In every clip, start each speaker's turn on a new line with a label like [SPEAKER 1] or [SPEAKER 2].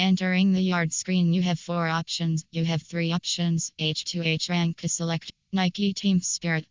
[SPEAKER 1] Entering the yard screen, you have 4 options. You have 3 options. H2H rank is select. Nike Team Spirit.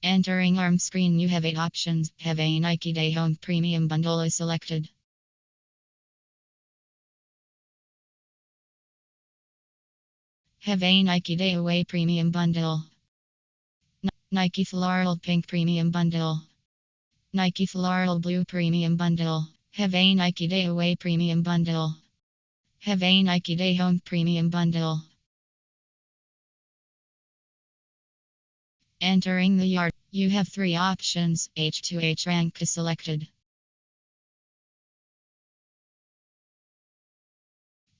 [SPEAKER 1] Entering ARM screen, you have 8 options. Have a Nike Day Home Premium Bundle is selected. Have a Nike Day Away Premium Bundle. Nike Floral Pink Premium Bundle. Nike Floral Blue Premium Bundle. Have a Nike Day Away Premium Bundle. Have a Nike Day Home Premium Bundle. Entering the yard, you have 3 options. H2H rank is selected.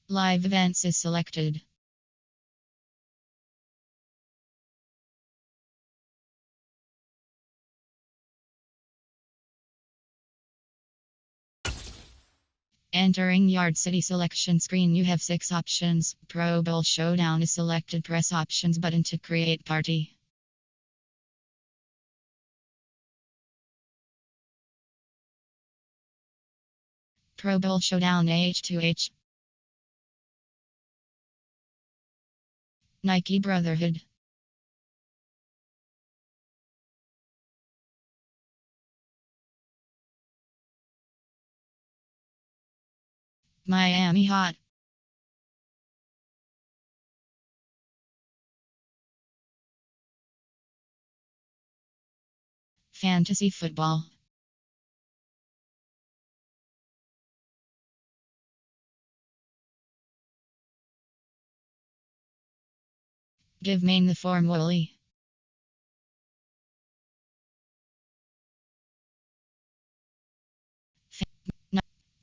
[SPEAKER 1] Live events is selected. Entering Yard City selection screen, you have 6 options. Pro Bowl Showdown is selected. Press options button to create party. Pro Bowl Showdown H2H. Nike Brotherhood. Miami Hot. Fantasy Football. Give main the form Wooly.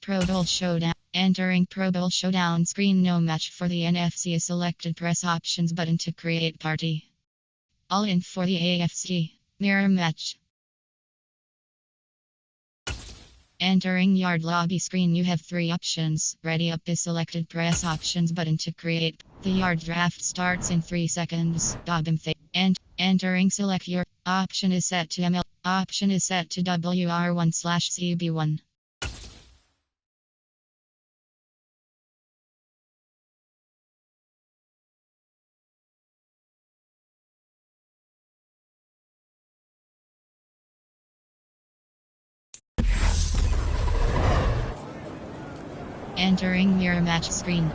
[SPEAKER 1] Pro Bowl Showdown. Entering Pro Bowl Showdown screen, no match for the NFC is selected. Press options button to create party. All in for the AFC. Mirror match. Entering Yard Lobby screen, you have 3 options. Ready up is selected. Press options button to create. The yard draft starts in 3 seconds. And entering select your option is set to ML. Option is set to WR1/CB1. Entering mirror match screen.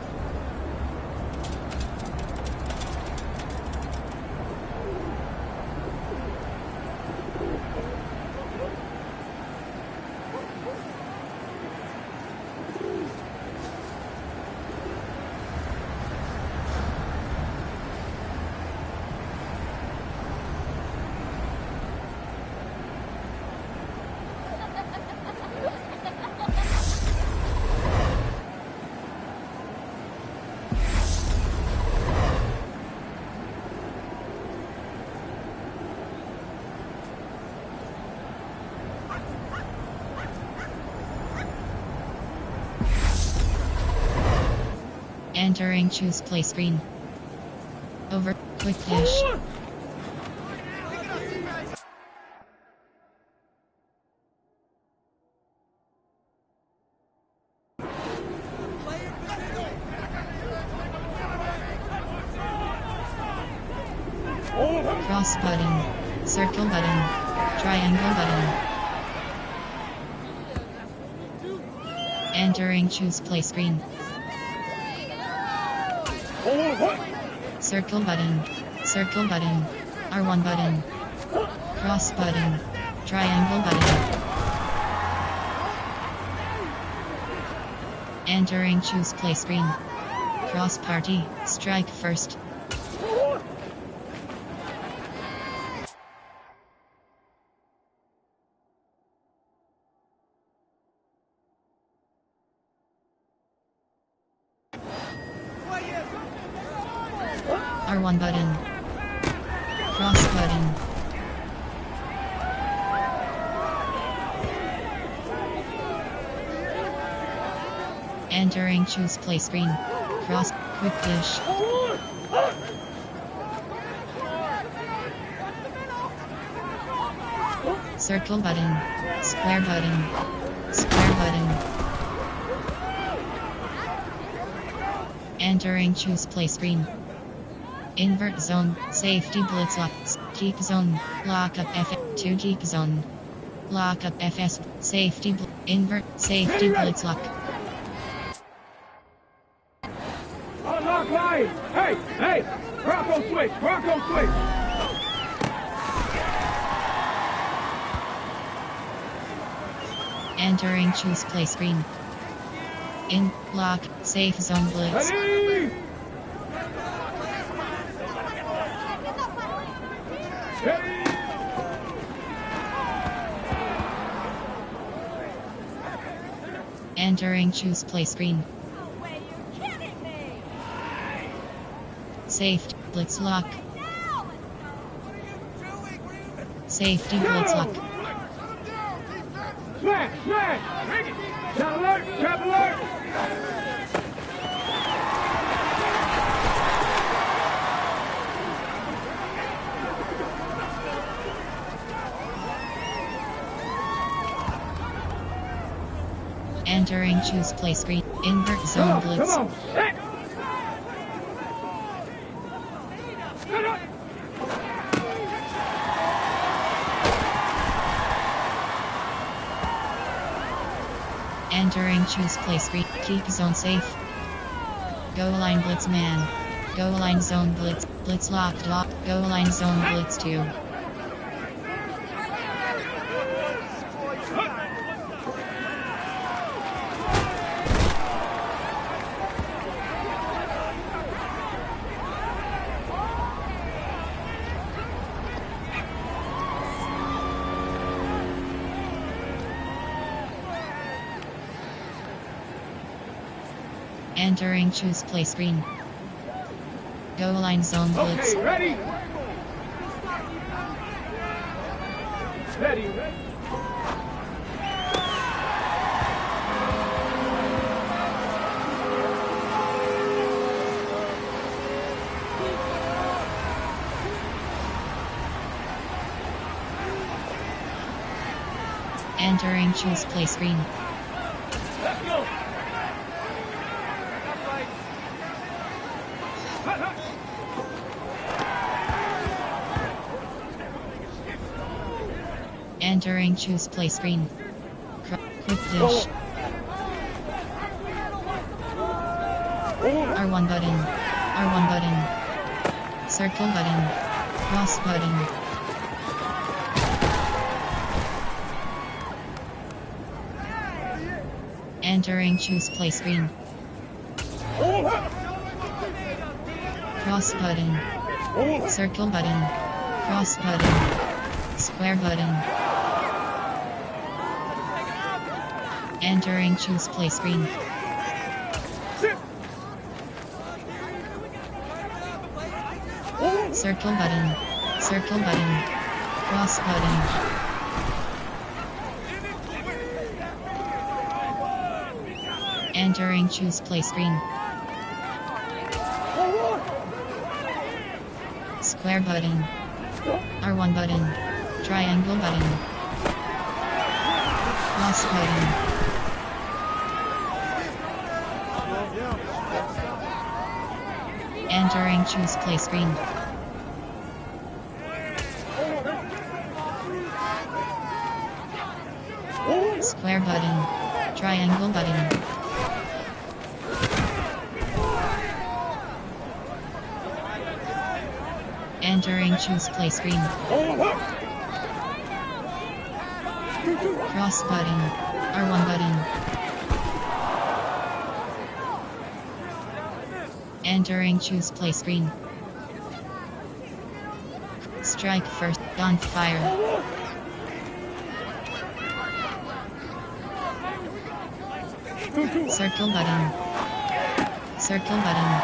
[SPEAKER 1] Entering choose play screen. Over. Quick dash. Cross button. Circle button. Triangle button. Entering choose play screen. Circle button. Circle button. R1 button. Cross button. Triangle button. Entering choose play screen. Cross party, strike first. R1 button. Cross button. Entering choose play screen. Cross quick dish. Circle button. Square button. Square button. Entering choose play screen. Invert zone. Safety blitz lock. Keep zone. Lock up F2 keep zone. Lock up FS. Safety invert. Safety blitz lock.
[SPEAKER 2] Unlock line! Hey! Hey! Bronco switch! Bronco switch!
[SPEAKER 1] Entering choose play screen. In lock safe zone blitz.
[SPEAKER 2] Ready! Ready!
[SPEAKER 1] Entering choose play screen. Safety blitz lock. Safety blitz lock.
[SPEAKER 2] Smash! Smash! Trap alert! Trap alert!
[SPEAKER 1] Entering choose play screen. Invert zone blitz.
[SPEAKER 2] Come on! Hey!
[SPEAKER 1] Entering choose play screen. Keep zone safe. Go line blitz man. Go line zone blitz. Blitz locked off. Go line zone blitz 2. Entering choose play screen. Go line zone blitz.
[SPEAKER 2] Okay, ready? Ready, ready?
[SPEAKER 1] Entering choose play screen.
[SPEAKER 2] Let's go!
[SPEAKER 1] Entering choose play screen. Quick dish. R1 button. R1 button. Circle button. Cross button. Entering choose play screen. Cross button. Circle button. Cross button. Square button. Entering choose play screen. Circle button. Circle button. Cross button. Entering choose play screen. Square button. R1 button. Triangle button. Cross button. Entering choose play screen. Square button. Triangle button. Entering choose play screen. Cross button. R1 button. Entering choose play screen. Strike first. On fire. Circle button. Circle button.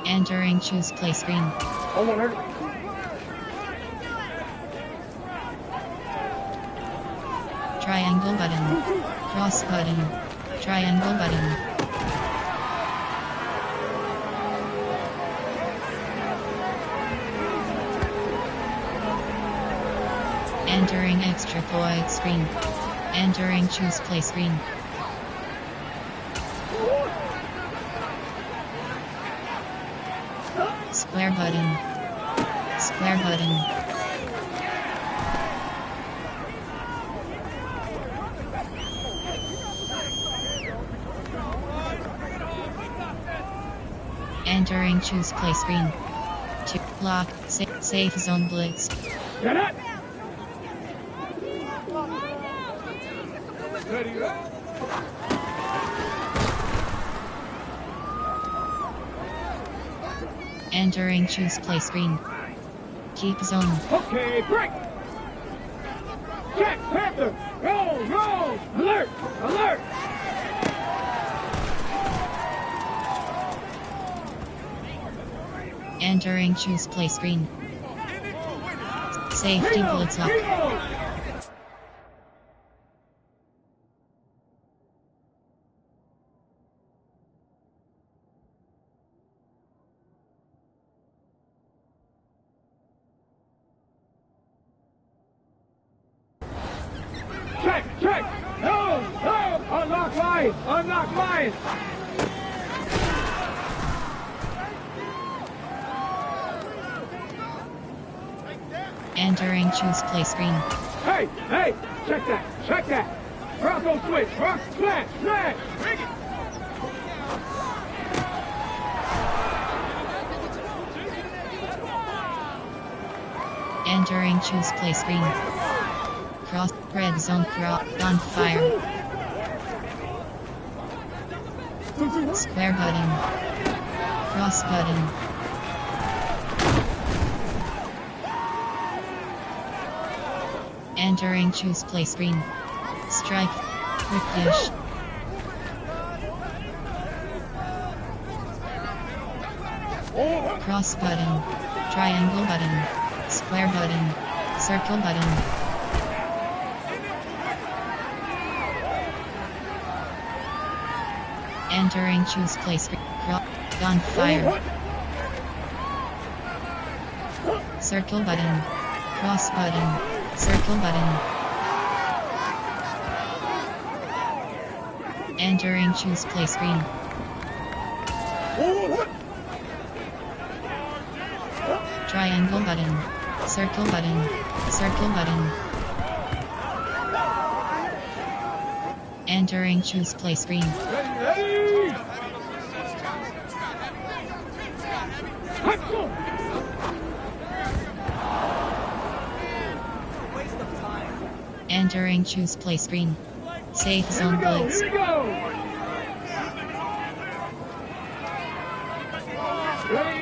[SPEAKER 1] Entering choose play screen.
[SPEAKER 2] Hold on, hurt.
[SPEAKER 1] Triangle button. Cross button. Triangle button. Entering extra point screen. Entering choose play screen. Square button. Square button. Entering choose play screen. To lock safe zone blitz.
[SPEAKER 2] Get it! Ready,
[SPEAKER 1] Entering choose play screen. Keep zone.
[SPEAKER 2] Okay, break! Check, Panther! Roll, roll! Alert! Alert!
[SPEAKER 1] Entering choose play screen. Safety blitz up.
[SPEAKER 2] Check, check! No, no! Unlock line! Unlock line!
[SPEAKER 1] Entering choose play screen.
[SPEAKER 2] Hey, hey! Check that! Check that! Bronco switch! Rock, smash! Smash! Bring it!
[SPEAKER 1] Entering choose play screen. Cross red zone cross on fire. Square button. Cross button. Entering choose play screen. Strike. Quick dish. Cross button. Triangle button. Square button. Circle button. Entering choose play screen. On fire. Circle button. Cross button. Circle button. Entering choose play screen. Triangle button. Circle button. Circle button. Entering choose play screen.
[SPEAKER 2] Ready!
[SPEAKER 1] Entering choose play screen. Safe zone blitz.
[SPEAKER 2] Here we go! Ready?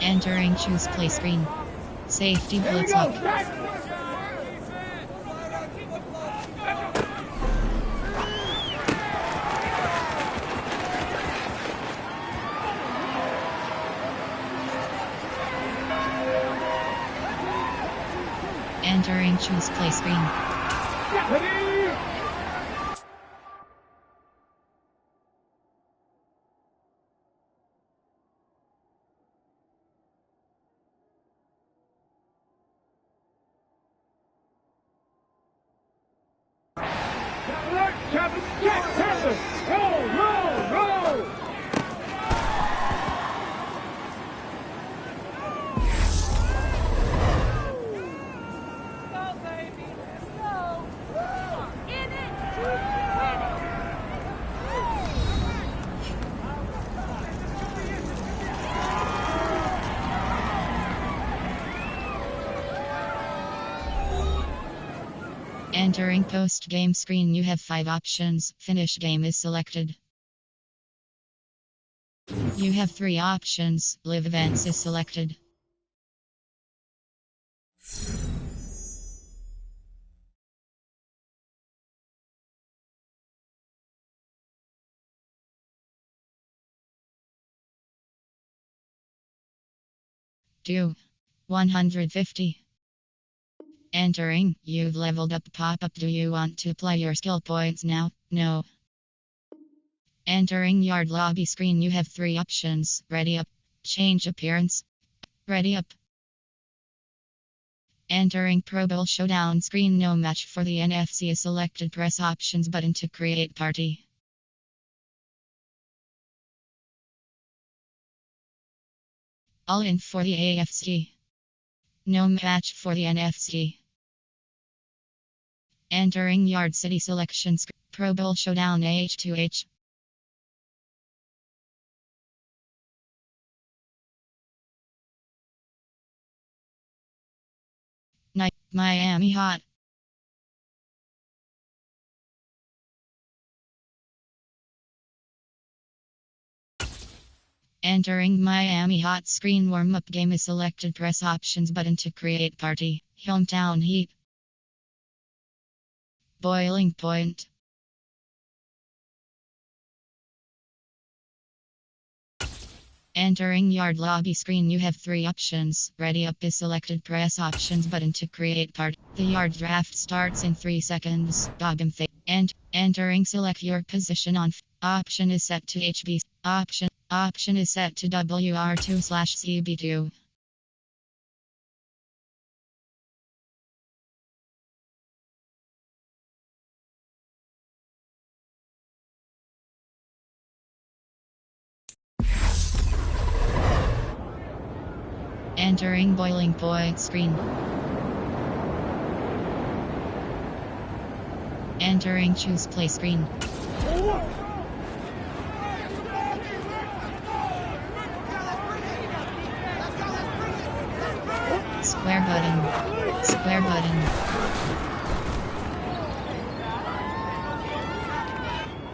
[SPEAKER 1] Entering choose play screen. Safety
[SPEAKER 2] Here we
[SPEAKER 1] blitz
[SPEAKER 2] go!
[SPEAKER 1] up.
[SPEAKER 2] Check!
[SPEAKER 1] Entering choose play screen.
[SPEAKER 2] Ready? Alert! Captain! Check! Panther! Roll! Roll! Roll!
[SPEAKER 1] Entering post-game screen, you have 5 options. Finish game is selected. You have 3 options. Live events is selected. Do 150. Entering, you've leveled up pop-up. Do you want to play your skill points now? No. Entering yard lobby screen, you have 3 options. Ready up. Change appearance. Ready up. Entering Pro Bowl Showdown screen, no match for the NFC is selected. Press options button to create party. All in for the AFC. No match for the NFC. Entering Yard City selection screen. Pro Bowl Showdown H2H. Miami Hot. Entering Miami Hot screen, warm-up game is selected. Press options button to create party. Hometown Heat. Boiling Point. Entering yard lobby screen, you have 3 options. Ready up is selected. Press options button to create party. The yard draft starts in 3 seconds. Dog'em face. And entering, select your position on. Option is set to HB. Option is set to WR2/CB2. Entering boiling point screen. Entering choose play screen. Square button. Square button.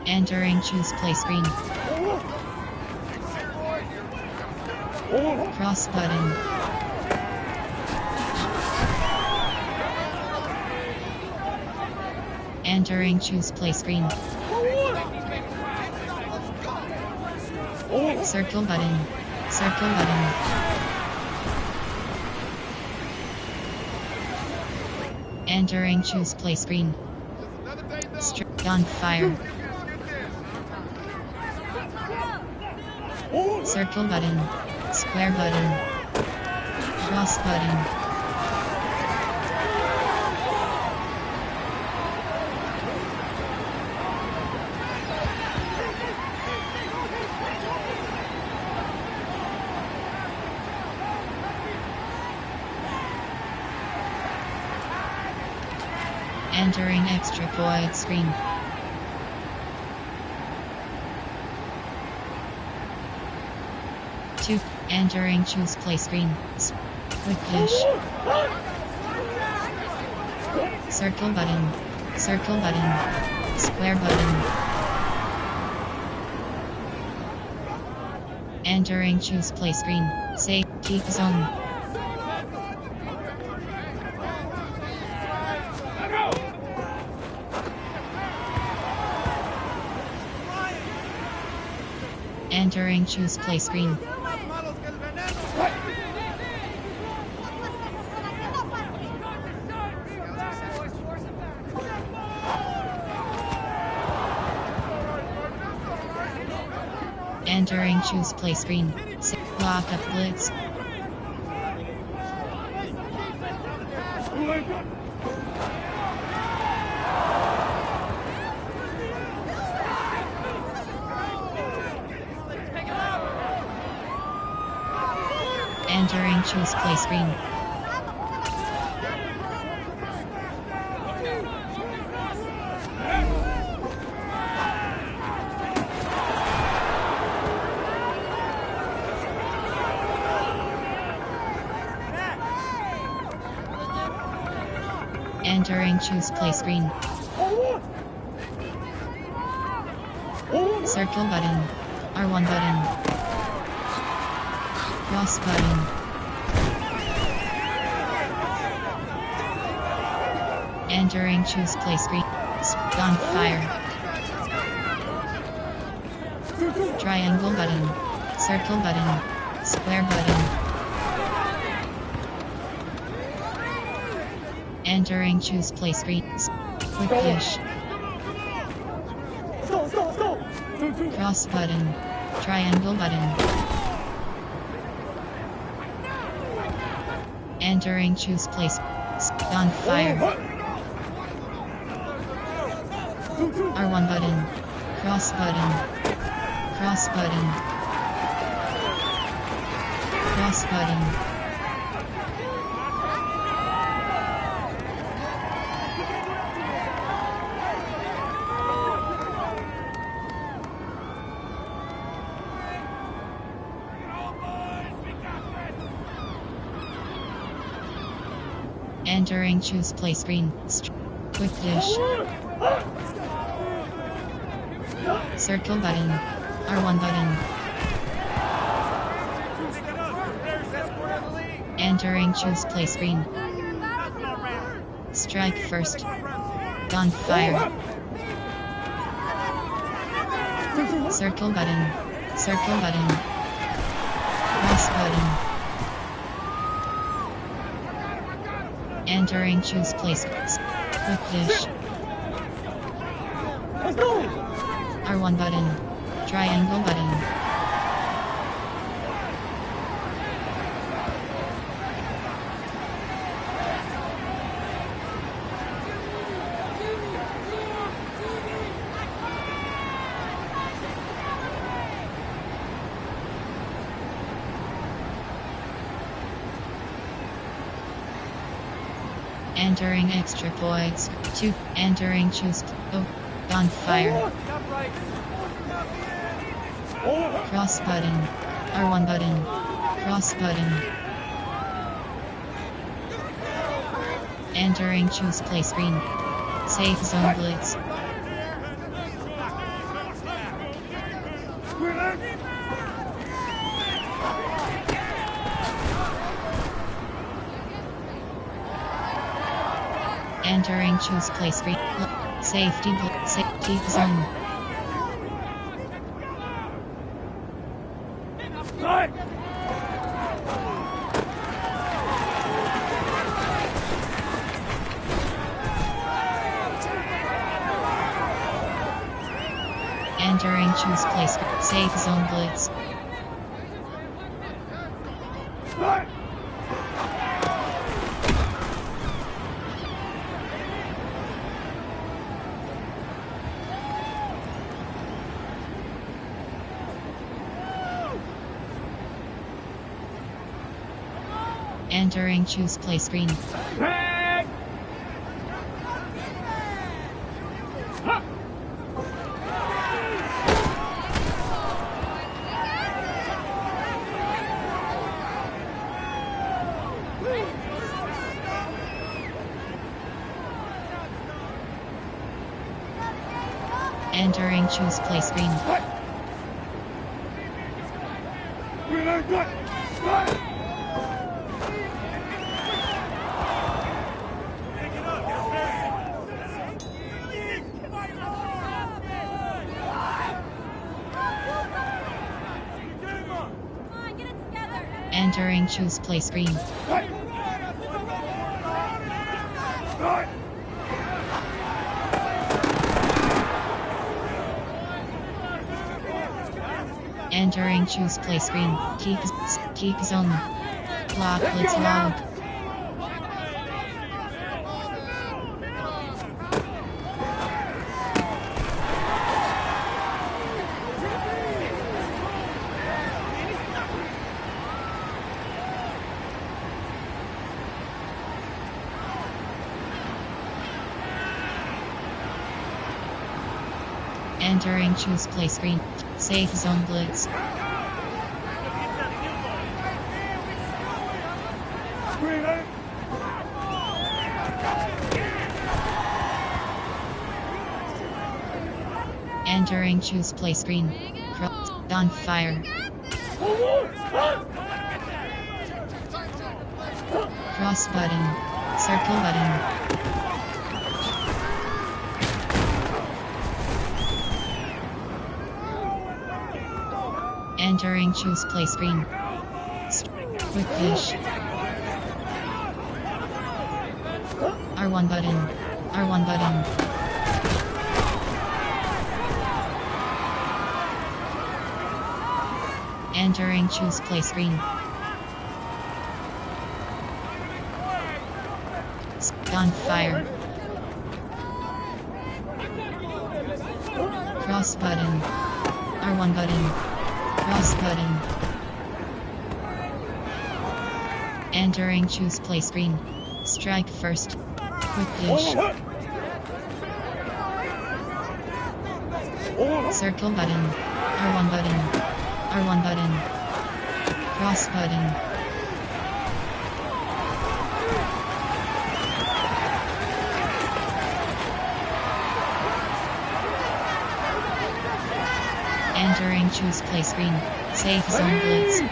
[SPEAKER 1] Entering choose play screen. Cross button. Entering choose play screen. Circle button. Circle button. Entering choose play screen. Gunfire. Circle button. Square button. Cross button. Entering extra point screen. Two. Entering choose play screen. Quick push. Circle button. Circle button. Square button. Entering choose play screen. Say keep zone. Entering choose play screen. Entering choose play screen. Lock up blitz. Entering choose play screen. Entering choose play screen. Circle button. R1 button. Cross button. Entering choose play screen. On fire. Triangle button. Circle button. Square button. Entering choose play screen. Quick push. Cross button. Triangle button. Entering choose place. On fire. R1 button. Cross button. Cross button. Cross button. Entering choose play screen. Quick dish. Circle button. R1 button. Entering choose play screen. Strike first. On fire. Circle button. Circle button. Cross button. Entering choose place. Quick dish. R1 button. Triangle button. Entering extra points. 2. Entering choose. Oh. On fire. Cross button. R1 button. Cross button. Entering choose play screen. Safe zone blitz. Entering choose play screen. Safety zone. Entering choose play screen. Safe zone blitz. Entering choose play screen. Entering choose play screen. Entering choose play screen. Entering choose play screen. Keep zone. Lock blitz log. Entering choose play screen. Safe zone blitz. Entering choose play screen. On fire. Cross button. Circle button. Entering choose play screen. Quick fish. R1 button. R1 button. Entering choose play screen. On fire. Cross button. R1 button. Cross button. Entering choose play screen. Strike first. Quick fish. Circle button. R1 button. R1 button. Cross button. Entering choose play screen. Safe zone blitz.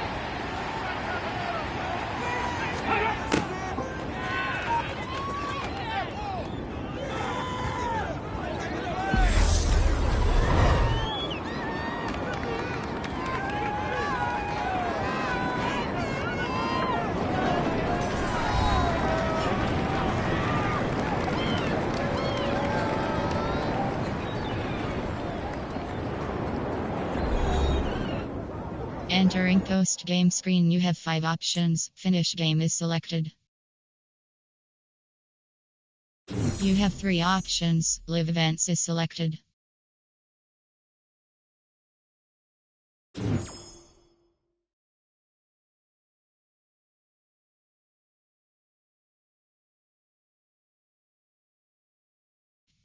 [SPEAKER 1] Entering post-game screen, you have 5 options. Finish game is selected. You have 3 options. Live events is selected.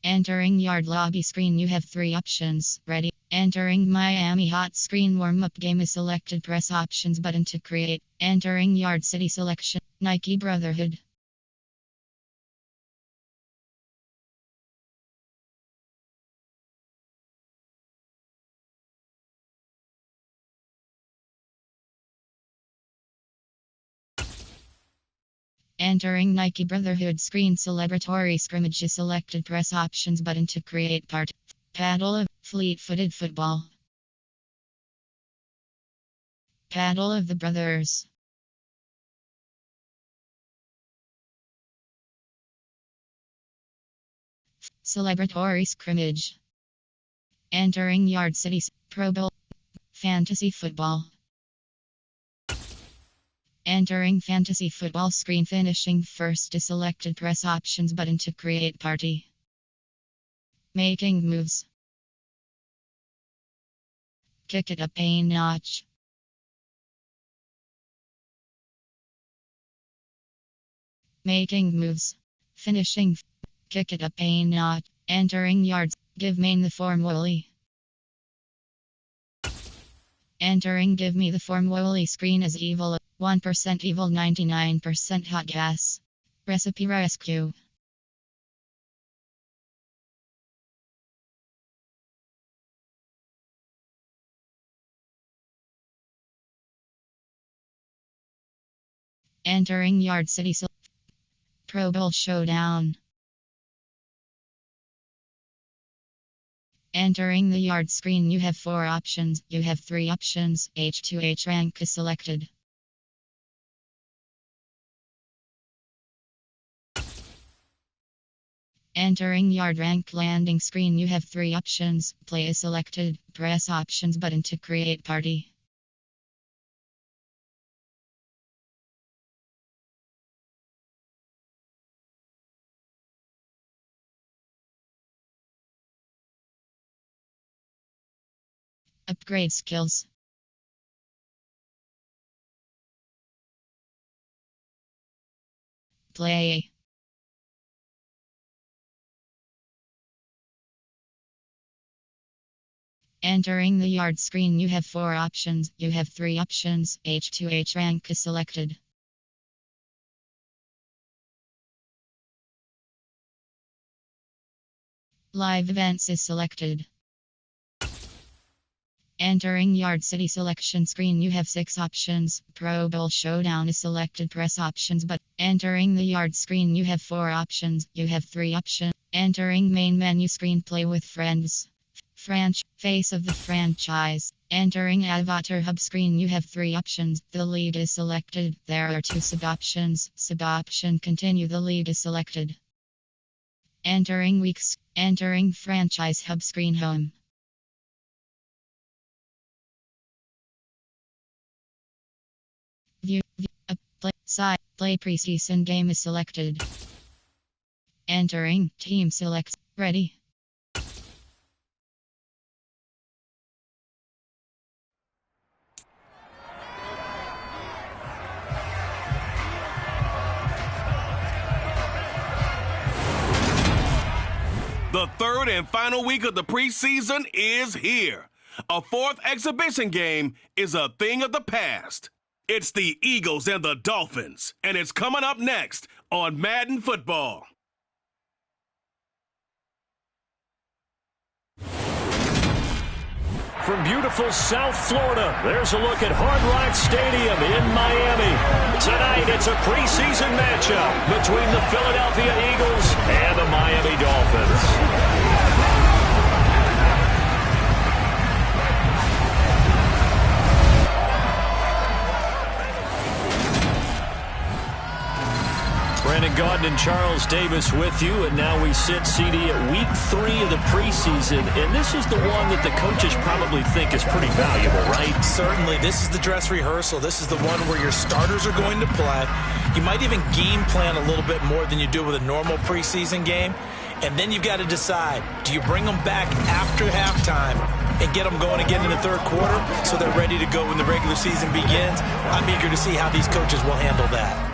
[SPEAKER 1] Entering yard lobby screen, you have 3 options. Ready. Entering Miami hot screen, warm-up game is selected. Press options button to create. Entering yard city selection. Nike Brotherhood. Entering Nike Brotherhood screen, celebratory scrimmage is selected. Press options button to create part. Paddle of fleet-footed football. Paddle of the Brothers. Celebratory scrimmage. Entering yard cities. Pro Bowl. Fantasy football. Entering fantasy football screen, finishing first is selected. Press options button to create party. Making moves. Kick it up a notch. Making moves. Finishing. Kick it up a notch. Entering yards. Give me the form Wooly. Entering give me the form Wooly screen is evil. 1% evil, 99% hot gas. Recipe rescue. Entering yard city. Pro Bowl showdown. Entering the yard screen, you have 4 options. You have 3 options. H2H rank is selected. Entering yard rank landing screen, you have 3 options. Play is selected. Press options button to create party. Upgrade skills. Play. Entering the yard screen, you have 4 options. You have 3 options. H2H rank is selected. Live events is selected. Entering Yard City selection screen, you have 6 options. Pro Bowl Showdown is selected. Press options, but entering the yard screen, you have 4 options. You have 3 options. Entering main menu screen, play with friends. Face of the franchise. Entering Avatar Hub screen, you have 3 options. The lead is selected. There are 2 sub-options. Sub-option continue. The lead is selected. Entering weeks. Entering Franchise Hub screen, home. Play preseason game is selected. Entering team select. Ready.
[SPEAKER 3] The third and final week of the preseason is here. A 4th exhibition game is a thing of the past. It's the Eagles and the Dolphins, and it's coming up next on Madden Football.
[SPEAKER 4] From beautiful South Florida, there's a look at Hard Rock Stadium in Miami. Tonight, it's a preseason matchup between the Philadelphia Eagles and the Miami Dolphins. Brandon Gaudin and Charles Davis with you, and now we sit CD at week 3 of the preseason, and this is the one that the coaches probably think is pretty valuable, right?
[SPEAKER 5] Certainly. This is the dress rehearsal. This is the one where your starters are going to play. You might even game plan a little bit more than you do with a normal preseason game, and then you've got to decide, do you bring them back after halftime and get them going again in the third quarter so they're ready to go when the regular season begins? I'm eager to see how these coaches will handle that.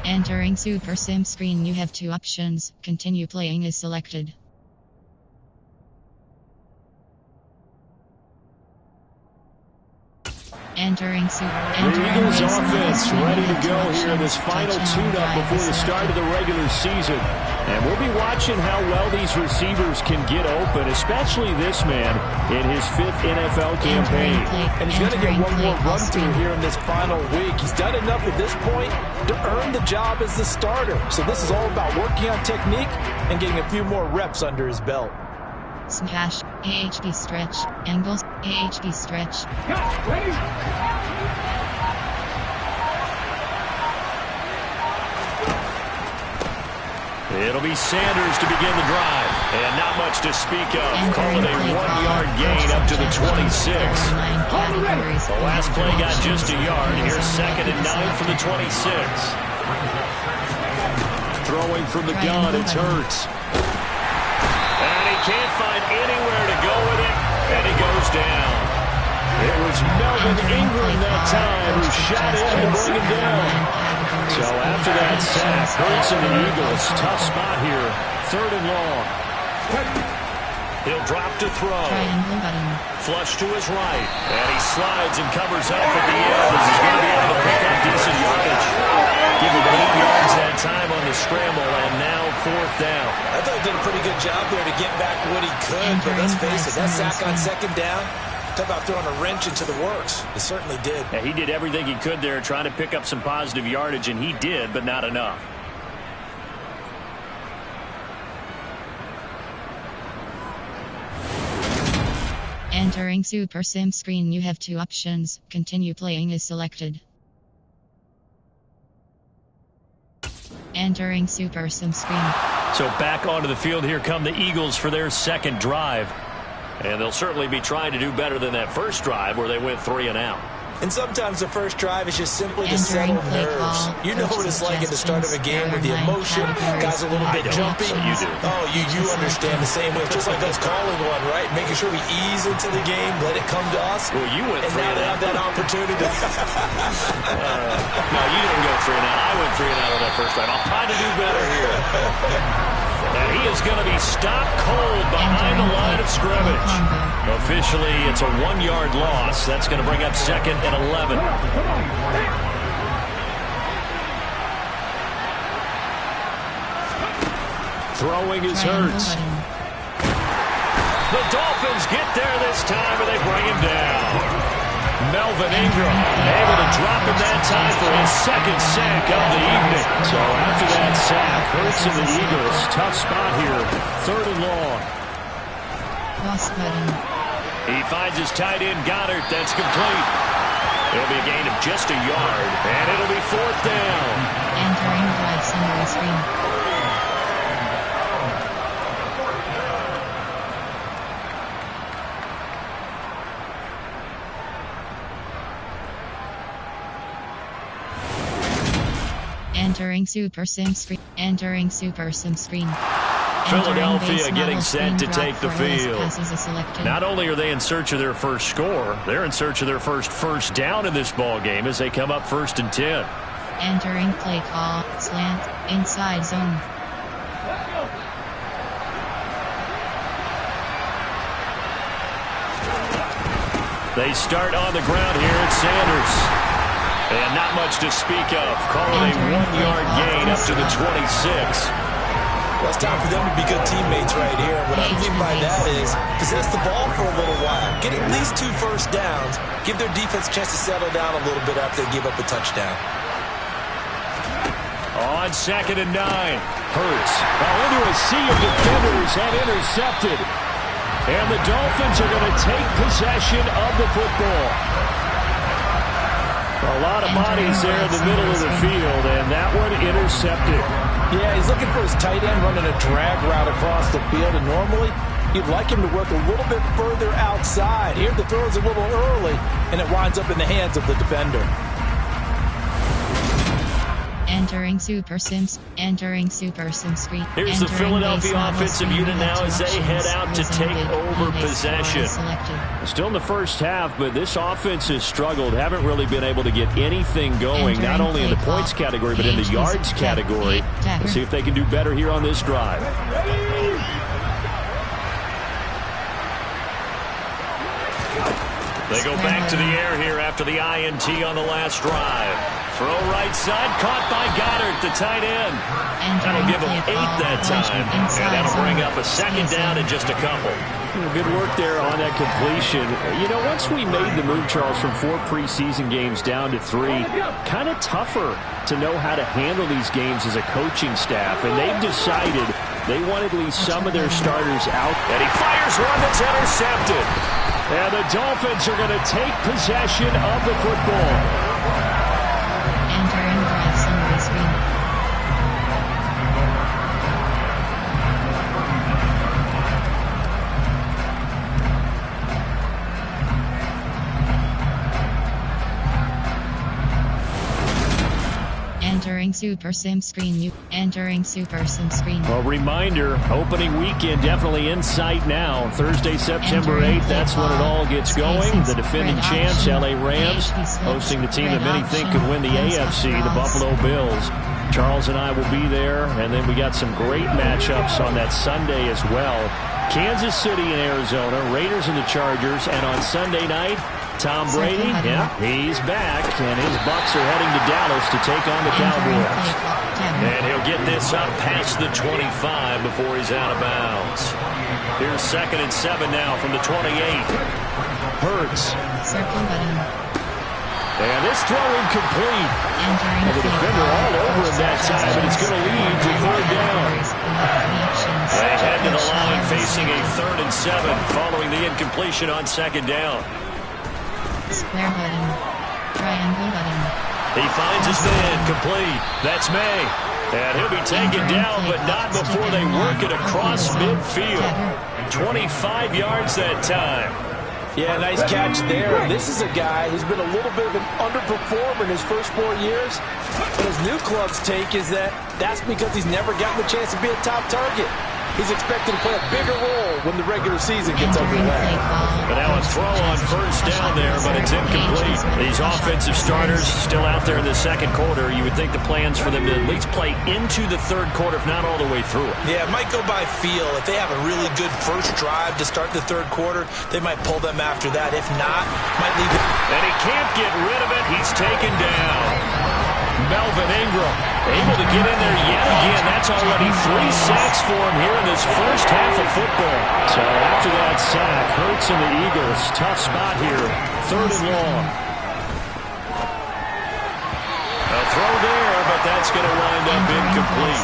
[SPEAKER 1] Entering Super Sim screen, you have 2 options. Continue playing is selected. Entering
[SPEAKER 4] The Eagles offense ready to go here in this final tune-up before the start of the regular season. And we'll be watching how well these receivers can get open, especially this man in his 5th NFL campaign.
[SPEAKER 5] And he's going to get one more run-through here in this final week. He's done enough at this point to earn the job as the starter. So this is all about working on technique and getting a few more reps under his belt.
[SPEAKER 1] Smash, AHP stretch, angles, AHP stretch.
[SPEAKER 2] Ready?
[SPEAKER 4] It'll be Sanders to begin the drive. And not much to speak of. Call it a 1-yard gain up to the 26. The last play got just a yard. Here's 2nd and 9 from the 26. Throwing from the gun, it's Hurts. And he can't find anywhere to go with it, and he goes down. It was Melvin Ingram that time who shot in to bring him down. So after that sack, Hurts and the Eagles, tough spot here, 3rd and long. He'll drop to throw. Flush to his right, and he slides and covers up at the end as he's going to be able to pick up decent yardage. Give him 8 yards that time on the scramble, and now 4th down.
[SPEAKER 5] I thought he did a pretty good job there to get back what he could, but let's face it, that sack on 2nd down, talk about throwing a wrench into the works. He certainly did.
[SPEAKER 4] Yeah, he did everything he could there trying to pick up some positive yardage, and he did, but not enough.
[SPEAKER 1] Entering Super Sim screen, you have 2 options. Continue playing is selected. Entering Super Sim screen.
[SPEAKER 4] So back onto the field, here come the Eagles for their 2nd drive. And they'll certainly be trying to do better than that first drive where they went 3 and out.
[SPEAKER 5] And sometimes the first drive is just simply to settle nerves. You know what it's like at the start of a game with the emotion, guys a little bit jumpy.
[SPEAKER 4] You do.
[SPEAKER 5] Oh, you understand the same way. Just like us calling one, right? Making sure we ease into the game, let it come to us.
[SPEAKER 4] Well, you went 3 and
[SPEAKER 5] now they have that opportunity.
[SPEAKER 4] No, you didn't go 3 and out. I went 3 and out on that first drive. I'll try to do better here. And he is going to be stopped cold behind the line of scrimmage. Officially, it's a 1-yard loss. That's going to bring up 2nd and 11. Throwing is Hurts. The Dolphins get there this time, and they bring him down. Melvin Ingram able to drop him that time for his second sack of the evening. So after that sack, Hurts and the Eagles, tough spot here, 3rd and long. He finds his tight end, Goddard. That's complete. It'll be a gain of just a yard, and it'll be 4th down.
[SPEAKER 1] Entering drive summary screen. Entering Super Sim screen. Entering Super Sim screen.
[SPEAKER 4] Philadelphia getting set to take the field. Not only are they in search of their first score, they're in search of their first down in this ball game as they come up 1st and 10.
[SPEAKER 1] Entering play call. Slant. Inside zone.
[SPEAKER 4] They start on the ground here at Sanders. And not much to speak of. Calling a 1-yard gain up to the 26.
[SPEAKER 5] Well, it's time for them to be good teammates right here. What I mean by that is possess the ball for a little while. Get at least 2 first downs. Give their defense a chance to settle down a little bit after they give up a touchdown.
[SPEAKER 4] On 2nd and 9. Hurts. Into a sea of defenders and intercepted. And the Dolphins are going to take possession of the football. A lot of bodies there in the middle of the field, and that one intercepted.
[SPEAKER 5] Yeah, he's looking for his tight end running a drag route across the field, and normally you'd like him to work a little bit further outside. Here the throw is a little early, and it winds up in the hands of the defender.
[SPEAKER 1] Entering Super Sims. Entering Super Sim screen.
[SPEAKER 4] Here's the Philadelphia offensive unit now as they head out to take over possession. Still in the first half, but this offense has struggled. Haven't really been able to get anything going, not only in the points category, but in the yards category. Let's see if they can do better here on this drive. They go back to the air here after the INT on the last drive. Throw right side, caught by Goddard, the tight end. That'll give him 8 that time, and that'll bring up a 2nd down and just a couple. Good work there on that completion. You know, once we made the move, Charles, from 4 preseason games down to 3, kind of tougher to know how to handle these games as a coaching staff, and they've decided they want at least some of their starters out. And he fires one that's intercepted. And the Dolphins are going to take possession of the football.
[SPEAKER 1] Entering drive summary screen. Entering Super Sim screen. Entering Super Sim screen.
[SPEAKER 4] A reminder, opening weekend definitely in sight now. Thursday, September 8th, that's when it all gets going. The defending champs, LA Rams, hosting the team that many think could win the AFC, the Buffalo Bills. Charles and I will be there, and then we got some great matchups on that Sunday as well. Kansas City and Arizona, Raiders and the Chargers, and on Sunday night, Tom Brady, he's back, and his Bucs are heading to Dallas to take on the Cowboys. And he'll get this up past the 25 before he's out of bounds. Here's 2nd and 7 now from the 28. Hurts. And this throw incomplete. And the defender all over him that time, but it's going to lead to 3rd down. They head to the line facing a 3rd and 7 following the incompletion on 2nd down.
[SPEAKER 1] Square button. Triangle button.
[SPEAKER 4] He finds his man complete. That's May. And he'll be taken down, but not before they work it across midfield. 25 yards that time.
[SPEAKER 5] Yeah, nice catch there. And this is a guy who's been a little bit of an underperformer in his first 4 years. But his new club's take is that's because he's never gotten the chance to be a top target. He's expected to play a bigger role when the regular season gets underway.
[SPEAKER 4] But now a throw on 1st down there, but it's incomplete. These offensive starters still out there in the 2nd quarter. You would think the plans for them to at least play into the 3rd quarter, if not all the way through it.
[SPEAKER 5] Yeah, it might go by feel. If they have a really good first drive to start the 3rd quarter, they might pull them after that. If not, might leave it.
[SPEAKER 4] And he can't get rid of it. He's taken down. Melvin Ingram able to get in there yet again. That's already 3 sacks for him here in this first half of football. So after that sack, Hurts and the Eagles, tough spot here. 3rd and long. A throw there, but that's going to wind up incomplete.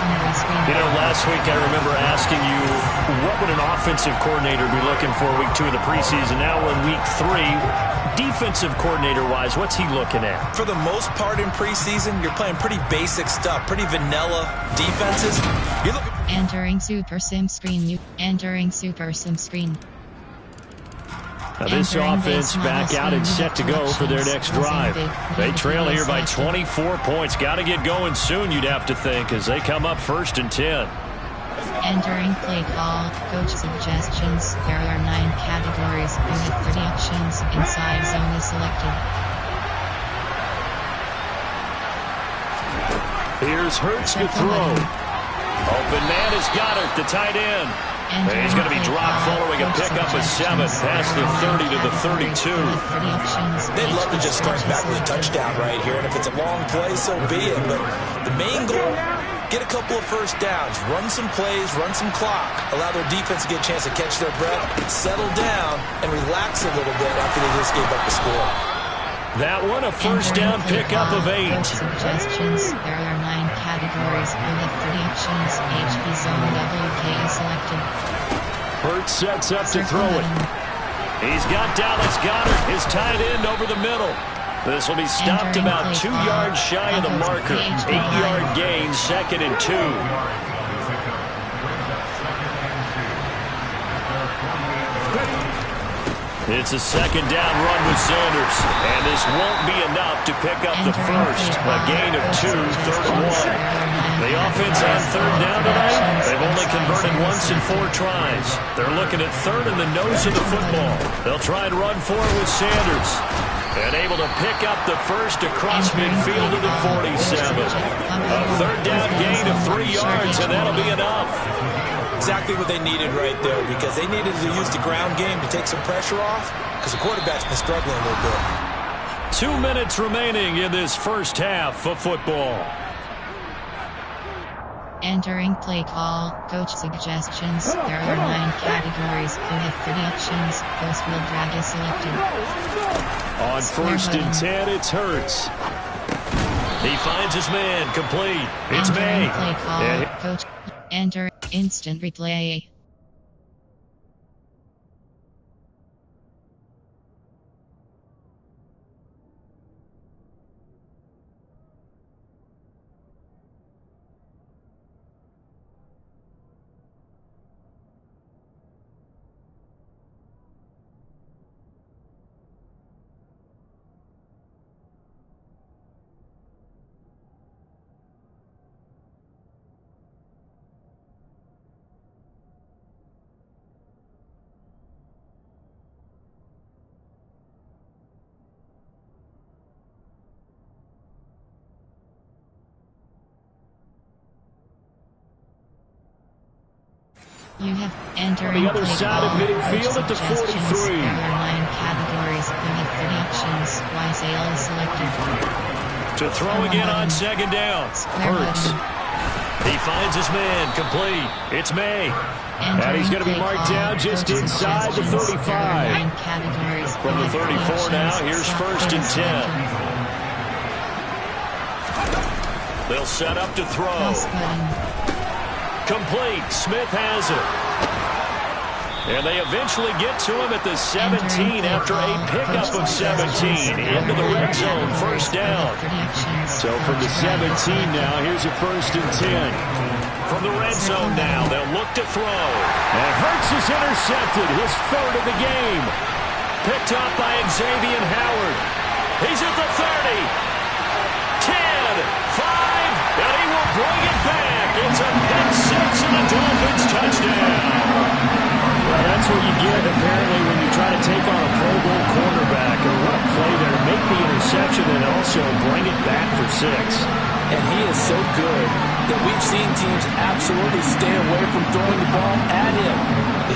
[SPEAKER 4] You know, last week I remember asking you, what would an offensive coordinator be looking for week 2 of the preseason? Now we're in week 3. Defensive coordinator-wise, what's he looking at?
[SPEAKER 5] For the most part in preseason, you're playing pretty basic stuff, pretty vanilla defenses. You're looking
[SPEAKER 1] Entering Super Sim screen. Entering Super Sim screen.
[SPEAKER 4] Now this offense back out and set to go for their next drive. They trail here by 24 points. Got to get going soon, you'd have to think, as they come up 1st and 10.
[SPEAKER 1] Entering play call. Coach suggestions. There are 9 categories. You have 30 options. Inside zone is selected.
[SPEAKER 4] Here's Hurts to throw. Open man is Goddard, the tight end. And he's going to be dropped following a pickup of 7 past the 30 to the 32.
[SPEAKER 5] They'd love to just strike back with a touchdown right here, and if it's a long play, so be it. But the main goal, get a couple of first downs, run some plays, run some clock, allow their defense to get a chance to catch their breath, settle down, and relax a little bit after they just gave up the score.
[SPEAKER 4] That one, a first down pickup of 8.
[SPEAKER 1] Suggestions. There are 9 categories. You have 30 options. HB zone WK is selected.
[SPEAKER 4] Hurts sets up to throw it. He's got Dallas Goddard, his tight end, over the middle. This will be stopped about 2 yards shy of the marker. 8-yard gain, 2nd and 2. It's a 2nd down run with Sanders, and this won't be enough to pick up the first. A gain of 2, 3rd and 1. The offense on 3rd down tonight, they've only converted once in 4 tries. They're looking at 3rd in the nose of the football. They'll try and run for it with Sanders. And able to pick up the first across midfield to the 47. A 3rd down gain of 3 yards, and that'll be enough.
[SPEAKER 5] Exactly what they needed right there, because they needed to use the ground game to take some pressure off, because the quarterback's been struggling a little bit.
[SPEAKER 4] 2 minutes remaining in this first half of football.
[SPEAKER 1] Entering play call. Coach suggestions. There are 9 categories. You have 30 options. Post wheel drag is selected.
[SPEAKER 4] On 1st and 10, it's Hurts. He finds his man, complete. It's May.
[SPEAKER 1] Play call. Coach. Enter instant replay. You have entered
[SPEAKER 4] on the other side of midfield at the 43.
[SPEAKER 1] There are 9 categories. You have 30 options. Y sale is selected.
[SPEAKER 4] To throw again on 2nd down. Hurts. He finds his man, complete. It's May. And he's going to be marked down just inside the 35. From the 34 now, here's 1st and 10. They'll set up to throw. Complete. Smith has it. And they eventually get to him at the 17 after a pickup of 17. Into the red zone, 1st down. So from the 17 now, here's a 1st and 10. From the red zone now, they'll look to throw. And Hurts is intercepted, his 3rd of the game. Picked up by Xavier Howard. He's at the 30. 10, 5, and he will bring it back. It's a pick 6 and a Dolphins touchdown. Well, that's what you get, apparently, when you try to take on a Pro Bowl cornerback. And what a play there. Make the interception and also bring it back for 6.
[SPEAKER 5] And he is so good that we've seen teams absolutely stay away from throwing the ball at him.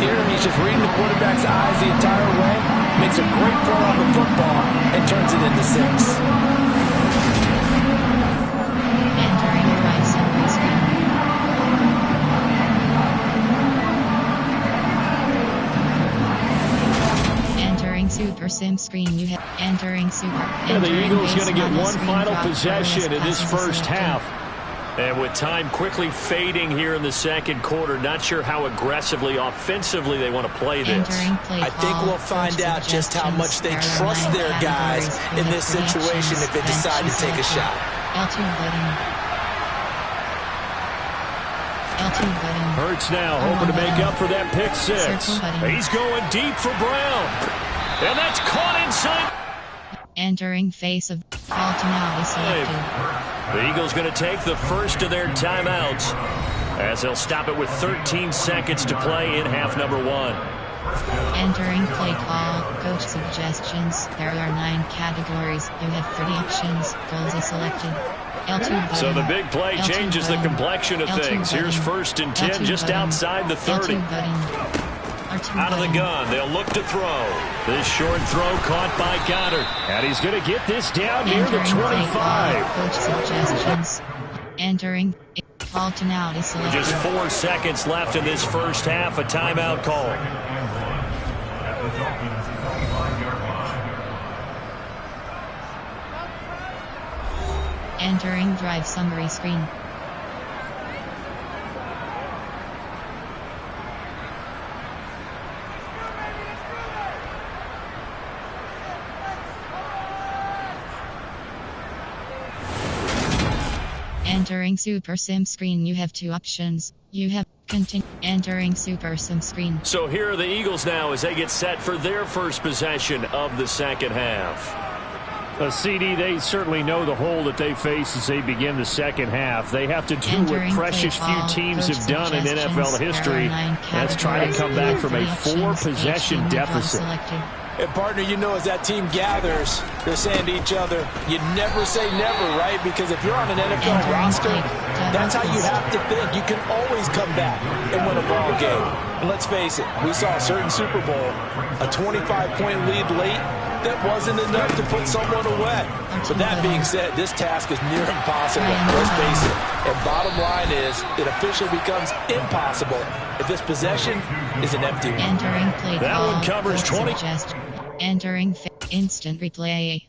[SPEAKER 5] Here, he's just reading the quarterback's eyes the entire way, makes a great throw on the football, and turns it into 6.
[SPEAKER 1] sim screen. You have entering super.
[SPEAKER 4] And the Eagles going to get one final possession in this first half. And with time quickly fading here in the second quarter, not sure how aggressively, offensively they want to play this.
[SPEAKER 5] I think we'll find out just how much they trust their guys in this situation if they decide to take a shot.
[SPEAKER 1] L2 button.
[SPEAKER 4] Hurts now, hoping to make up for that pick six. He's going deep for Brown. And that's caught inside.
[SPEAKER 1] Entering face of call to now is selected.
[SPEAKER 4] The Eagles going to take the first of their timeouts as they'll stop it with 13 seconds to play in half number one.
[SPEAKER 1] Entering play call, coach suggestions. There are 9 categories. You have 30 options. Goals is selected. L2 button.
[SPEAKER 4] So the big play changes the complexion of things. Here's first and 10 just outside the 30. Out of the gun, they'll look to throw. This short throw caught by Goddard. And he's going to get this down near the 25.
[SPEAKER 1] Coach suggestions. Entering call to now is selected.
[SPEAKER 4] Just 4 seconds left in this first half. A timeout call.
[SPEAKER 1] Entering drive summary screen. Entering Super Sim screen. You have 2 options. You have continue. Entering Super Sim screen.
[SPEAKER 4] So here are the Eagles now as they get set for their first possession of the second half. CD, they certainly know the hole that they face as they begin the second half. They have to do what precious few teams have done in NFL history. That's try to come back from a 4-possession deficit.
[SPEAKER 5] And partner, you know, as that team gathers, they're saying to each other, you never say never, right? Because if you're on an NFL roster, that's how you have to think. You can always come back and win a ball game. And let's face it, we saw a certain Super Bowl, a 25-point lead late, that wasn't enough to put someone away. But that being said, this task is near impossible. Let's face it. And bottom line is, it officially becomes impossible if this possession is an empty one.
[SPEAKER 1] Entering play
[SPEAKER 4] that one covers 20.
[SPEAKER 1] Entering instant replay.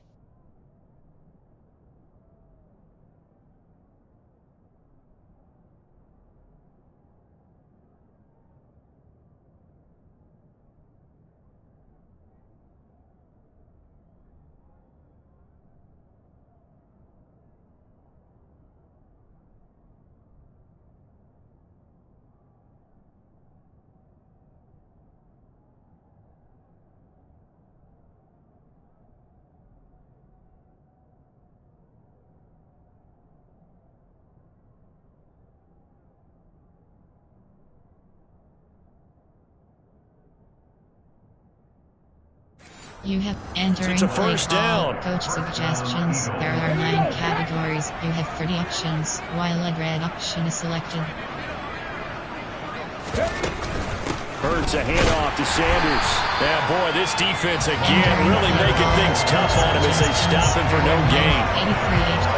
[SPEAKER 1] You have entering
[SPEAKER 4] it's a first down.
[SPEAKER 1] Coach suggestions. There are 9 categories. You have 30 options, while a red option is selected.
[SPEAKER 4] Hurts a handoff to Sanders. Yeah, boy, this defense again really making things tough on him as they stop him for no gain.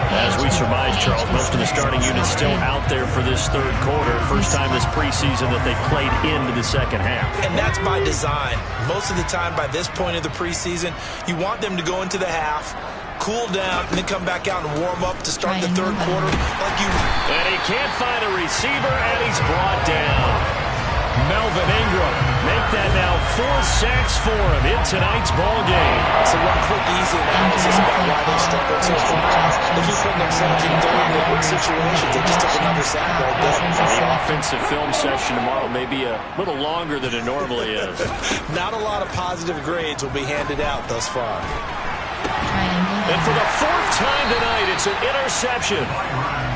[SPEAKER 4] As we surmise, Charles, most of the starting units still out there for this third quarter. First time this preseason that they played into the second half.
[SPEAKER 5] And that's by design. Most of the time by this point of the preseason, you want them to go into the half, cool down, and then come back out and warm up to start the third quarter.
[SPEAKER 4] And he can't find a receiver, and he's brought down. Melvin Ingram, make that now 4 sacks for him in tonight's ball game.
[SPEAKER 5] So one quick, easy analysis about why they struggled so far. They keep putting themselves in third and quick situations. They just took another sack right there.
[SPEAKER 4] The offensive film session tomorrow may be a little longer than it normally is.
[SPEAKER 5] Not a lot of positive grades will be handed out thus far.
[SPEAKER 4] And for the 4th time tonight, it's an interception.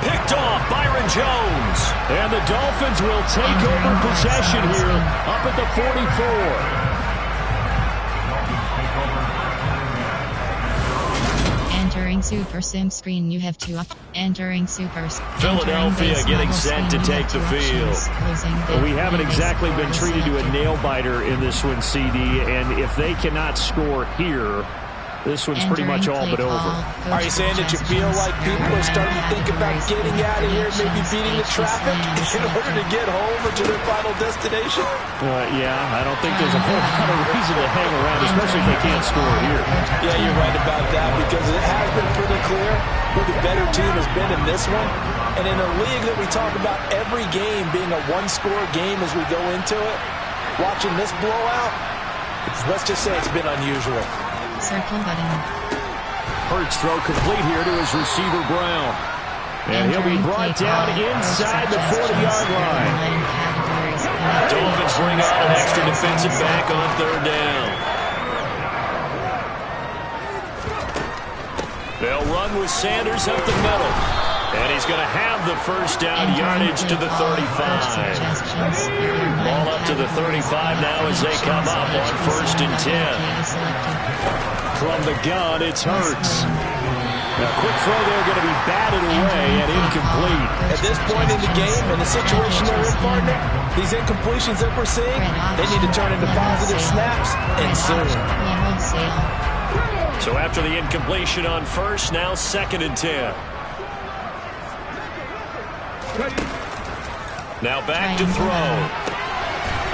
[SPEAKER 4] Picked off Byron Jones. And the Dolphins will take over possession here up at the 44.
[SPEAKER 1] Entering Super Sim screen. You have 2 options. Entering Super Sim.
[SPEAKER 4] Philadelphia getting set to take the field. Well, we haven't exactly been treated to a nail-biter in this one, CD. And if they cannot score here, This one's pretty much all but over.
[SPEAKER 5] Are you saying that you feel like people are starting to think about getting out of here, maybe beating the traffic in order to get home or to their final destination?
[SPEAKER 4] Yeah, I don't think there's a whole lot of reason to hang around, especially if they can't score here.
[SPEAKER 5] Yeah, you're right about that, because it has been pretty clear who the better team has been in this one. And in a league that we talk about every game being a one-score game as we go into it, watching this blowout, let's just say it's been unusual.
[SPEAKER 1] Circle button.
[SPEAKER 4] Hurts throw complete here to his receiver, Brown. And he'll be brought down inside the 40-yard line.
[SPEAKER 6] Dolphins bring out an extra defensive back on third down. They'll run with Sanders up the middle. And he's going to have the first down yardage to the 35. Ball up to the 35 now as they come up on 1st and 10.
[SPEAKER 4] From the gun, it's Hurts. Now, quick throw there, going to be batted away and incomplete.
[SPEAKER 5] At this point in the game, in the situation they're in, partner, these incompletions that we're seeing, they need to turn into positive snaps and soon.
[SPEAKER 6] So after the incompletion on 1st, now 2nd and 10. Now back to throw.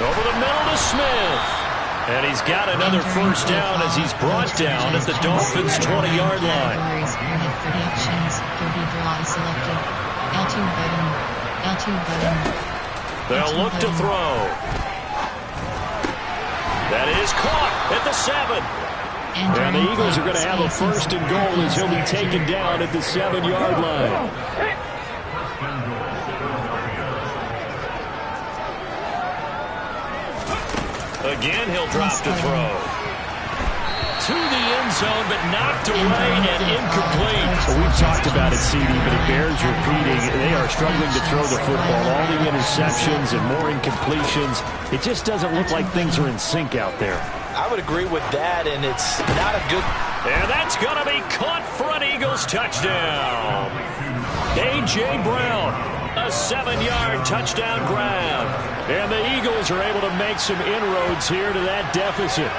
[SPEAKER 6] Over the middle to Smith. And he's got another first down as he's brought down at the Dolphins' 20-yard line. They'll look to throw. That is caught at the 7.
[SPEAKER 4] And the Eagles are going to have a 1st and goal as he'll be taken down at the 7-yard line.
[SPEAKER 6] Again, he'll drop to throw. To the end zone, but knocked away and incomplete.
[SPEAKER 4] So we've talked about it, CD, but it bears repeating. They are struggling to throw the football. All the interceptions and more incompletions. It just doesn't look like things are in sync out there.
[SPEAKER 5] I would agree with that, and it's not a good...
[SPEAKER 6] And that's going to be caught for an Eagles touchdown. A.J. Brown, a 7-yard touchdown grab. And the Eagles are able to make some inroads here to that deficit.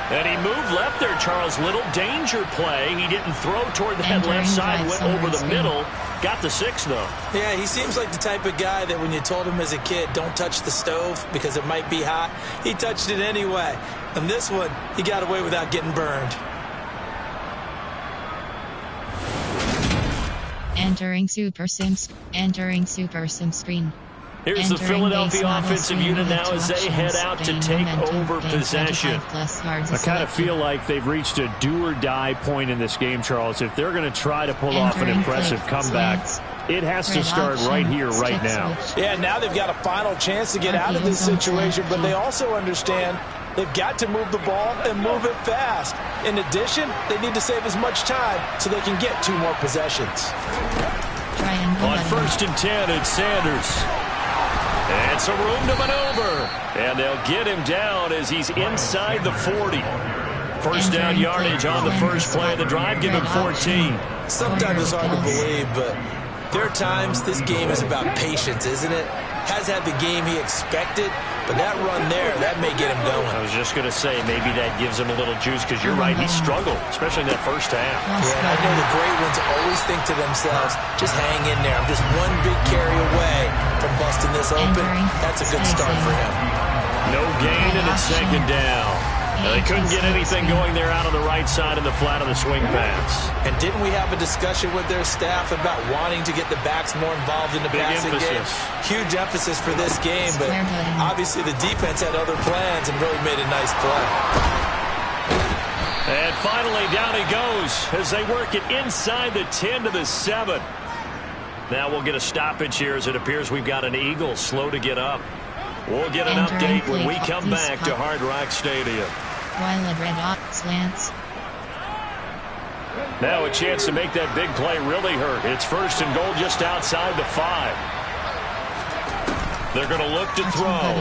[SPEAKER 6] And he moved left there, Charles. Little danger play. He didn't throw toward that left side, went over the middle. Got the 6, though.
[SPEAKER 5] Yeah, he seems like the type of guy that when you told him as a kid, don't touch the stove because it might be hot, he touched it anyway. And this one, he got away without getting burned.
[SPEAKER 1] Entering Super Sim screen.
[SPEAKER 6] Here's the Philadelphia offensive unit now as they head out to take over possession.
[SPEAKER 4] I kind of feel like they've reached a do-or-die point in this game, Charles. If they're going to try to pull off an impressive comeback, it has to start right here, right now.
[SPEAKER 5] Yeah, now they've got a final chance to get out of this situation, but they also understand they've got to move the ball and move it fast. In addition, they need to save as much time so they can get 2 more possessions.
[SPEAKER 6] On 1st and 10, it's Sanders. And some room to maneuver. And they'll get him down as he's inside the 40. First down yardage on the first play of the drive. Give him 14.
[SPEAKER 5] Sometimes it's hard to believe, but there are times this game is about patience, isn't it? Has had the game he expected, but that run there, that may get him going.
[SPEAKER 6] I was just going to say, maybe that gives him a little juice, because you're right, he struggled, especially in that first half.
[SPEAKER 5] Yeah, and I know the great ones always think to themselves, just hang in there. I'm just one big carry away from busting this open. That's a good start for him.
[SPEAKER 6] No gain, and it's 2nd down. Now, they couldn't get anything going there out on the right side of the flat of the swing pass.
[SPEAKER 5] And didn't we have a discussion with their staff about wanting to get the backs more involved in the passing game? Huge emphasis for this game, but obviously the defense had other plans and really made a nice play.
[SPEAKER 6] And finally, down he goes as they work it inside the 10 to the 7. Now we'll get a stoppage here as it appears we've got an Eagle slow to get up. We'll get an update when we come back to Hard Rock Stadium.
[SPEAKER 1] Violet red hot slants.
[SPEAKER 6] Now a chance to make that big play really hurt. It's 1st and goal just outside the 5. They're going to look to throw.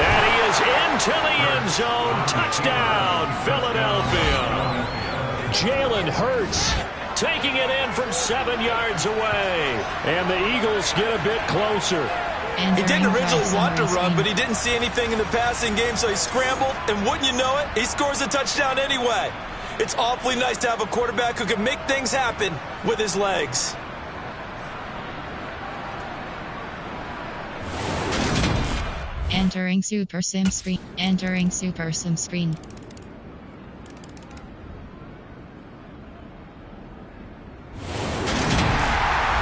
[SPEAKER 6] And he is into the end zone. Touchdown, Philadelphia.
[SPEAKER 4] Jalen Hurts
[SPEAKER 6] taking it in from 7 yards away.
[SPEAKER 4] And the Eagles get a bit closer.
[SPEAKER 5] He didn't originally want to run, but he didn't see anything in the passing game, so he scrambled, and wouldn't you know it, he scores a touchdown anyway. It's awfully nice to have a quarterback who can make things happen with his legs.
[SPEAKER 1] Entering Super Sim screen. Entering Super Sim screen.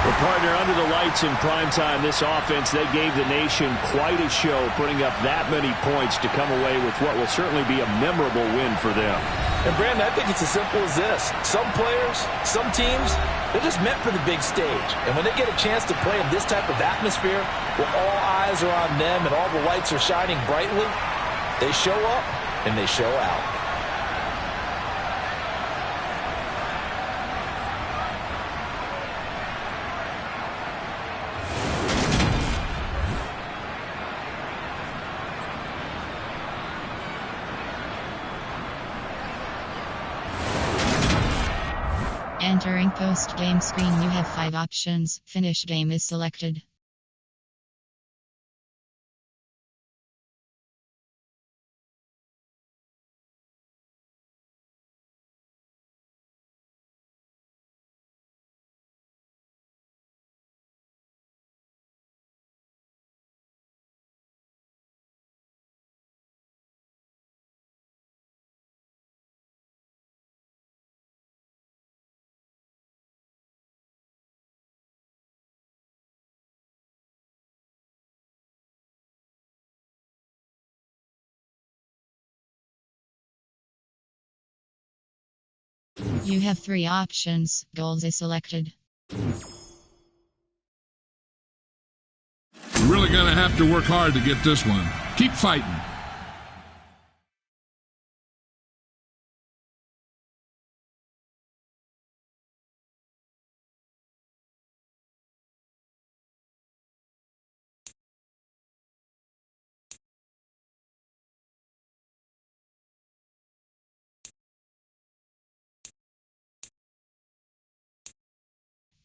[SPEAKER 6] Well, partner, under the lights in primetime, this offense, they gave the nation quite a show, putting up that many points to come away with what will certainly be a memorable win for them.
[SPEAKER 5] And, Brandon, I think it's as simple as this. Some players, some teams, they're just meant for the big stage. And when they get a chance to play in this type of atmosphere, where all eyes are on them and all the lights are shining brightly, they show up and they show out.
[SPEAKER 1] Entering post-game screen, you have 5 options. Finish game is selected. You have 3 options. Goals is selected.
[SPEAKER 2] You're really going to have to work hard to get this one. Keep fighting.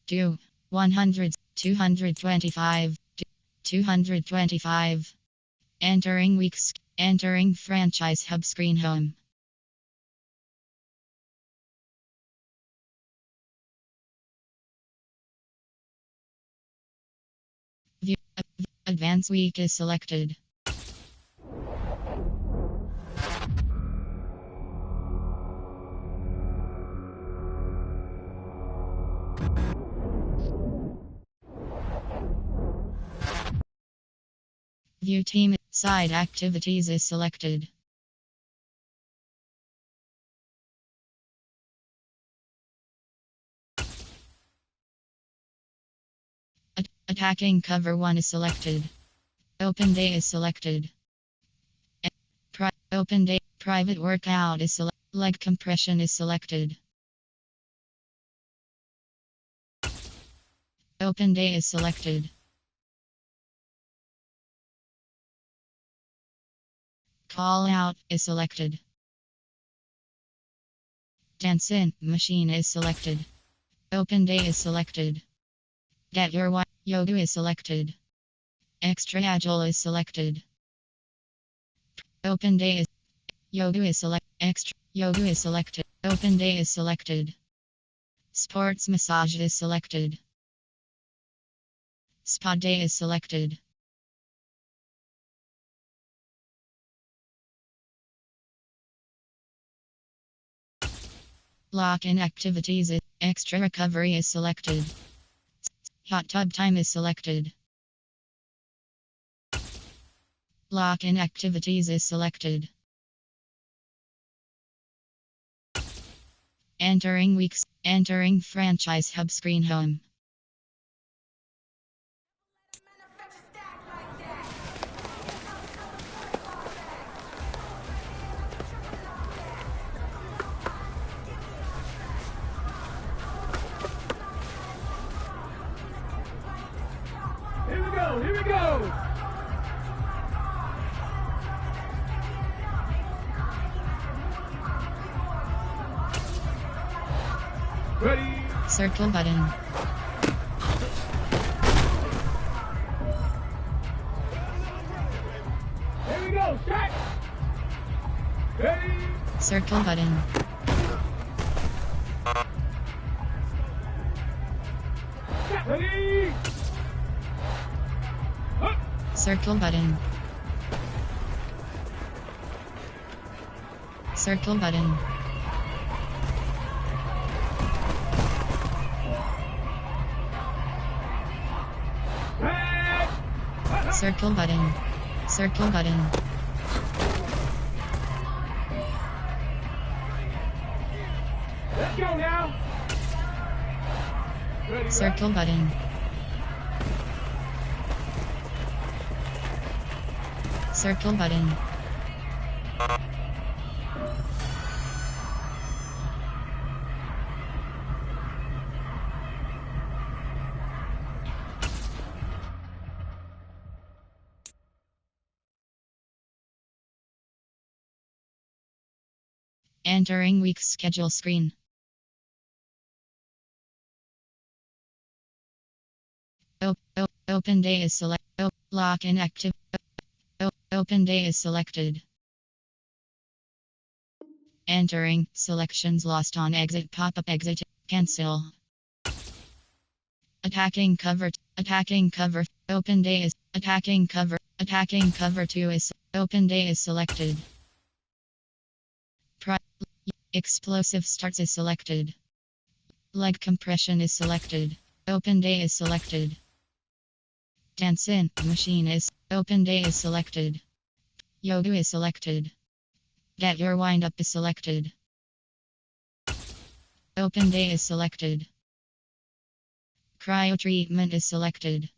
[SPEAKER 1] Do 100, 225, 225. Entering weeks. Entering franchise hub screen home. View advance week is selected. View team side activities is selected. Attacking cover 1 is selected. Open day is selected. Open day private workout is selected. Leg compression is selected. Open day is selected. Call out is selected. Dance in machine is selected. Open day is selected. Get your yoga is selected. Extra agile is selected. Open day is yoga is selected. Extra yoga is selected. Open day is selected. Sports massage is selected. Spa day is selected. Lock-in activities is extra recovery is selected. Hot tub time is selected. Lock-in activities is selected. Entering weeks. Entering franchise hub screen home.
[SPEAKER 2] Here we go. Ready.
[SPEAKER 1] Circle button. Circle button.
[SPEAKER 2] Ready? Up.
[SPEAKER 1] Circle button. Circle button.
[SPEAKER 2] Red.
[SPEAKER 1] Circle button. Circle button.
[SPEAKER 2] Let's go now. Ready,
[SPEAKER 1] Circle button. Circle button. Entering week's schedule screen. Open day is select. Lock inactive. Open day is selected. Entering. Selections lost on exit. Pop-up exit. Cancel. Attacking cover. Attacking cover. Open day is. Attacking cover. Attacking cover 2 is. Open day is selected. Explosive starts is selected. Leg compression is selected. Open day is selected. Dance in machine is. Open day is selected. Yoga is selected. Get your wind up is selected. Open day is selected. Cryo treatment is selected.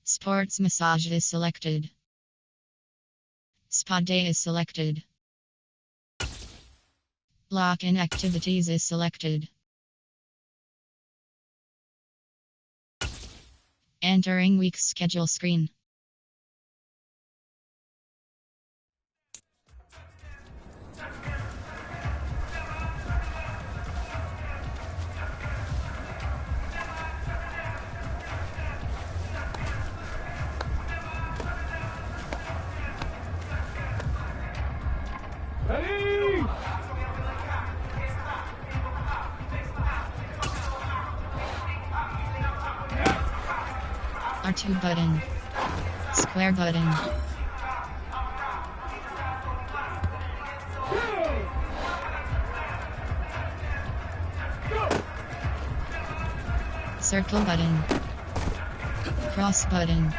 [SPEAKER 1] Sports massage is selected. Spa day is selected. Lock-in activities is selected. Entering week's schedule screen.
[SPEAKER 2] Ready?
[SPEAKER 1] R2 button. Square button.
[SPEAKER 2] Go.
[SPEAKER 1] Circle button. Cross button.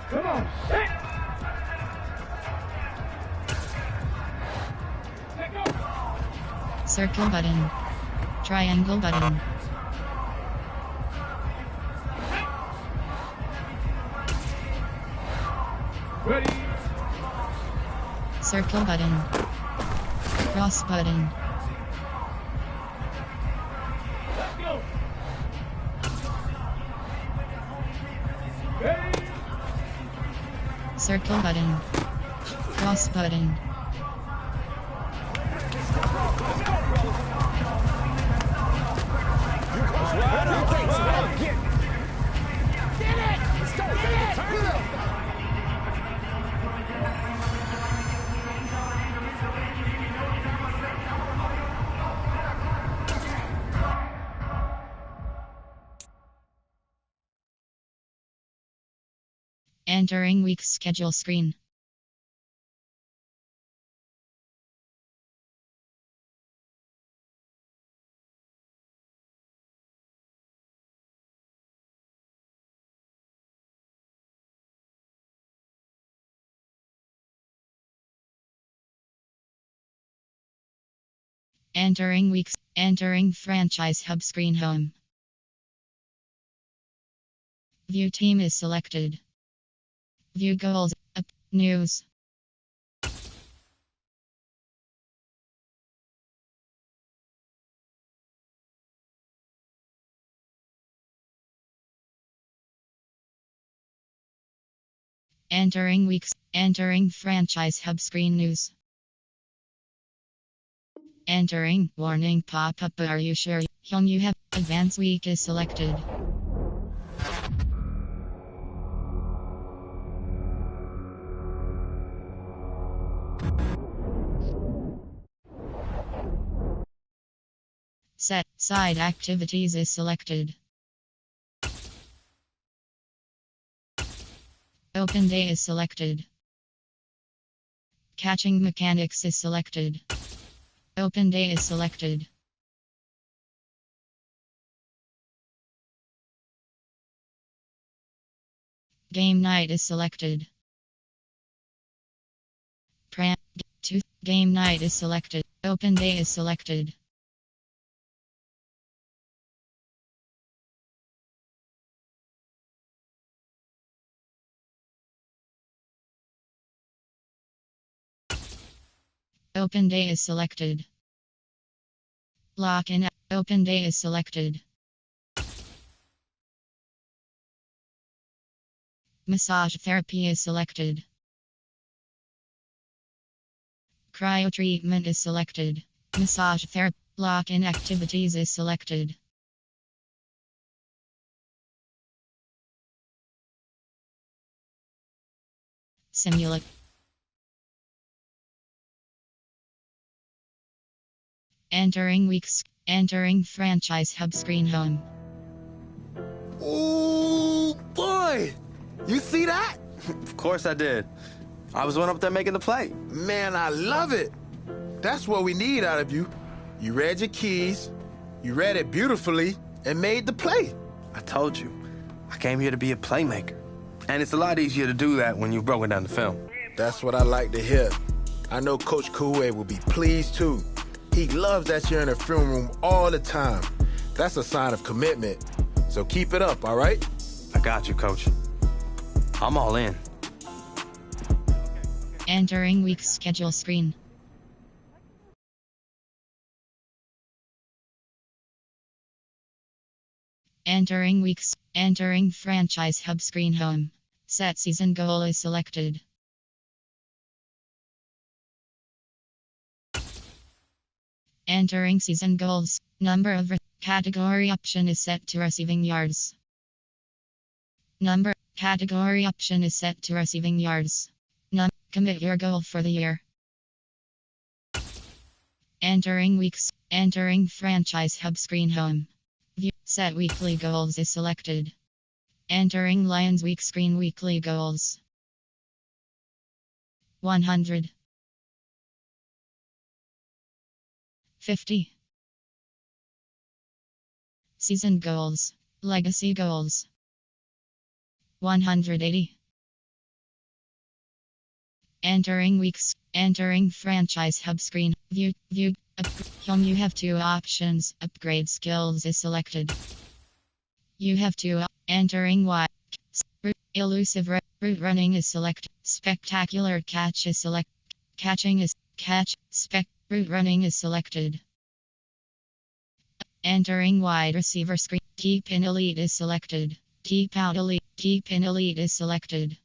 [SPEAKER 2] Come on. Hit. Let go.
[SPEAKER 1] Circle button. Triangle button.
[SPEAKER 2] Ready?
[SPEAKER 1] Circle button. Cross button.
[SPEAKER 2] Let's go. Ready?
[SPEAKER 1] Circle button. Cross button. Entering week's schedule screen. Entering franchise hub screen home. View team is selected. View goals. Up. News. Entering franchise hub screen news. Entering warning pop-up. Are you sure? Home you have advance week is selected. Set side activities is selected. Open day is selected. Catching mechanics is selected. Open day is selected. Game night is selected. Game night is selected. Open day is selected. Open day is selected. Lock in. Open day is selected. Massage therapy is selected. Cryo treatment is selected. Massage therapy. Lock in activities is selected. Simulate. Entering weeks. Entering franchise hub screen home.
[SPEAKER 7] Oh, boy! You see that?
[SPEAKER 8] Of course I did. I was the one up there making the play.
[SPEAKER 7] Man, I love it. That's what we need out of you. You read your keys, you read it beautifully, and made the play.
[SPEAKER 8] I told you. I came here to be a playmaker. And it's a lot easier to do that when you've broken down the film.
[SPEAKER 7] That's what I like to hear. I know Coach Koué will be pleased, too. He loves that you're in the film room all the time. That's a sign of commitment. So keep it up, all right?
[SPEAKER 8] I got you, Coach. I'm all in.
[SPEAKER 1] Entering week schedule screen. Entering weeks. Entering franchise hub screen home. Set season goal is selected. Entering season goals. Number of category option is set to receiving yards. Category option is set to receiving yards. Commit your goal for the year. Entering weeks. Entering franchise hub screen home. View set weekly goals is selected. Entering Lions week screen weekly goals. 100. 50. Season goals. Legacy goals. 180. Entering weeks. Entering franchise hub screen. View. Home you have two options. Upgrade skills is selected. You have two. Entering Y. Elusive route running is selected. Spectacular catch is select. Catching is catch. Route running is selected. Entering wide receiver screen. Deep in elite is selected. Deep out elite. Deep in elite is selected.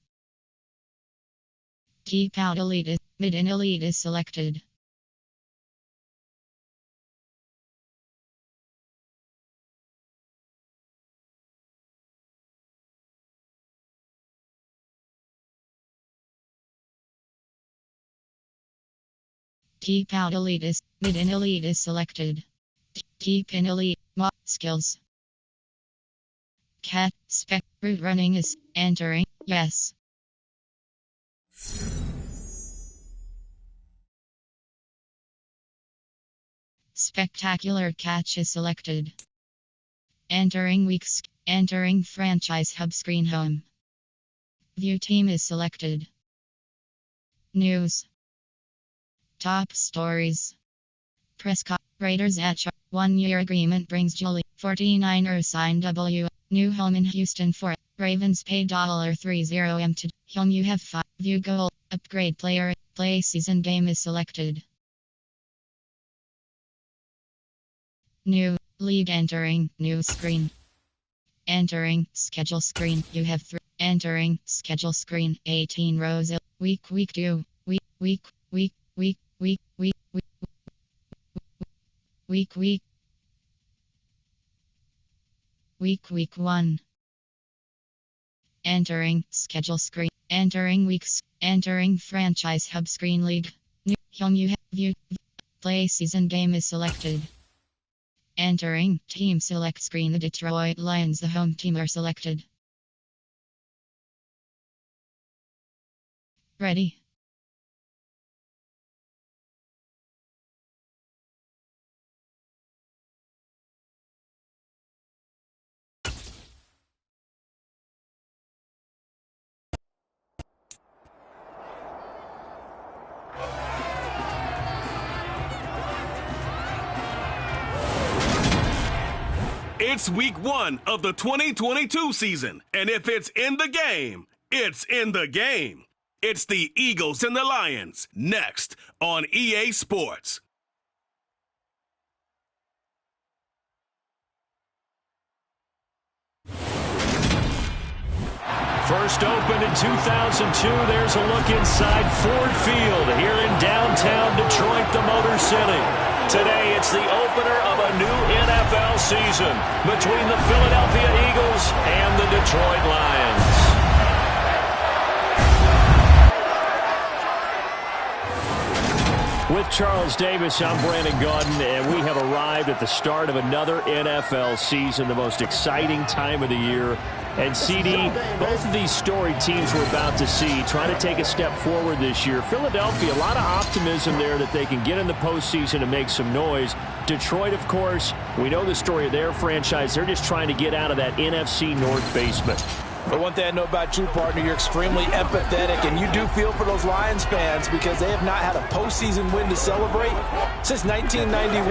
[SPEAKER 1] Deep out elite is mid in elite is selected. Deep out elite is mid in elite is selected. Deep in elite skills. Cat spec route running is entering yes. Spectacular catch is selected. Entering weeks. Entering franchise hub screen home. View team is selected. News. Top stories. Prescott Raiders at 1-year agreement brings Julie 49ers sign W. New home in Houston for Ravens pay $30M to home you have 5. View goal. Upgrade player. Play season game is selected. New league entering new screen. Entering schedule screen. You have 3. Entering schedule screen. 18 rows. Week 2. Week. Week 1. Entering schedule screen. Entering weeks. Entering franchise hub screen league. Home you have view. Play season game is selected. Entering team select screen. The Detroit Lions, the home team, are selected. Ready.
[SPEAKER 3] It's week 1 of the 2022 season, and if it's in the game, it's in the game. It's the Eagles and the Lions, next on EA Sports.
[SPEAKER 6] First opened in 2002, there's a look inside Ford Field here in downtown Detroit, the Motor City. Today, it's the opener of a new NFL season between the Philadelphia Eagles and the Detroit Lions. With Charles Davis, I'm Brandon Gaudin, and we have arrived at the start of another NFL season, the most exciting time of the year. And CD, both of these storied teams we're about to see trying to take a step forward this year. Philadelphia, a lot of optimism there that they can get in the postseason and make some noise. Detroit, of course, we know the story of their franchise. They're just trying to get out of that NFC North basement.
[SPEAKER 5] But one thing I know about you, partner, you're extremely empathetic, and you do feel for those Lions fans because they have not had a postseason win to celebrate since 1991.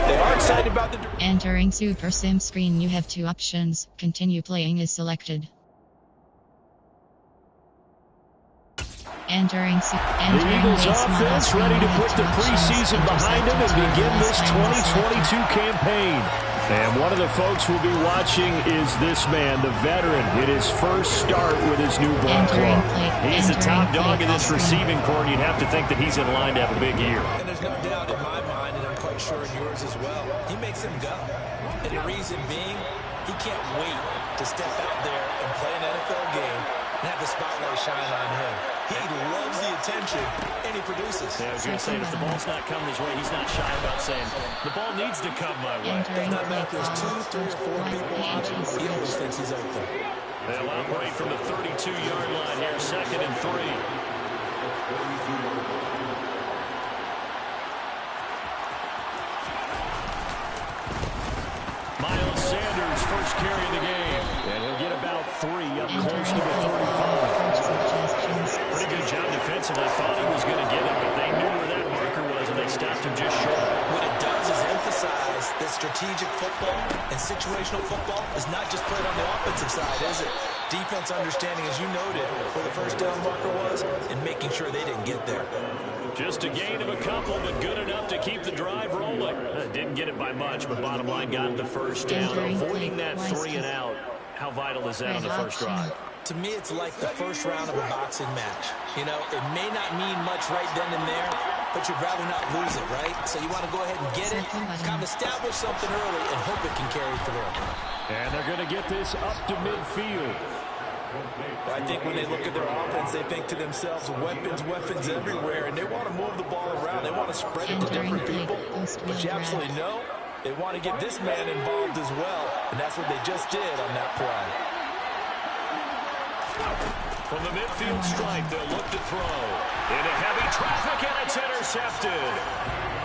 [SPEAKER 5] They are excited about the...
[SPEAKER 1] Entering Super Sim screen, you have 2 options. Continue playing is selected. Entering
[SPEAKER 6] the Eagles offense ready to put the preseason behind them and begin this 2022 campaign. And one of the folks we'll be watching is this man, the veteran, in his first start with his new ball club. He's the top dog in this receiving corps, and you'd have to think that he's in line to have a big year.
[SPEAKER 5] And there's no doubt in my mind, and I'm quite sure in yours as well, he makes him go. And the reason being, he can't wait to step out there and play an NFL game and have the spotlight shine on him. He loves the attention, and he produces.
[SPEAKER 6] Yeah, I was going to say, if the ball's not coming his way, he's not shy about saying, the ball needs to come my way.
[SPEAKER 5] Does not matter if there's 2, 3, or 4 people watching. He always thinks he's open.
[SPEAKER 6] They'll operate from the 32-yard line here, 2nd and 3. Miles Sanders, first carry of the game. And he'll get about 3 up close to the 35. Pretty good job defensively. Thought he was going to get it, but they knew where that marker was, and they stopped him just short.
[SPEAKER 5] What it does is emphasize that strategic football and situational football is not just played on the offensive side, is it? Defense understanding, as you noted, where the first down marker was and making sure they didn't get there.
[SPEAKER 6] Just a gain of a couple, but good enough to keep the drive rolling. Didn't get it by much, but bottom line got the first down. Avoiding that 3 and out. How vital is that on the first drive?
[SPEAKER 5] To me, it's like the first round of a boxing match. You know, it may not mean much right then and there, but you'd rather not lose it, right? So you want to go ahead and get it, kind of establish something early, and hope it can carry through.
[SPEAKER 6] And they're going to get this up to midfield.
[SPEAKER 5] I think when they look at their offense, they think to themselves, weapons everywhere, and they want to move the ball around. They want to spread it to different people. But you absolutely know they want to get this man involved as well, and that's what they just did on that play.
[SPEAKER 6] From the midfield stripe, they'll look to throw. Into heavy traffic, and it's intercepted.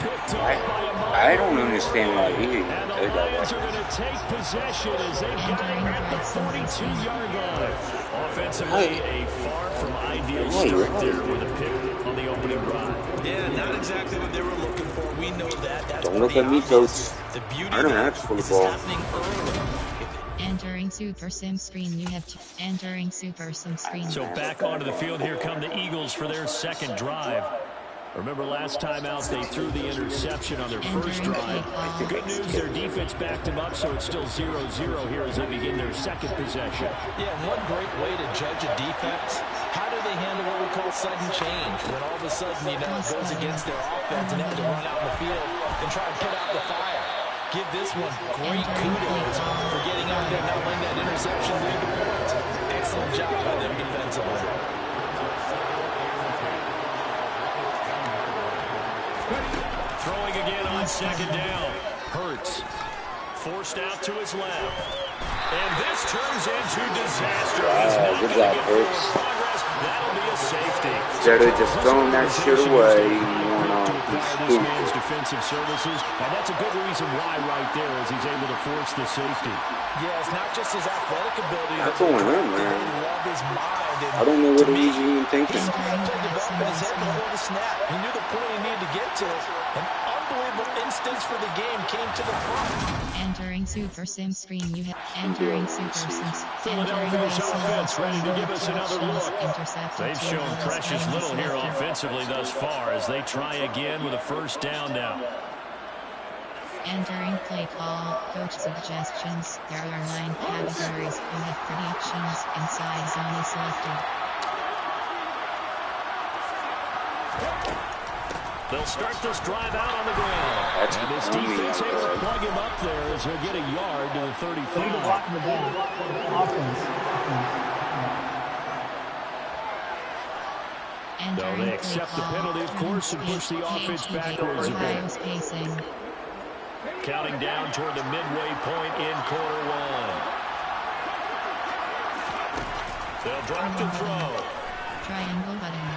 [SPEAKER 6] Picked up by a Miles.
[SPEAKER 9] I don't understand why he
[SPEAKER 6] And the Lions are going to take possession as they got him at the 42-yard line. Offensively, a far from ideal start there with a pick on the opening drive.
[SPEAKER 5] Yeah, not exactly what they were looking for. We know that. That's
[SPEAKER 9] Don't look at me, coach.
[SPEAKER 5] The beauty
[SPEAKER 9] I don't have to pull the
[SPEAKER 5] is
[SPEAKER 9] ball.
[SPEAKER 5] happening early.
[SPEAKER 1] Entering Super Sim screen, you have 2. Entering Super Sim screen.
[SPEAKER 6] So back onto the field, here come the Eagles for their second drive. Remember last time out, they threw the interception on their first drive. The good news, their defense backed them up, so it's still 0-0 here as they begin their second possession.
[SPEAKER 5] Yeah, and one great way to judge a defense, how do they handle what we call sudden change? When all of a sudden, you know, it goes against their offense and they have to run out in the field and try and put out the fire. Give this one great kudos for getting out there, Excellent job by them defensively.
[SPEAKER 6] Throwing again on second down. Hurts. Forced out to his left. And this turns into disaster.
[SPEAKER 9] Wow, good job, Hurts.
[SPEAKER 6] That'll be a safety.
[SPEAKER 9] Instead of just throwing that shit away,
[SPEAKER 6] this man's defensive services, and that's a good reason why right there, as he's able to force the safety.
[SPEAKER 5] Yeah, it's not just his athletic ability.
[SPEAKER 9] That's on him, man. I don't know what he's even thinking.
[SPEAKER 5] He developed his head before the snap. He knew the point he needed to get to. An unbelievable instincts for the game came to the front.
[SPEAKER 1] Entering Super Sim screen, you have entering Super Sims.
[SPEAKER 6] Philadelphia's offense ready to give us another look. They've shown precious little here offensively thus far as they try again with a first down now.
[SPEAKER 1] Entering play call, coach suggestions. There are 9 categories who have predictions inside zone is selected.
[SPEAKER 6] They'll start this drive out on the ground. And this defense able to plug him up there as he'll get a yard to the 35. So they accept the penalty, of course, and push the offense backwards a bit. Counting down toward the midway point in quarter one. They'll drop to throw.
[SPEAKER 1] Triangle button.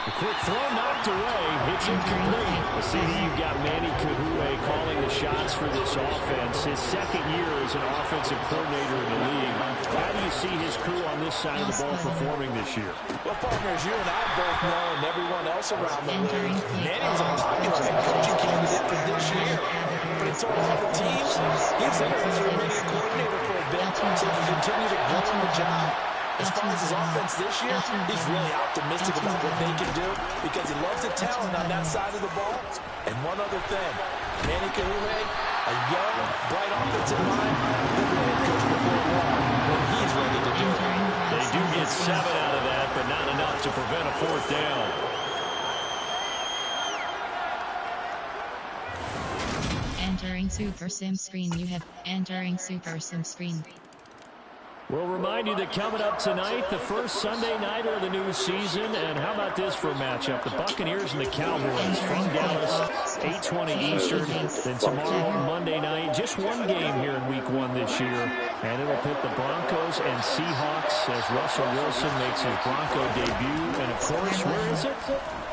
[SPEAKER 6] A quick throw knocked away. It's incomplete. The city, you've got Manny Kahue calling the shots for this offense. His second year as an offensive coordinator in the league. How do you see his crew on this side of the ball performing this year?
[SPEAKER 5] Well, partners, you and I both know, and everyone else around the league, Manny was a popular head coaching candidate for this year. But it's all other teams. He's in as a remaining coordinator for a bit, so he can continue to grow in the job. As far as his offense this year, he's really optimistic about what they can do because he loves the talent on that side of the ball. And one other thing, Manny Kahue, a young, bright offensive mind, he'll be head coach before long when he's ready to do it.
[SPEAKER 6] They do get 7 out of that, but not enough to prevent a fourth down.
[SPEAKER 1] Entering Super Sim screen, you have entering Super Sim screen.
[SPEAKER 6] We'll remind you that coming up tonight, the first Sunday nighter of the new season. And how about this for a matchup? The Buccaneers and the Cowboys from Dallas, 8:20 Eastern. Then tomorrow, Monday night, just one game here in Week 1 this year. And it'll pit the Broncos and Seahawks as Russell Wilson makes his Bronco debut. And, of course, where is it?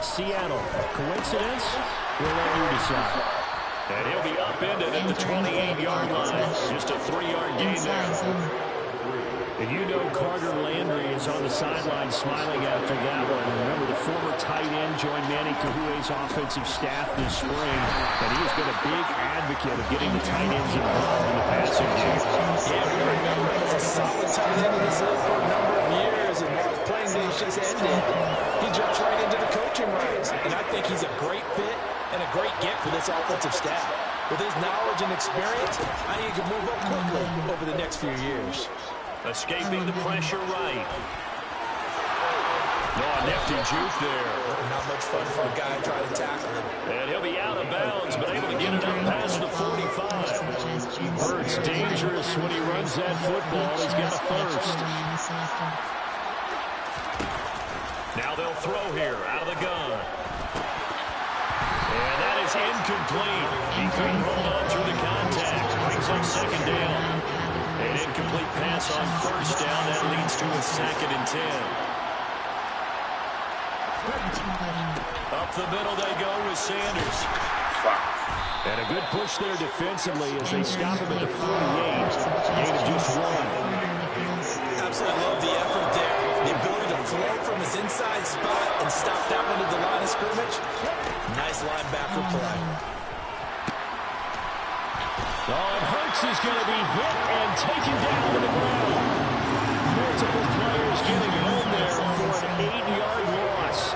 [SPEAKER 6] Seattle. Coincidence? We'll let you decide. And he'll be upended at the 28-yard line. Just a 3-yard gain there. And you know Carter Landry is on the sideline smiling after that one. Remember, the former tight end joined Manny Kahue's offensive staff this spring, and he has been a big advocate of getting the tight ends involved in the passing game.
[SPEAKER 5] Yeah, we remember him as a solid tight end in this league for a number of years, and now his playing days just ended. He jumps right into the coaching ranks, and I think he's a great fit and a great get for this offensive staff. With his knowledge and experience, I think he can move up quickly over the next few years.
[SPEAKER 6] Escaping the pressure right. No, nifty juke there.
[SPEAKER 5] Not much fun for a guy trying to tackle him.
[SPEAKER 6] And he'll be out of bounds, but able to get it up past the 45. Hurts dangerous when he runs that football. He's got a first. Now they'll throw here out of the gun. And that is incomplete. He couldn't hold on through the contact. Brings up second down. An incomplete pass on first down. That leads to a 2nd and 10. Up the middle they go with Sanders. And a good push there defensively as they stop him at the 48. Gain of just 1.
[SPEAKER 5] Absolutely love the effort there. The ability to flow from his inside spot and stop that one at the line of scrimmage. Nice linebacker play.
[SPEAKER 6] Oh, and Hurts is going to be hit and taken down to the ground. Multiple players getting home there for an 8-yard loss.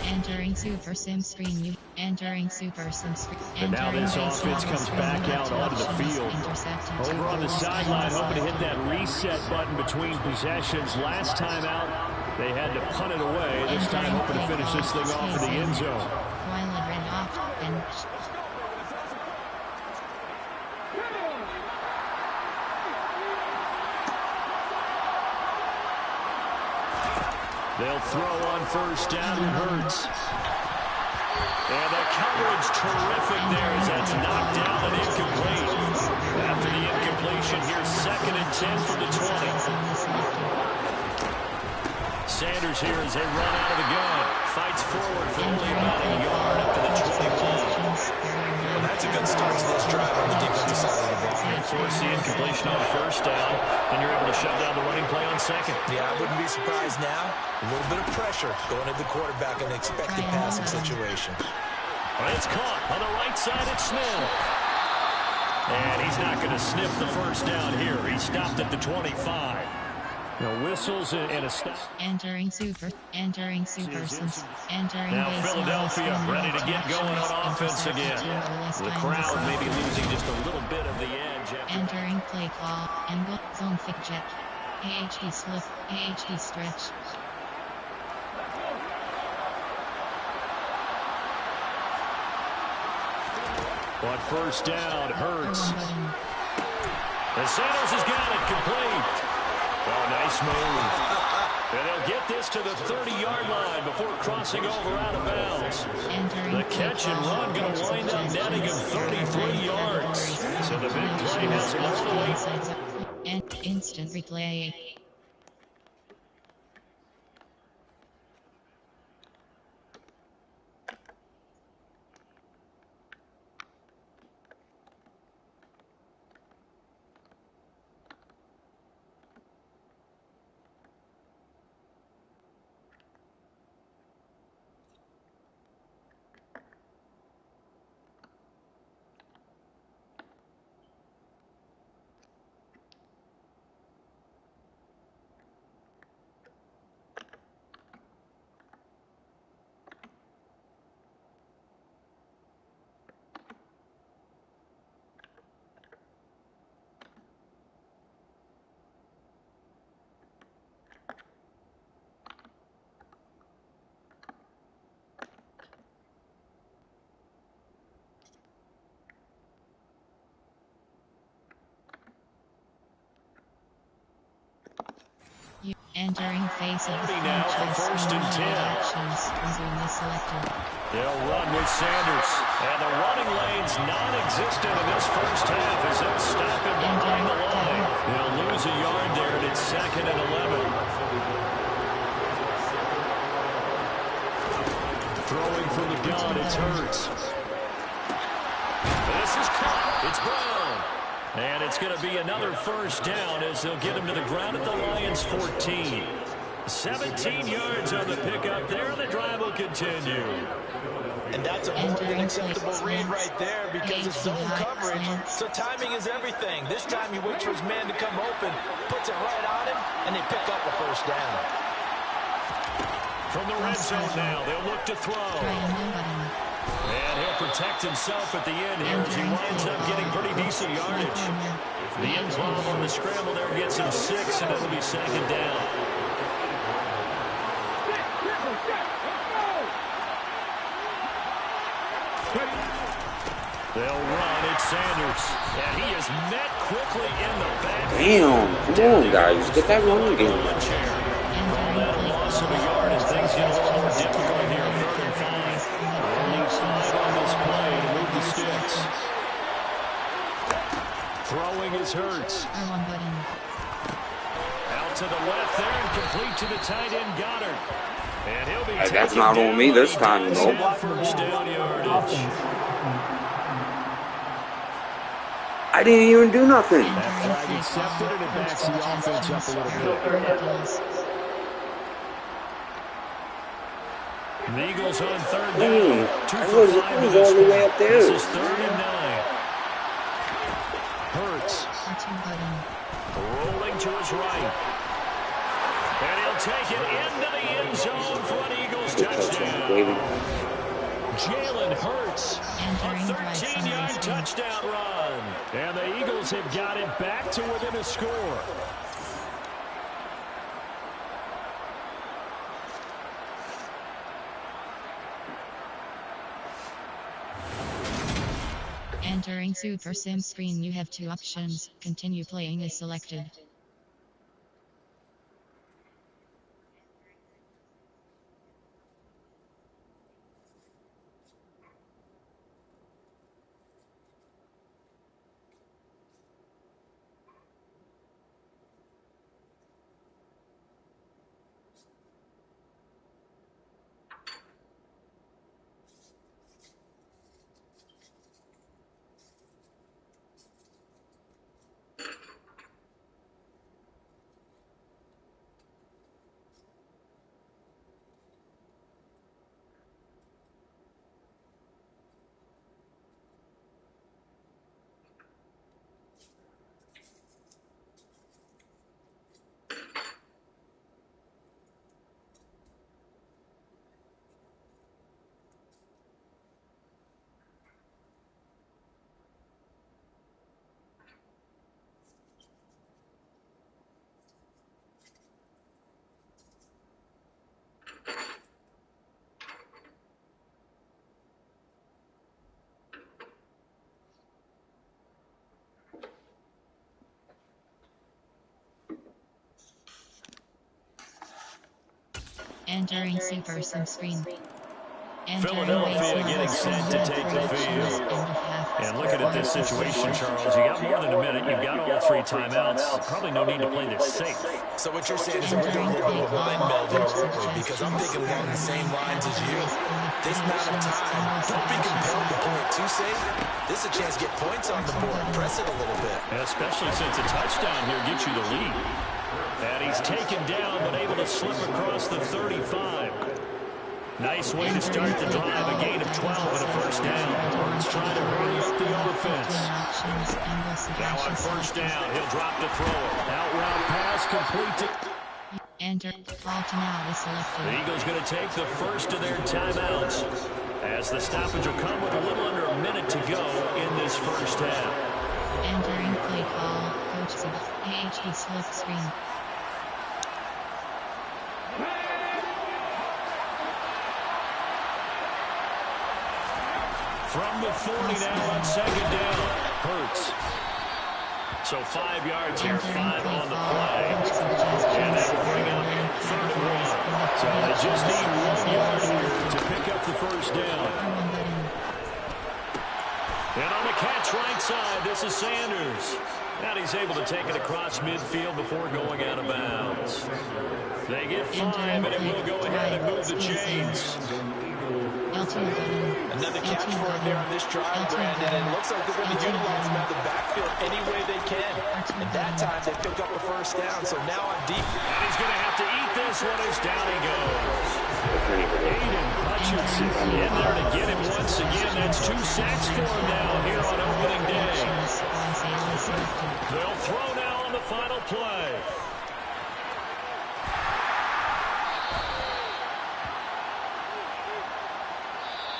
[SPEAKER 1] Entering Super Sim screen. Entering Super Sim screen.
[SPEAKER 6] And now this offense comes back out onto the field. Over on the sideline, hoping to hit that reset button between possessions. Last time out, They had to punt it away. This time hoping to finish this thing off in the end zone. They'll throw on first down. It hurts. And the coverage terrific there as that's knocked down and incomplete. After the incompletion, here's 2nd and 10 from the 20. Sanders here as they run out of the gun. Fights forward for only about a yard up to the 21.
[SPEAKER 5] Well, that's a good start to this drive on the defensive side of the ball.
[SPEAKER 6] Force the incompletion on first down, and you're able to shut down the running play on 2nd.
[SPEAKER 5] Yeah, I wouldn't be surprised now. A little bit of pressure going at the quarterback in the expected passing situation.
[SPEAKER 6] It's caught on the right side. It's Smith. And he's not going to sniff the first down here. He stopped at the 25. Whistles and a stop.
[SPEAKER 1] Entering super entering.
[SPEAKER 6] Now Philadelphia ready to get going on offense again. The crowd maybe losing just a little bit of the edge.
[SPEAKER 1] Entering play call. Angle zone thick jet. AHD slip. AHD stretch.
[SPEAKER 6] On first down, Hurts. And Sanders has got it complete. Oh, nice move. And they'll get this to the 30-yard line before crossing over out of bounds. The catch and run going to wind up netting him 33 yards. So the big play has him all the way.
[SPEAKER 1] And instant replay. Entering face of the
[SPEAKER 6] now for first and 10. They'll run with Sanders. And the running lane's non-existent in this first half as they'll stop him behind the line. They'll lose a yard there, and it's 2nd and 11. Throwing from the gun, it's Hurts. This is caught. It's Brown. And it's going to be another first down as they'll get him to the ground at the Lions' 14. 17 yards on the pickup there, and the drive will continue.
[SPEAKER 5] And that's a more than acceptable read right there because it's zone coverage. So timing is everything. This time he waits for his man to come open, puts it right on him, and they pick up a first down.
[SPEAKER 6] From the red zone now, they'll look to throw. And he'll protect himself at the end here as he winds up getting pretty decent yardage. The improv on the scramble there gets him 6, and it'll be 2nd down. They'll run. It's Sanders. And he is met quickly in the back.
[SPEAKER 10] Damn, come on, guys. Get that running game.
[SPEAKER 6] Call that a loss of a yard as things get a little more difficult here. 3rd and 5. Leaves 5 on this play to move the sticks. Throwing is Hurts. Out to the left there and complete to the tight end Goddard. And he'll be
[SPEAKER 10] that's not on me this time, though.
[SPEAKER 6] First down yardage.
[SPEAKER 10] I didn't even do nothing.
[SPEAKER 6] That flag accepted, and it backs the offense up a little bit. The Eagles on 3rd down.
[SPEAKER 10] I was all the way up there.
[SPEAKER 6] This is 3rd and 9. Hurts. Rolling to his right. And he'll take it into the end zone for an Eagles touchdown. Jalen Hurts, a 13-yard touchdown run. And the Eagles have got it back to within a score.
[SPEAKER 1] Entering Super Sim screen, you have two options. Continue playing is selected. Entering Super Sim screen.
[SPEAKER 6] Philadelphia getting set to take the field. And looking at this situation, Charles, you got more than a minute. You've got all three timeouts. Probably no need to play this safe.
[SPEAKER 5] So what you're saying is that we're doing a little bit of a mind meld here, aren't we? Because I'm thinking along the same lines as you. This amount of time, don't be compelled to play it too safe. This is a chance to get points on the board. Press it a little bit.
[SPEAKER 6] And especially since a touchdown here gets you the lead. And he's taken down, but able to slip across the 35. Nice way to start the drive, a gain of 12 and a first down. He's trying to hurry up the offense. Now on first down, he'll drop to throw it. Out route pass complete to...
[SPEAKER 1] Enter. Call timeout is selected.
[SPEAKER 6] The Eagles going to take the first of their timeouts, as the stoppage will come with a little under a minute to go in this first half.
[SPEAKER 1] Entering play call. Coach AHD split screen.
[SPEAKER 6] From the 40 now on second down. Hurts. So 5 yards here, 5 on the play. And that will bring up third and 1. So they just need 1 yard here to pick up the first down. And on the catch right side, this is Sanders. And he's able to take it across midfield before going out of bounds. They get 5, and it will go ahead and move the chains.
[SPEAKER 5] Another catch for him there on this drive, Brandon, and it looks like they're going to utilize him out of the backfield any way they can. And that time, they pick up a first down, so now on deep.
[SPEAKER 6] And he's going to have to eat this one as down he goes. Aiden Hutchinson in there to get him once again. That's 2 sacks for him now here on opening day. They'll throw now on the final play.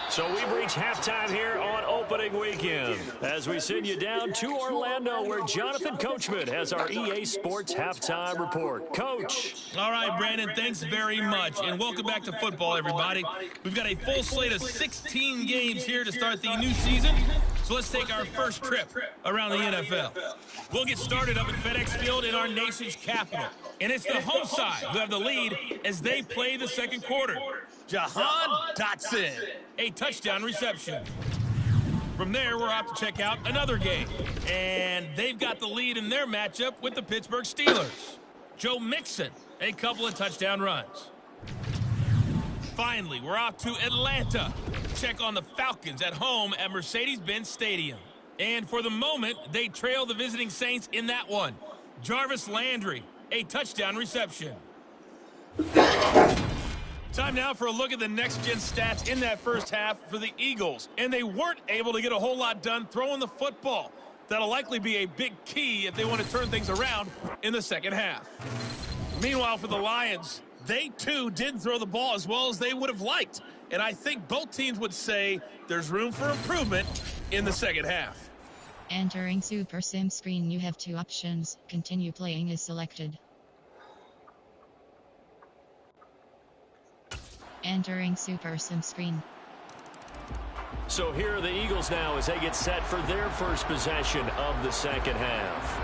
[SPEAKER 6] So we've reached halftime here on opening weekend as we send you down to Orlando, where Jonathan Coachman has our EA Sports halftime report. Coach.
[SPEAKER 11] All right, Brandon, thanks very much, and welcome back to football, everybody. We've got a full slate of 16 games here to start the new season, so let's take our first trip around the NFL. We'll get started up at FedEx Field in our nation's capital, and it's the home side who have the lead as they play the second quarter. Jahan Dotson, a touchdown reception. From there, we're off to check out another game, and they've got the lead in their matchup with the Pittsburgh Steelers. Joe Mixon, a couple of touchdown runs. Finally, we're off to Atlanta to check on the Falcons at home at Mercedes-Benz Stadium. And for the moment, they trail the visiting Saints in that one. Jarvis Landry, a touchdown reception. Time now for a look at the next-gen stats in that first half for the Eagles. And they weren't able to get a whole lot done throwing the football. That'll likely be a big key if they want to turn things around in the second half. Meanwhile, for the Lions, they too didn't throw the ball as well as they would have liked. And I think both teams would say there's room for improvement in the second half.
[SPEAKER 1] Entering Super Sim screen, you have two options. Continue playing is selected. Entering Super Sim screen.
[SPEAKER 6] So here are the Eagles now as they get set for their first possession of the second half.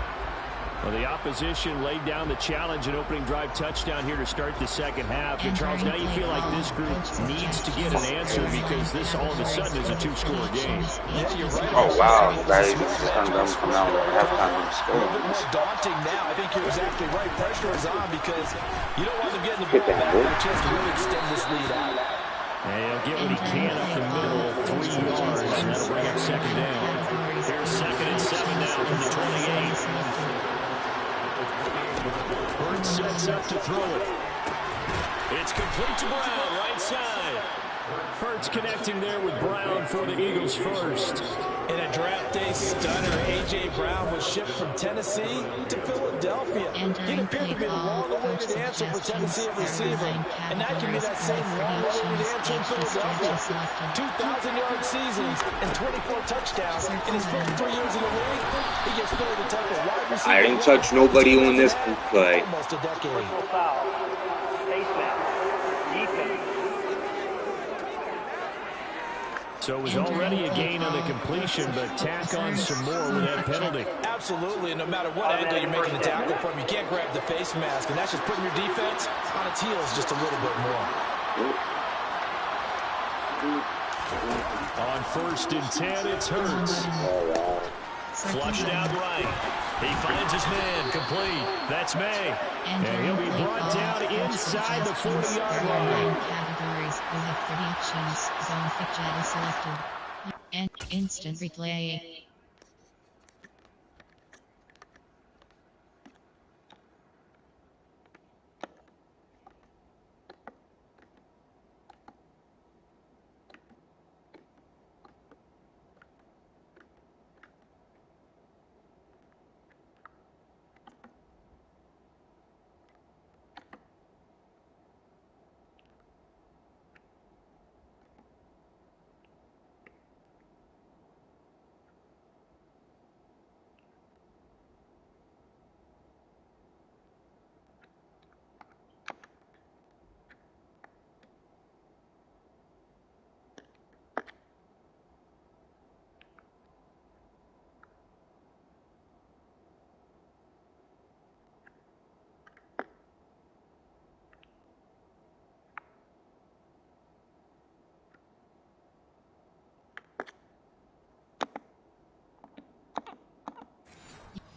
[SPEAKER 6] Well, the opposition laid down the challenge and opening drive touchdown here to start the second half. And Charles, now you feel like this group needs to get an answer because this all of a sudden is a two-score game.
[SPEAKER 10] Yeah, you're right. Oh, wow. Guys, come out with halftime and score.
[SPEAKER 9] A little more daunting now. I think you're exactly right. Pressure is on because you don't want them getting the ball back and a chance to really extend this lead out.
[SPEAKER 6] And he'll get what he can up the middle, 3 yards, and that'll bring up second down. Here's 2nd and 7 now from the 28. Hurts sets up to throw it. It's complete to Brown, right side. Hurts connecting there with Brown for the Eagles first.
[SPEAKER 9] In a draft day stunner, A.J. Brown was shipped from Tennessee to Philadelphia. He appeared to be the long-awaited answer for Tennessee receiver, and that can be that same long-awaited answer in Philadelphia. 2,000-yard seasons and 24 touchdowns in his first 3 years in the league. He gives Philly the type of wide receiver.
[SPEAKER 10] I didn't touch nobody on this play.
[SPEAKER 9] Almost a decade.
[SPEAKER 6] So it was already a gain on the completion, but tack on some more with that penalty.
[SPEAKER 9] Absolutely, and no matter what angle you're making the tackle from, you can't grab the face mask, and that's just putting your defense on its heels just a little bit more.
[SPEAKER 6] On 1st and 10, it's Hurts. Flushed out right. He finds his man, complete. That's May. And he'll be brought down inside the 40-yard line.
[SPEAKER 1] Categories. We have predictions. Zone fixture is selected. And instant replay.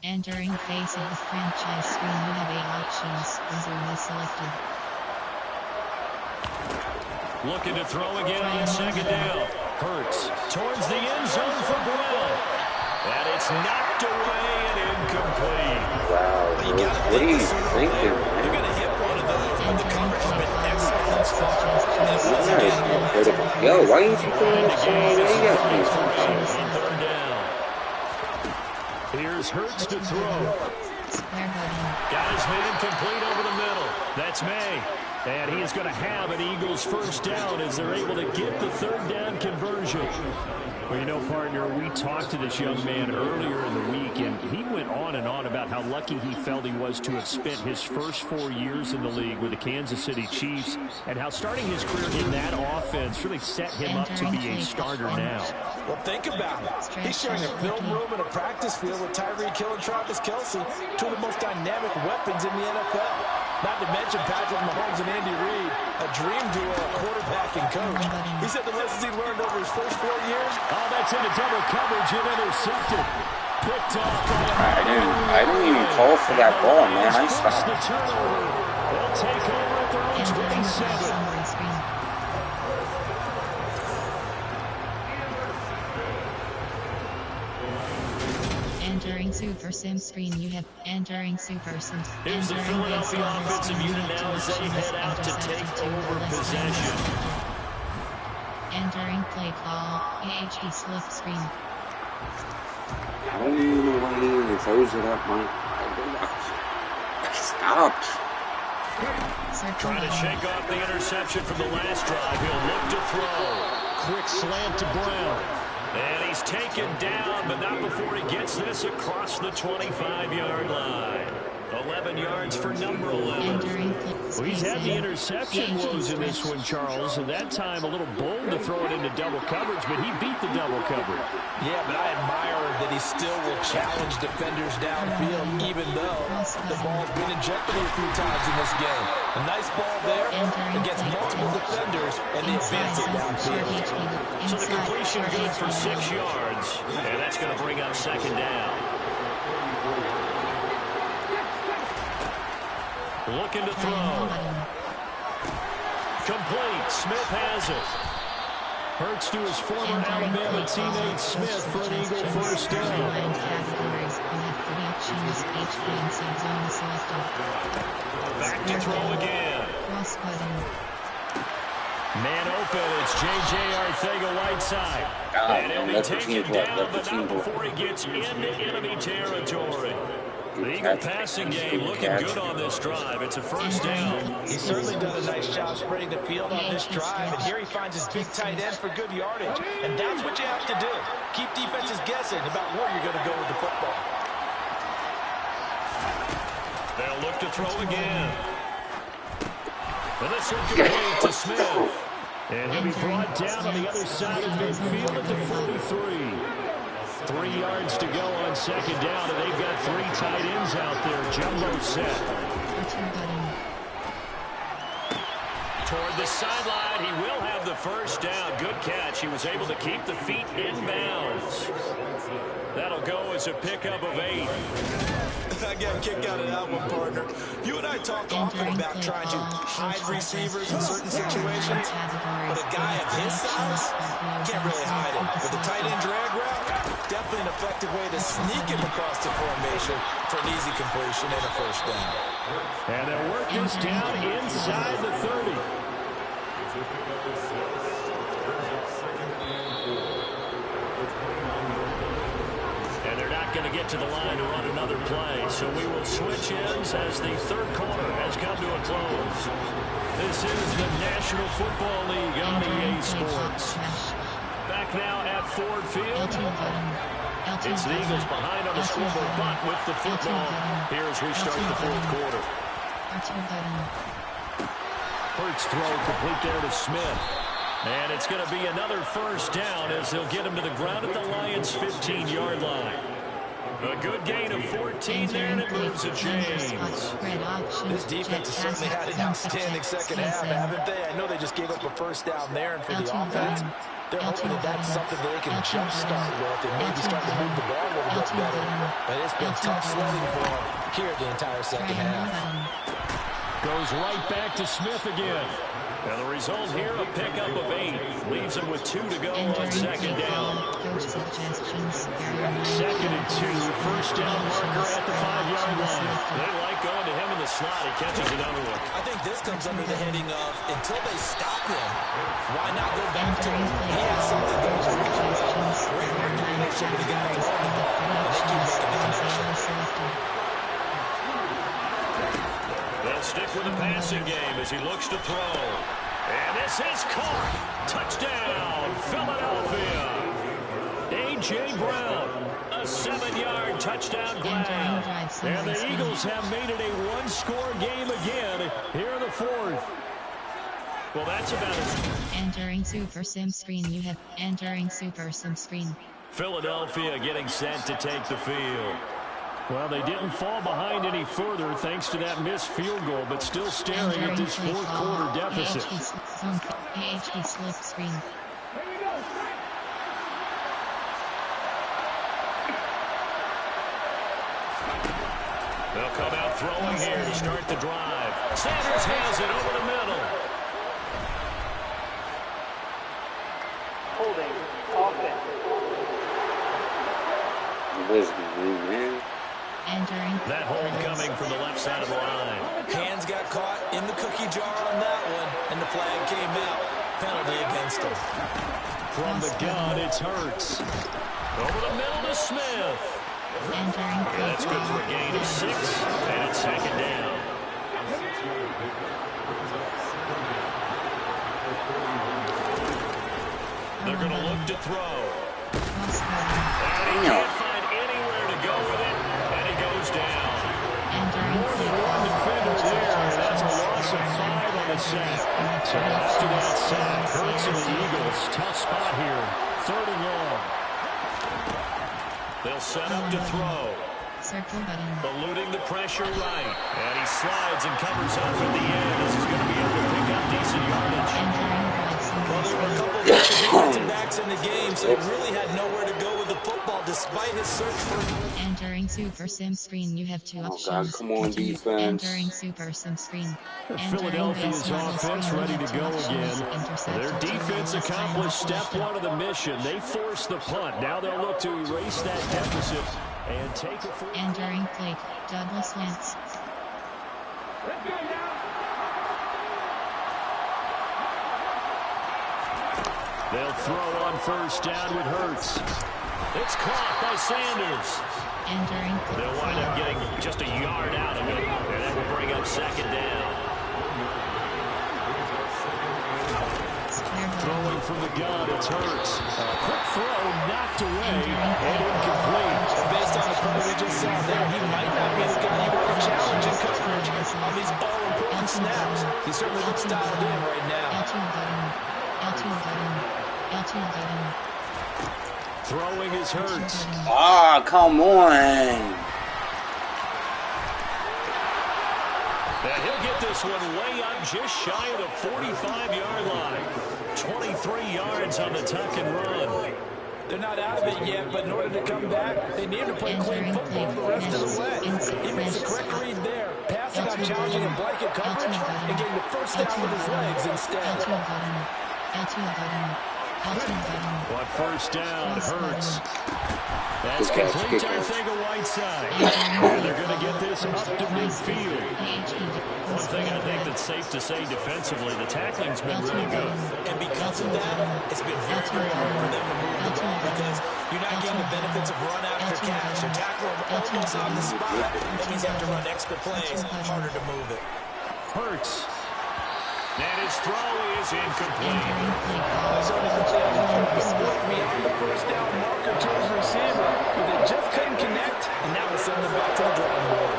[SPEAKER 1] Entering face of the franchise screen, you have 8 options. Resume is selected.
[SPEAKER 6] Looking to throw again on 2nd down. Hurts towards the end zone for Brown. And it's knocked away and incomplete.
[SPEAKER 10] Wow, what are you thinking?
[SPEAKER 9] You're going to hit one of those, but the coverage has been excellent thus far.
[SPEAKER 10] Yo, why ain't you putting this on?
[SPEAKER 6] Third down. Here's Hurts to throw. Got his man complete over the middle. That's May. And he is going to have an Eagles first down as they're able to get the 3rd down conversion. Well, you know, partner, we talked to this young man earlier in the week, and he went on and on about how lucky he felt he was to have spent his first 4 years in the league with the Kansas City Chiefs, and how starting his career in that offense really set him up to be a starter now.
[SPEAKER 9] Well, think about it. He's sharing a film room and a practice field with Tyreek Hill and Travis Kelce, 2 of the most dynamic weapons in the NFL. Not to mention Patrick Mahomes and Andy Reid, a dream duo of quarterback and coach. He said the lessons he learned over his first 4 years.
[SPEAKER 6] Oh, that's into double coverage and intercepted. Picked off by
[SPEAKER 10] I didn't even call for that ball, man. I stopped.
[SPEAKER 6] the turnover. They'll take over at their own 27.
[SPEAKER 1] Entering Super Sim screen, you have entering Super Sim.
[SPEAKER 6] Here's the Philadelphia offensive unit now as they head out to take over possession.
[SPEAKER 1] Entering play call, AHD slip screen.
[SPEAKER 10] I don't even know why he even throws it up, man. I stopped.
[SPEAKER 6] Trying to shake off the interception from the last drive. He'll look to throw. Quick slant to Brown. And he's taken down, but not before he gets this across the 25-yard line. 11 yards for number 11. Well, he's had the interception woes in this one, Charles, and that time a little bold to throw it into double coverage, but he beat the double coverage.
[SPEAKER 9] Yeah, but I admire that he still will challenge defenders downfield, even though the ball's been in jeopardy a few times in this game. A nice ball there against multiple defenders, and they advance it downfield.
[SPEAKER 6] So the completion good for 6 yards, and that's going to bring up second down. Looking to throw. Complete. Smith has it. Hurts to his former Alabama teammate Smith for an Eagle first down. Back to throw again. Man open. It's J.J. Arcega-Whiteside. And he'll be taken down, but not before he gets into enemy territory. The Eagle passing game looking good on this drive. It's a first down.
[SPEAKER 9] He's certainly done a nice job spreading the field on this drive, and here he finds his big tight end for good yardage. And that's what you have to do. Keep defenses guessing about where you're going to go with the football.
[SPEAKER 6] They'll look to throw again. And this will complete to Smith. And he'll be brought down on the other side of midfield at the 43. 3 yards to go on second down, and they've got 3 tight ends out there. Jumbo set. Toward the sideline, he will have the first down. Good catch. He was able to keep the feet in bounds. That'll go as a pickup of 8.
[SPEAKER 9] I got a kick out of that one, partner. You and I talk often about trying to hide receivers in certain situations, but a guy of his size can't really hide it. With the tight end drag route, definitely an effective way to sneak him across the formation for an easy completion and a first down.
[SPEAKER 6] And they'll work this down inside the 30. Going to get to the line to run another play, so we will switch ends as the third quarter has come to a close. This is the National Football League on EA Sports. Back now at Ford Field. It's the Eagles behind on the scoreboard, but with the football here as we start the fourth quarter. Hurts throw complete there to Smith. And it's going to be another first down as they'll get him to the ground at the Lions' 15-yard line. A good gain of 14 there, and it moves to James.
[SPEAKER 9] This defense has certainly had an outstanding second half, haven't they? I know they just gave up a first down there, and for the offense, they're hoping that that's something they can jumpstart with and maybe start to move the ball a little bit better. But it's been tough sledding for them here the entire second half.
[SPEAKER 6] Goes right back to Smith again. And the result here, a pickup of 8. Leaves him with 2 to go on second down. Second and 2. First down marker at the 5-yard line. They like going to him in the slot. He catches another one.
[SPEAKER 9] I think this comes under the heading of, until they stop him, why not go back to him? He has something that was really well. Great coordination with the guy throwing the ball, and they keep making the connection.
[SPEAKER 6] They'll stick with the passing game as he looks to throw. And this is caught. Touchdown, Philadelphia. A.J. Brown, a 7-yard touchdown grab. And the Eagles have made it a one-score game again here in the fourth. Well, that's about it.
[SPEAKER 1] Entering Super Sim screen. You have entering Super Sim screen.
[SPEAKER 6] Philadelphia getting set to take the field. Well, they didn't fall behind any further thanks to that missed field goal, but still staring at this fourth quarter deficit.
[SPEAKER 1] AHD split screen.
[SPEAKER 6] They'll come out throwing here to start the drive. Sanders has it over the middle.
[SPEAKER 10] Holding offense. Man.
[SPEAKER 6] That hold coming from the left side of the line.
[SPEAKER 9] Hands got caught in the cookie jar on that one, and the flag came out. Penalty against him.
[SPEAKER 6] From the gun, it's Hurts. Over the middle to Smith. That's good for a gain of 6, and it's second down. They're going to look to throw. And he can't find anywhere to go with it, and he goes down. More the sack. So after that sack, Hurts and the Eagles, tough spot here. 3rd and long. They'll set up to throw.
[SPEAKER 1] Circle button.
[SPEAKER 6] Eluding the pressure right. And he slides and covers up at the end. This is going to be able to pick up decent yardage.
[SPEAKER 5] Well, there were a couple of defensive backs in the game, so he really had nowhere to go with the football despite his search for...
[SPEAKER 1] Entering Super Sim screen, you have two options.
[SPEAKER 10] God, come on, defense.
[SPEAKER 1] Entering Super Sim screen.
[SPEAKER 6] Philadelphia's offense ready to go again. Their defense accomplished step 1 of the mission. They forced the punt. Now they'll look to erase that deficit and take a full...
[SPEAKER 1] Entering plate, double slants.
[SPEAKER 2] Let's go now.
[SPEAKER 6] They'll throw on 1st down with Hurts. It's caught by Sanders.
[SPEAKER 1] Entering plate.
[SPEAKER 6] They'll wind up getting just a yard out of it, and that will bring up 2nd down. Throwing from the gun, it's Hurts. A quick throw, knocked away, and incomplete.
[SPEAKER 5] Based on the play we just saw there, he might not be the guy you want to challenge in coverage on these all-important snaps. He certainly looks dialed in right now.
[SPEAKER 6] Throwing is Hurts.
[SPEAKER 10] Ah, come on.
[SPEAKER 6] And he'll get this one way up just shy of the 45-yard line. 23 yards on the tuck and run.
[SPEAKER 5] They're not out of it yet, but in order to come back, they need to play clean football the rest of the way. He makes the correct read there, passing on challenging and blanket coverage, and getting the first down with his legs instead.
[SPEAKER 6] What 1st down? Hurts. That's complete to Arcega-Whiteside. And they're going to get this up to midfield. One thing I think that's safe to say defensively, the tackling's been really good.
[SPEAKER 5] And because of that, it's been very, very hard for them to move the ball because you're not getting the benefits of run after catch. You're tackling almost on the spot. That means you have to run extra plays, harder to move it.
[SPEAKER 6] Hurts. And his throw is incomplete.
[SPEAKER 5] Certainly thought they had a split beyond the 1st down marker to his receiver, but they just couldn't connect, and now it's sending them back to the drawing board.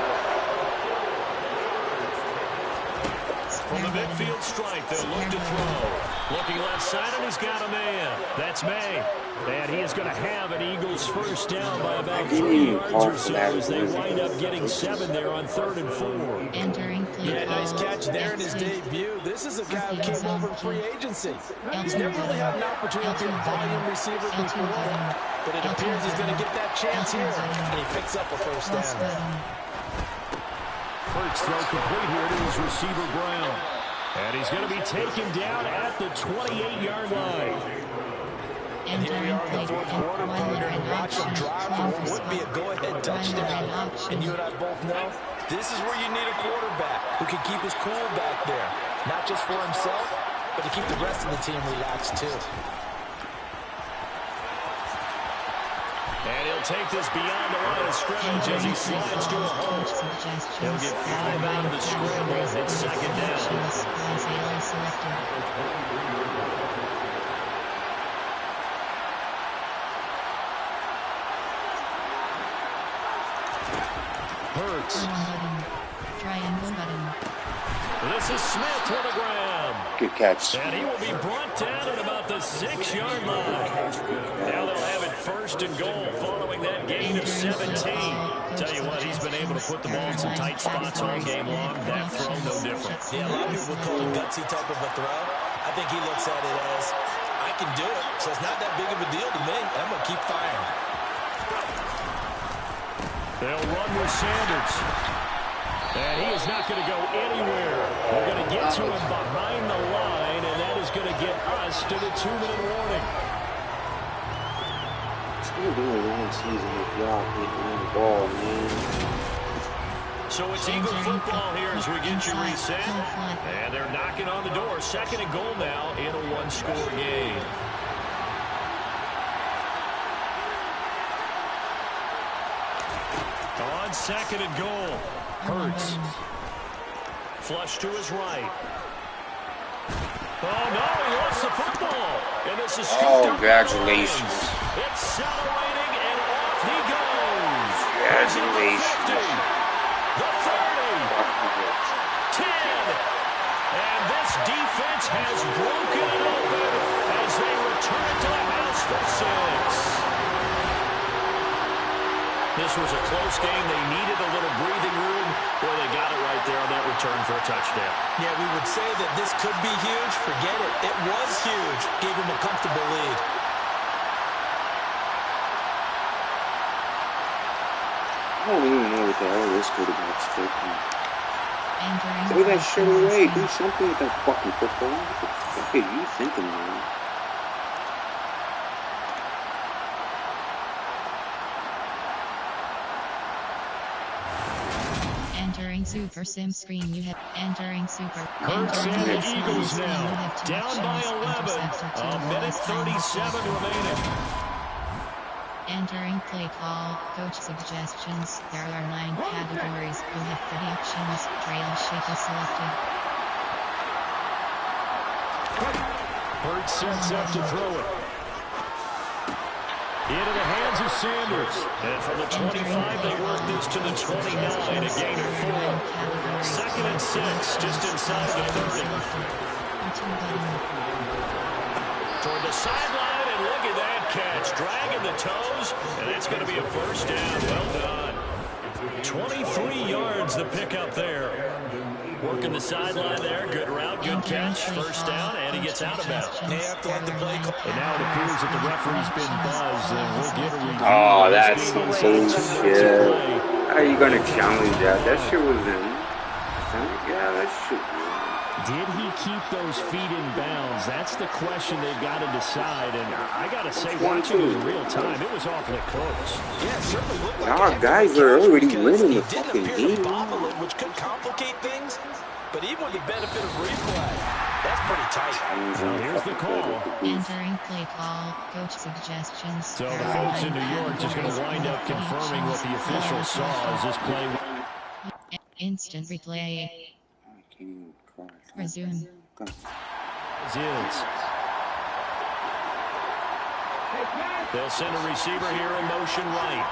[SPEAKER 6] From the midfield stripe, they'll look to throw. Looking left side, and he's got a man. That's May. And he is going to have an Eagles 1st down by about 3 yards or so as they wind up getting 7 there on 3rd and 4.
[SPEAKER 5] Yeah, nice catch there in his debut. This is a guy who came over in free agency. He's never really had an opportunity to be a volume receiver before, but it appears he's going to get that chance here, and he picks up a 1st down.
[SPEAKER 6] Hurts throw complete here to his receiver Brown. And he's going to be taken down at the 28-yard line.
[SPEAKER 5] And here we are in the 4th quarter, partner, and watch him drive for what would be a go-ahead touchdown. And you and I both know this is where you need a quarterback who can keep his cool back there. Not just for himself, but to keep the rest of the team relaxed too.
[SPEAKER 6] And he'll take this beyond the line of scrimmage as he slides to a hole. He'll get 5 out of the scramble. It's 2nd down. Hurts.
[SPEAKER 1] Triangle button.
[SPEAKER 6] This is Smith to the ground.
[SPEAKER 10] Good catch.
[SPEAKER 6] And he will be brought down at about the 6-yard line. Now they'll have it 1st and goal following that gain of 17. Tell you what, he's been able to put the ball in some tight spots all game long. That throw, no different.
[SPEAKER 5] Yeah, a lot of people would call it gutsy type of a throw. I think he looks at it as, I can do it, so it's not that big of a deal to me, and I'm going to keep firing.
[SPEAKER 6] They'll run with Sanders. And he is not going to go anywhere. They're going to get to him behind the line, and that is going to get us to the 2-minute warning.
[SPEAKER 10] It's going to be a long season if y'all can't run the ball, man.
[SPEAKER 6] So it's Eagle football here as we get you reset. And they're knocking on the door. 2nd and goal now in a 1-score game. On 2nd and goal, Hurts. Flush to his right. Oh, no, he lost the football. And this is scooped up.
[SPEAKER 10] Congratulations.
[SPEAKER 6] Accelerating, and off he goes.
[SPEAKER 10] Congratulations.
[SPEAKER 6] The 30. 10. And this has broken it open as they return to the house for 6. This was a close game. They needed a little breathing room. Boy, they got it right there on that return for a touchdown.
[SPEAKER 9] Yeah, we would say that this could be huge. Forget it. It was huge. Gave them a comfortable lead.
[SPEAKER 10] I don't even know what the hell this quarterback's taking. Throw that shit away. Do something with that fucking football. What the fuck are you thinking, man?
[SPEAKER 1] Entering Super Sim screen, you have entering Super.
[SPEAKER 6] Hurts and the Eagles now. Down by 11. A minute 37 remaining.
[SPEAKER 1] Entering play call, coach suggestions. There are 9 categories. You have 3 options. Trail shape is selected.
[SPEAKER 6] Hurts sets up to throw it. Into the hands of Sanders. And from the 25, they work this to the 29. A gain of 4. Second and 6, just inside the 30. Toward the sideline, and look at that catch. Dragging the toes, and that's going to be a first down. Well done. 23 yards the pickup there. Working the sideline there. Good route, good catch. First down, and he gets out of bounds.
[SPEAKER 9] They have to let the play call.
[SPEAKER 6] And now it appears that the referee's been buzzed, and we'll get a review.
[SPEAKER 10] Oh, that's some bullshit. How are you going to challenge that? That shit was in. Yeah, that shit was.
[SPEAKER 6] Did he keep those feet in bounds? That's the question they've got to decide. And I got to say, watching it in real time, it was awfully close.
[SPEAKER 9] Yeah, it certainly looked like
[SPEAKER 10] Our guys are already winning the fucking game.
[SPEAKER 9] Which could complicate things. But even with the benefit of replay, that's pretty tight.
[SPEAKER 6] Well, here's the call.
[SPEAKER 1] Entering play call, coach suggestions.
[SPEAKER 6] So the folks in New York just going to wind up confirming what the official saw as this play.
[SPEAKER 1] Instant replay. Resume.
[SPEAKER 6] They'll send a receiver here in motion right.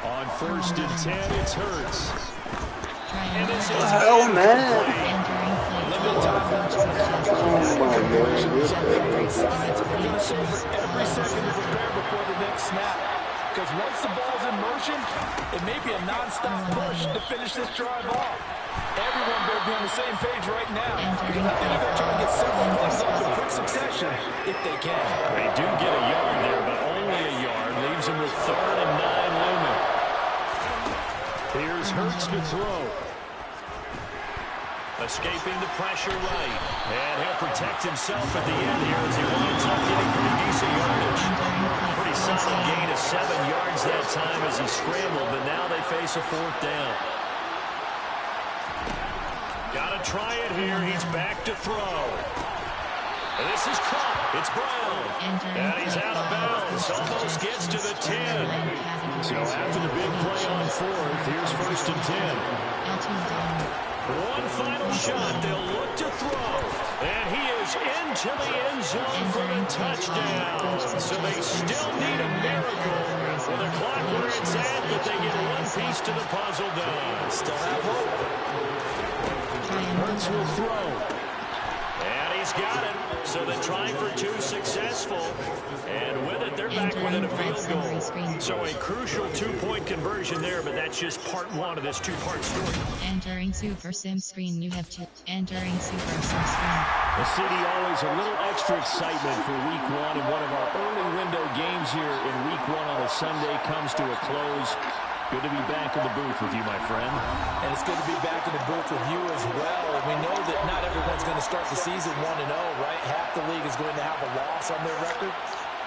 [SPEAKER 6] On first and 10, it's Hurts. And this is
[SPEAKER 10] oh, man.
[SPEAKER 9] Every second to prepare before the next snap. Because once the ball's in motion, it may be a non-stop push to finish this drive off. Everyone better be on the same page right now. Because I think they're trying to get several plays up in quick succession if they can.
[SPEAKER 6] They do get a yard there, but only a yard. Leaves them with 3rd and 9 looming. Here's Hurts to throw. Escaping the pressure right. And he'll protect himself at the end here as he winds up getting pretty decent yardage. Pretty solid gain of 7 yards that time as he scrambled, but now they face a 4th down. Gotta try it here. He's back to throw. And this is caught. It's Brown. And he's out of bounds. Almost gets to the 10. So after the big play on 4th, here's 1st and 10. One final shot. They'll look to throw. And he is into the end zone for a touchdown. So they still need a miracle. With the clock where it's at, but they get one piece to the puzzle done.
[SPEAKER 9] Still have hope.
[SPEAKER 6] Hurts will throw. And he's got it. So they're trying for 2 successful. And with it, they're back within a field goal. So a crucial 2-point conversion there, but that's just part 1 of this 2-part story.
[SPEAKER 1] Entering Super Sim screen, you have 2. Entering Super Sim screen.
[SPEAKER 6] The city always a little extra excitement for week 1, and one of our early window games here in week 1 on a Sunday comes to a close. Good to be back in the booth with you, my friend.
[SPEAKER 9] And it's good to be back in the booth with you as well. We know that not everyone's going to start the season 1-0, right? Half the league is going to have a loss on their record,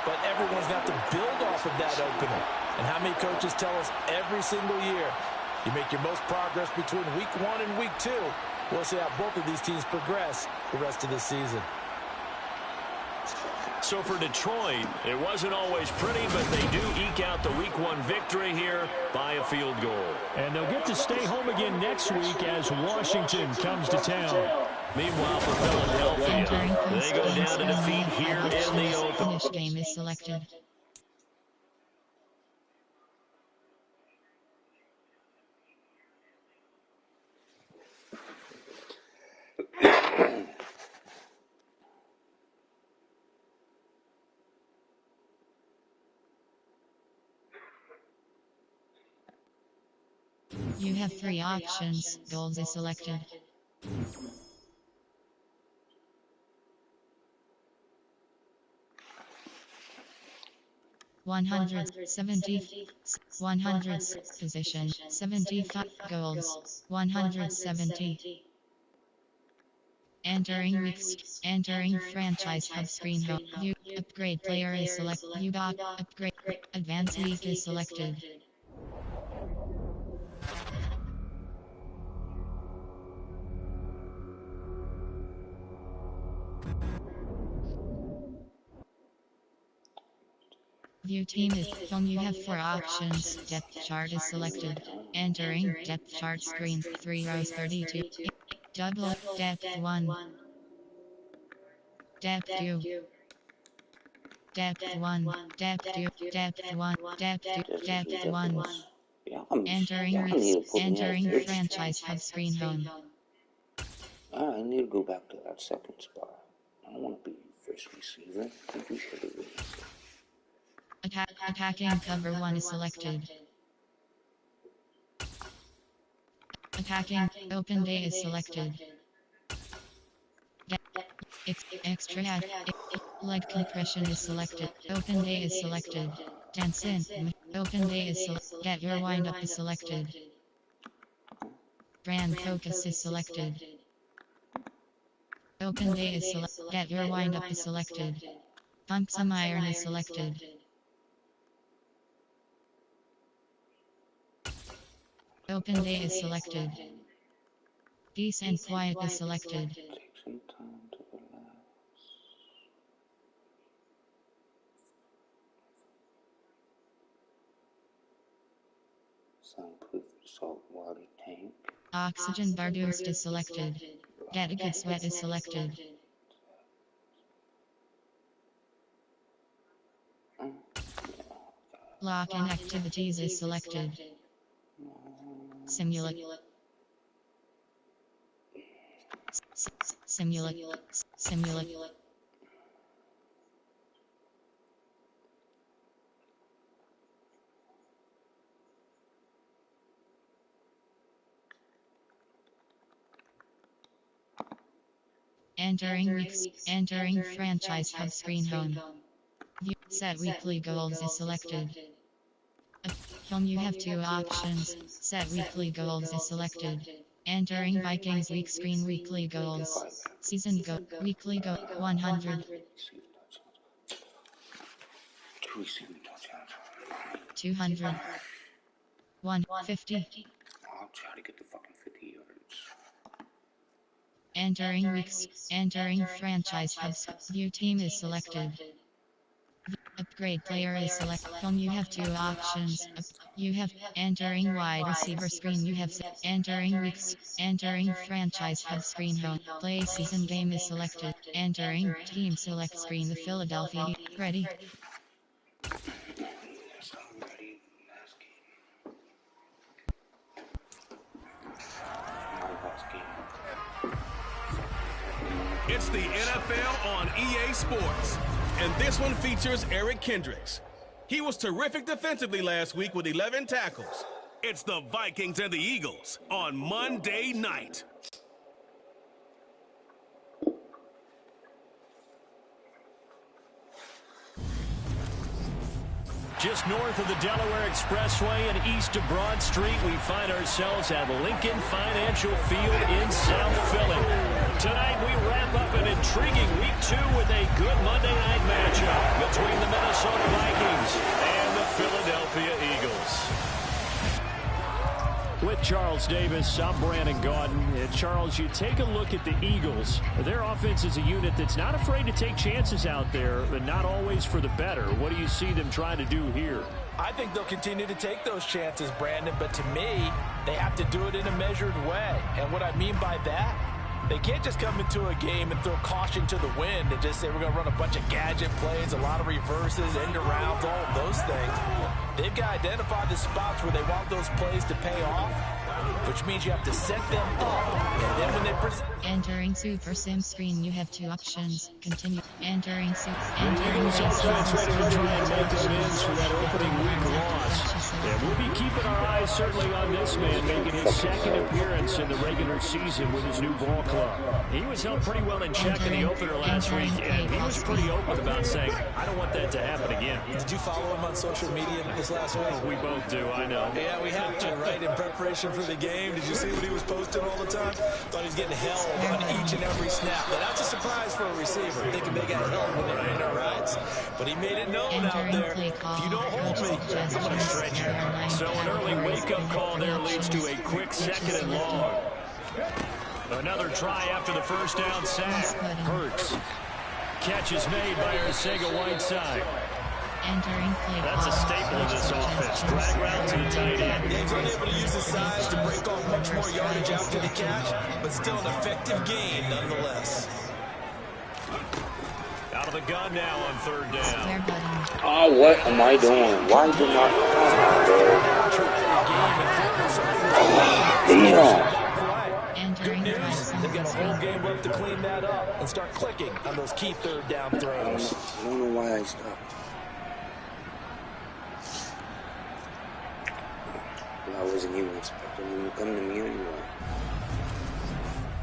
[SPEAKER 9] but everyone's got to build off of that opener. And how many coaches tell us every single year, you make your most progress between week 1 and week 2. We'll see how both of these teams progress the rest of this season.
[SPEAKER 6] So for Detroit, it wasn't always pretty, but they do eke out the week 1 victory here by a field goal. And they'll get to stay home again next week as Washington comes to town. Meanwhile, for Philadelphia, they go down to defeat here in the open.
[SPEAKER 1] Finish game is selected. have 3 options. Goals is selected. 170, 100 position, 75 goals, 170. Entering weeks, entering franchise hub screen home. View, upgrade player is selected. View doc, upgrade, advance week is selected. View team is film. You have 4 options. Depth chart is selected. Entering depth chart screen. 3 rows 32. Double depth 1. Depth 2. Depth 1. Depth 2. Depth 1. Depth 2. Depth 1. Entering weeks. Entering franchise hub screen home.
[SPEAKER 10] I need to go back to that second spot. I don't want to be first receiver.
[SPEAKER 1] Attacking cover 1 is selected. Attacking open day is selected. Extra leg compression is selected. Open day is selected. Dance in. Open day is selected. Get your wind up is selected. Brand focus is selected. Open day is selected. Get your wind up is selected. Pump some iron is selected. Open day is selected. Peace and quiet is selected.
[SPEAKER 10] Take some time to relax. Soundproof salt water tank.
[SPEAKER 1] Oxygen bar boost is selected. Get a good sweat is selected. Lock in activities is selected. Simulate. Simulate. Simulate. Entering weeks. Entering franchise hub screen home. View set weekly goals is selected. Home you have 2 options. Set weekly goals is selected. Entering Vikings week screen weekly goals. Season go weekly go 100. 200. 150.
[SPEAKER 10] I'll try to get the fucking 50 yards.
[SPEAKER 1] Entering weeks. Entering franchise hubs. View team is selected. Upgrade player is selected. Film you have 2 options. You have entering wide receiver screen. You have entering weeks. Entering franchise hub screen home. Play season game is selected. Entering team select screen. The Philadelphia. Ready.
[SPEAKER 3] It's the NFL on EA Sports, and this one features Eric Kendricks. He was terrific defensively last week with 11 tackles. It's the Vikings and the Eagles on Monday night.
[SPEAKER 6] Just north of the Delaware Expressway and east of Broad Street, we find ourselves at Lincoln Financial Field in South Philly. Tonight we wrap up an intriguing Week 2 with a good Monday night matchup between the Minnesota Vikings and the Philadelphia Eagles. With Charles Davis, I'm Brandon Gaudin. And Charles, you take a look at the Eagles. Their offense is a unit that's not afraid to take chances out there, but not always for the better. What do you see them trying to do here?
[SPEAKER 5] I think they'll continue to take those chances, Brandon, but to me, they have to do it in a measured way. And what I mean by that, they can't just come into a game and throw caution to the wind and just say we're going to run a bunch of gadget plays, a lot of reverses, end arounds, all of those things. They've got to identify the spots where they want those plays to pay off, which means you have to set them up. And then when they present...
[SPEAKER 1] Entering Super Sim screen, you have 2 options. Continue. Entering
[SPEAKER 6] The Eagles offense ready to try and make amends for that opening week loss. And we'll be keeping our eyes certainly on this man making his second appearance in the regular season with his new ball club. He was held pretty well in check in the opener last week, and he was pretty open about saying, I don't want that to happen again.
[SPEAKER 9] Did you follow him on social media this last week?
[SPEAKER 6] Oh, we both do, I know.
[SPEAKER 9] Yeah, we have to, right? In preparation for the game, did you see what he was posting all the time? Thought he was getting held on each and every snap. But that's a surprise for a receiver, thinking they got held when they're in their rights. But he made it known out there, if you don't hold me, I'm going to stretch you.
[SPEAKER 6] So an early wake-up call there leads to a quick 2nd and long. Another try after the first down sack. Hurts. Catch is made by Arcega-Whiteside. That's a staple of this offense. Drag route to the tight end.
[SPEAKER 9] He's unable to use his size to break off much more yardage after the catch, but still an effective gain nonetheless.
[SPEAKER 6] Out of the gun now on 3rd down.
[SPEAKER 10] Oh, what am I doing? Why do not?
[SPEAKER 9] Damn. Good news. They've got a whole game left to clean that up and start clicking on those key 3rd down throws.
[SPEAKER 10] I don't know why I stopped. I wasn't even expecting him to come to me anyway.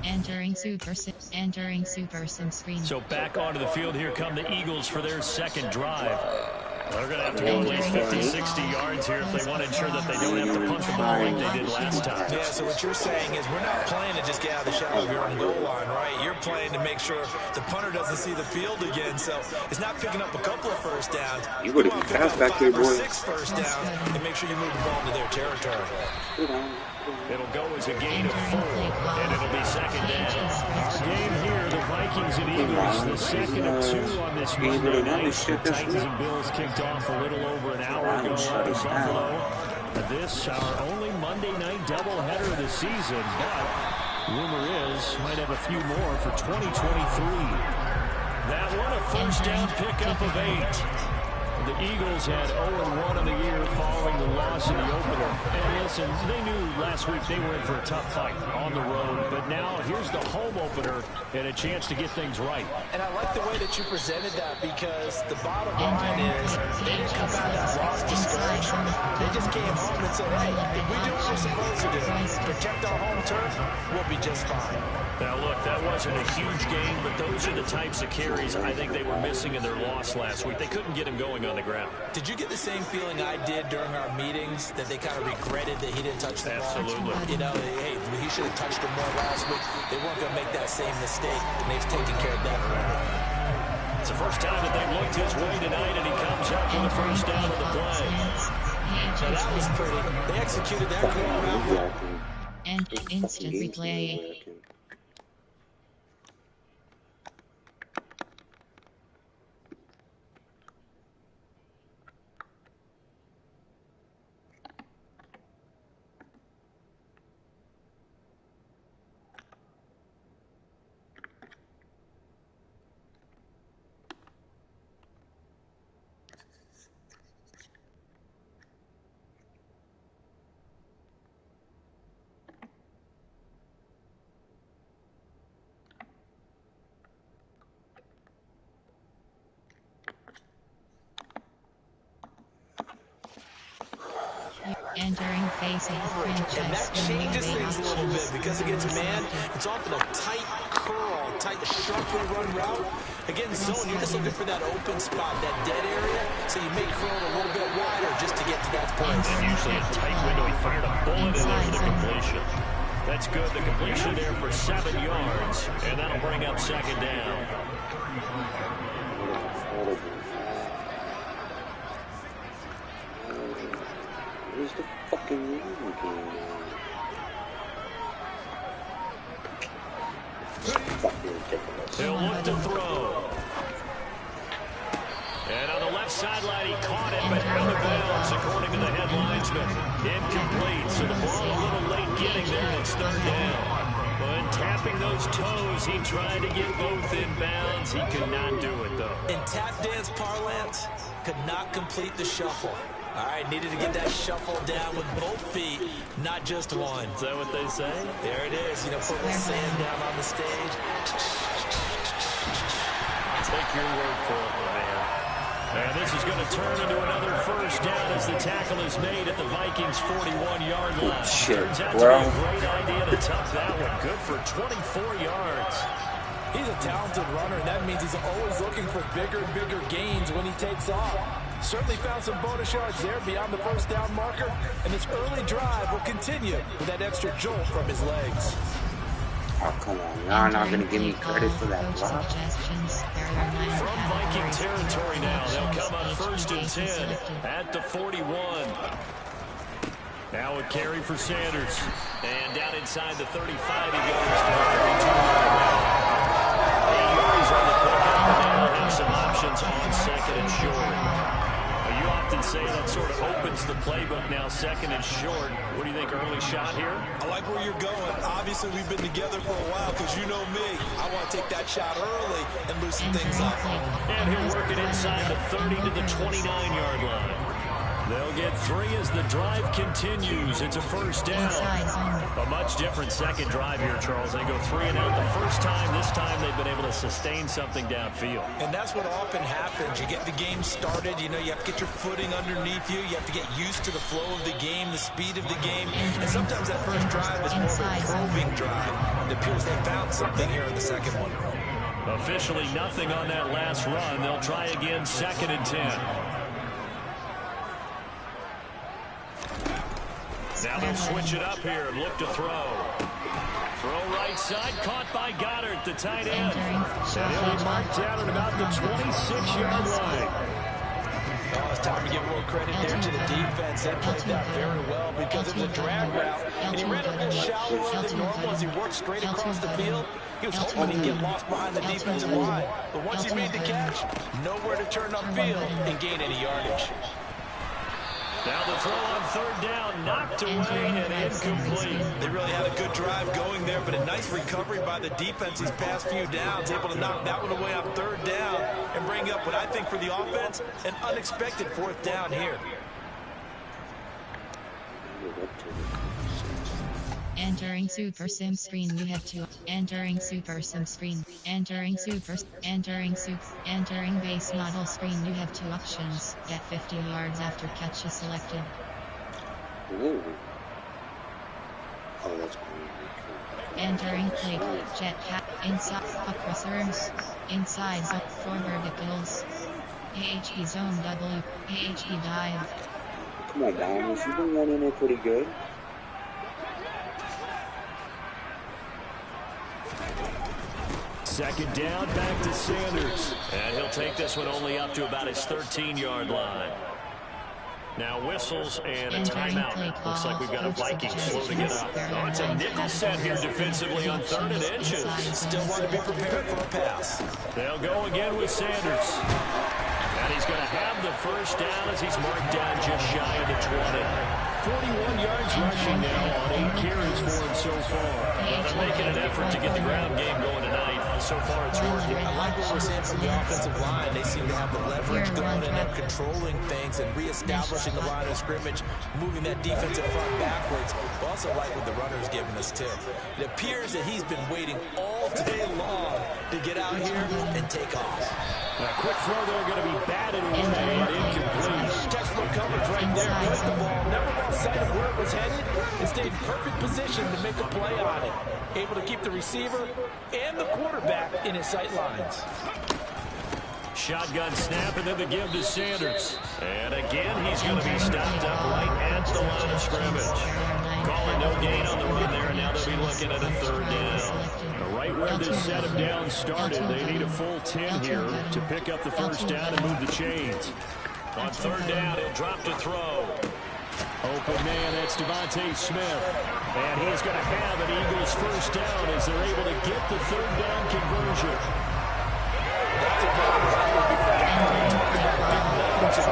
[SPEAKER 1] Entering Super Sim screen.
[SPEAKER 6] So back onto the field here come the Eagles for their 2nd drive. They're going to have to go at least 50, 60 yards here if they want to ensure that they don't have to punt the ball like they did last time.
[SPEAKER 9] Yeah, so what you're saying is we're not playing to just get out of the shadow of your own goal line, right? You're playing to make sure the punter doesn't see the field again, so it's not picking up a couple of first downs.
[SPEAKER 10] You would have been fast back there, boy.
[SPEAKER 9] 6 first downs and make sure you move the ball into their territory.
[SPEAKER 6] It'll go as a gain of 4, and it'll be 2nd down. Our game here, the Vikings and Eagles, the 2nd of 2 on this Monday night. The Titans and Bills kicked off a little over an hour ago out of Buffalo. This, our only Monday night doubleheader of the season, but rumor is might have a few more for 2023. That one, a first down pickup of 8. The Eagles had 0-1 on the year following the loss in the opener. And listen, they knew last week they were in for a tough fight on the road. But now here's the home opener and a chance to get things right.
[SPEAKER 9] And I like the way that you presented that because the bottom line is they didn't come out of that loss discouraged. They just came home and said, hey, if we do what we're supposed to do, protect our home turf, we'll be just fine.
[SPEAKER 6] Now, look, that wasn't a huge game, but those are the types of carries I think they were missing in their loss last week. They couldn't get him going on the ground.
[SPEAKER 9] Did you get the same feeling I did during our meetings, that they kind of regretted that he didn't touch the ball?
[SPEAKER 6] Absolutely.
[SPEAKER 9] You know, hey, he should have touched him more last week. They weren't going to make that same mistake, and they've taken care of that already.
[SPEAKER 6] It's the first time that they've looked his way tonight, and he comes up with a first down on the play.
[SPEAKER 9] Now, that was pretty. They executed that call around.
[SPEAKER 1] And instant replay. Entering face of the franchise.
[SPEAKER 9] And that changes things a little bit because against man, it's often a tight curl, tight, sharply run route. Against zone, you're just looking for that open spot, that dead area, so you make curl a little bit wider just to get to that point.
[SPEAKER 6] And usually a tight window. He fired a bullet in there for the completion. That's good. The completion there for 7 yards, and that'll bring up 2nd down.
[SPEAKER 10] Where's the fucking run game,
[SPEAKER 6] He'll look to throw. And on the left sideline, he caught it, but out of bounds, according to the head linesman. Incomplete, so the ball a little late getting there, and it's 3rd down. When tapping those toes, he tried to get both in bounds. He could not do it, though.
[SPEAKER 9] In tap dance parlance, could not complete the shuffle. All right, needed to get that shuffle down with both feet, not just one.
[SPEAKER 6] Is that what they say?
[SPEAKER 9] There it is. You know, put a little sand down on the stage.
[SPEAKER 6] I'll take your word for it, my man. And this is going to turn into another first down as the tackle is made at the Vikings' 41-yard line. Turns out to be a great idea to tuck that one. Good for 24 yards.
[SPEAKER 9] He's a talented runner, and that means he's always looking for bigger and bigger gains when he takes off. Certainly found some bonus yards there beyond the first down marker, and this early drive will continue with that extra jolt from his legs.
[SPEAKER 10] Oh, come on. Y'all not going to give me credit for that block?
[SPEAKER 6] From Viking territory now, they'll come on 1st and 10 at the 41. Now a carry for Sanders. And down inside the 35 he goes to the 32-yard line. 8 yards on the pickup, and now they'll have some options on 2nd and short. You often say that sort of opens the playbook now, 2nd and short. What do you think, early shot here?
[SPEAKER 9] I like where you're going. Obviously, we've been together for a while because you know me. I want to take that shot early and loosen things up.
[SPEAKER 6] And he'll work it inside the 30 to the 29-yard line. They'll get 3 as the drive continues. It's a first down. A much different second drive here, Charles. They go 3 and out the first time. This time they've been able to sustain something downfield.
[SPEAKER 9] And that's what often happens. You get the game started. You know, you have to get your footing underneath you. You have to get used to the flow of the game, the speed of the game. And sometimes that first drive is more of a probing drive. It appears they found something here in the second one.
[SPEAKER 6] Officially nothing on that last run. They'll try again, 2nd and 10. Now they'll switch it up here and look to throw. Throw right side, caught by Goddard, the tight end. And he'll be marked down at about the 26-yard line.
[SPEAKER 9] Oh, it's time to give a little credit there to the defense. They played that very well because it was a drag route. And he ran a bit shallower than normal as he worked straight across the field. He was hoping he'd get lost behind the defensive line. But once he made the catch, nowhere to turn upfield and gain any yardage.
[SPEAKER 6] Now the throw on 3rd down, knocked away and incomplete.
[SPEAKER 9] They really had a good drive going there, but a nice recovery by the defense these past few downs, able to knock that one away on 3rd down and bring up what I think for the offense, an unexpected 4th down here.
[SPEAKER 1] Entering Super Sim screen, you have to. Entering Super Sim screen. Entering base model screen, you have 2 options. Get 50 yards after catch is selected.
[SPEAKER 10] Ooh. Oh, that's cool.
[SPEAKER 1] Entering plate, jetpack, inside, across arms, inside zone, for verticals. AHE zone W, AHE dive.
[SPEAKER 10] Come on, Downers, you've been running it pretty good.
[SPEAKER 6] Second down, back to Sanders. And he'll take this one only up to about his 13-yard line. Now whistles and a timeout. Looks like we've got a Viking slow to get up. Oh, it's a nickel set here defensively on 3rd and inches.
[SPEAKER 9] Still want to be prepared for a pass.
[SPEAKER 6] They'll go again with Sanders. And he's going to have the first down as he's marked down just shy of the 20. 41 yards rushing now on 8 carries for him so far. Well, they're making an effort to get the ground game going tonight. So far, it's working.
[SPEAKER 9] I like what we're seeing from the offensive line. They seem to have the leverage going in and controlling things and reestablishing the line of scrimmage, moving that defensive front backwards. But also like what the runner's giving us, too. It appears that he's been waiting all day long to get out here and take off.
[SPEAKER 6] A quick throw there, going to be batted away and incomplete.
[SPEAKER 9] Textbook coverage right there. Put the ball, never lost sight of where it was headed, and stayed in perfect position to make a play on it. Able to keep the receiver and the quarterback in his sight lines.
[SPEAKER 6] Shotgun snap and then the give to Sanders. And again, he's going to be stopped up right at the line of scrimmage. Calling no gain on the run there, and now they'll be looking at a 3rd down. Right where this set of downs started, they need a full 10 here to pick up the first down and move the chains. On 3rd down, he'll drop to throw. Open man, that's Devontae Smith. And he's going to have an Eagles first down as they're able to get the 3rd down conversion.
[SPEAKER 9] That's a good in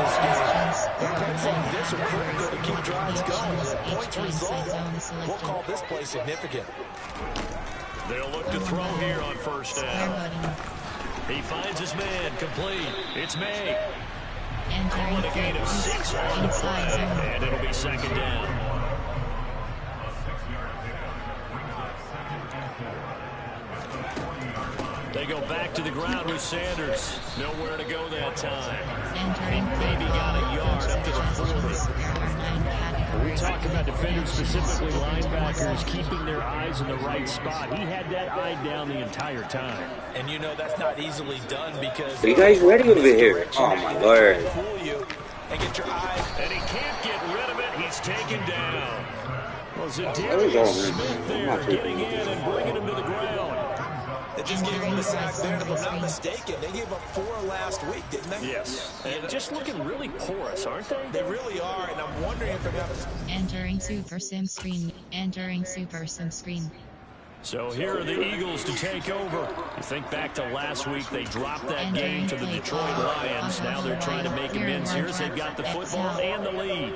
[SPEAKER 9] this game. Points like this are critical to keep drives going. The points result will call this play significant.
[SPEAKER 6] They'll look to throw here on 1st down. He finds his man, complete. It's May. Calling a gain of 6 on the play, and it'll be 2nd down. They go back to the ground with Sanders. Nowhere to go that time. He maybe got a yard up to the 40. When we talk about defenders, specifically linebackers, keeping their eyes in the right spot. He had that eye down the entire time.
[SPEAKER 5] And you know that's not easily done because...
[SPEAKER 10] Are you guys ready over here? Oh, my Lord.
[SPEAKER 5] And get your eyes...
[SPEAKER 6] And he can't get rid of it. He's taken down. Well, Zadarius Smith there getting in and bringing him to the ground.
[SPEAKER 5] They just gave him the sack there, if I'm not mistaken. They gave up 4 last week, didn't they?
[SPEAKER 6] Yes. And just looking really porous, aren't they?
[SPEAKER 5] They really are, and I'm wondering if they're going to...
[SPEAKER 1] Entering Super Sim screen. Entering Super Sim screen.
[SPEAKER 6] So here are the Eagles to take over. You think back to last week, they dropped that game to the Detroit Lions. Now they're trying to make amends here as they've got the football and the lead.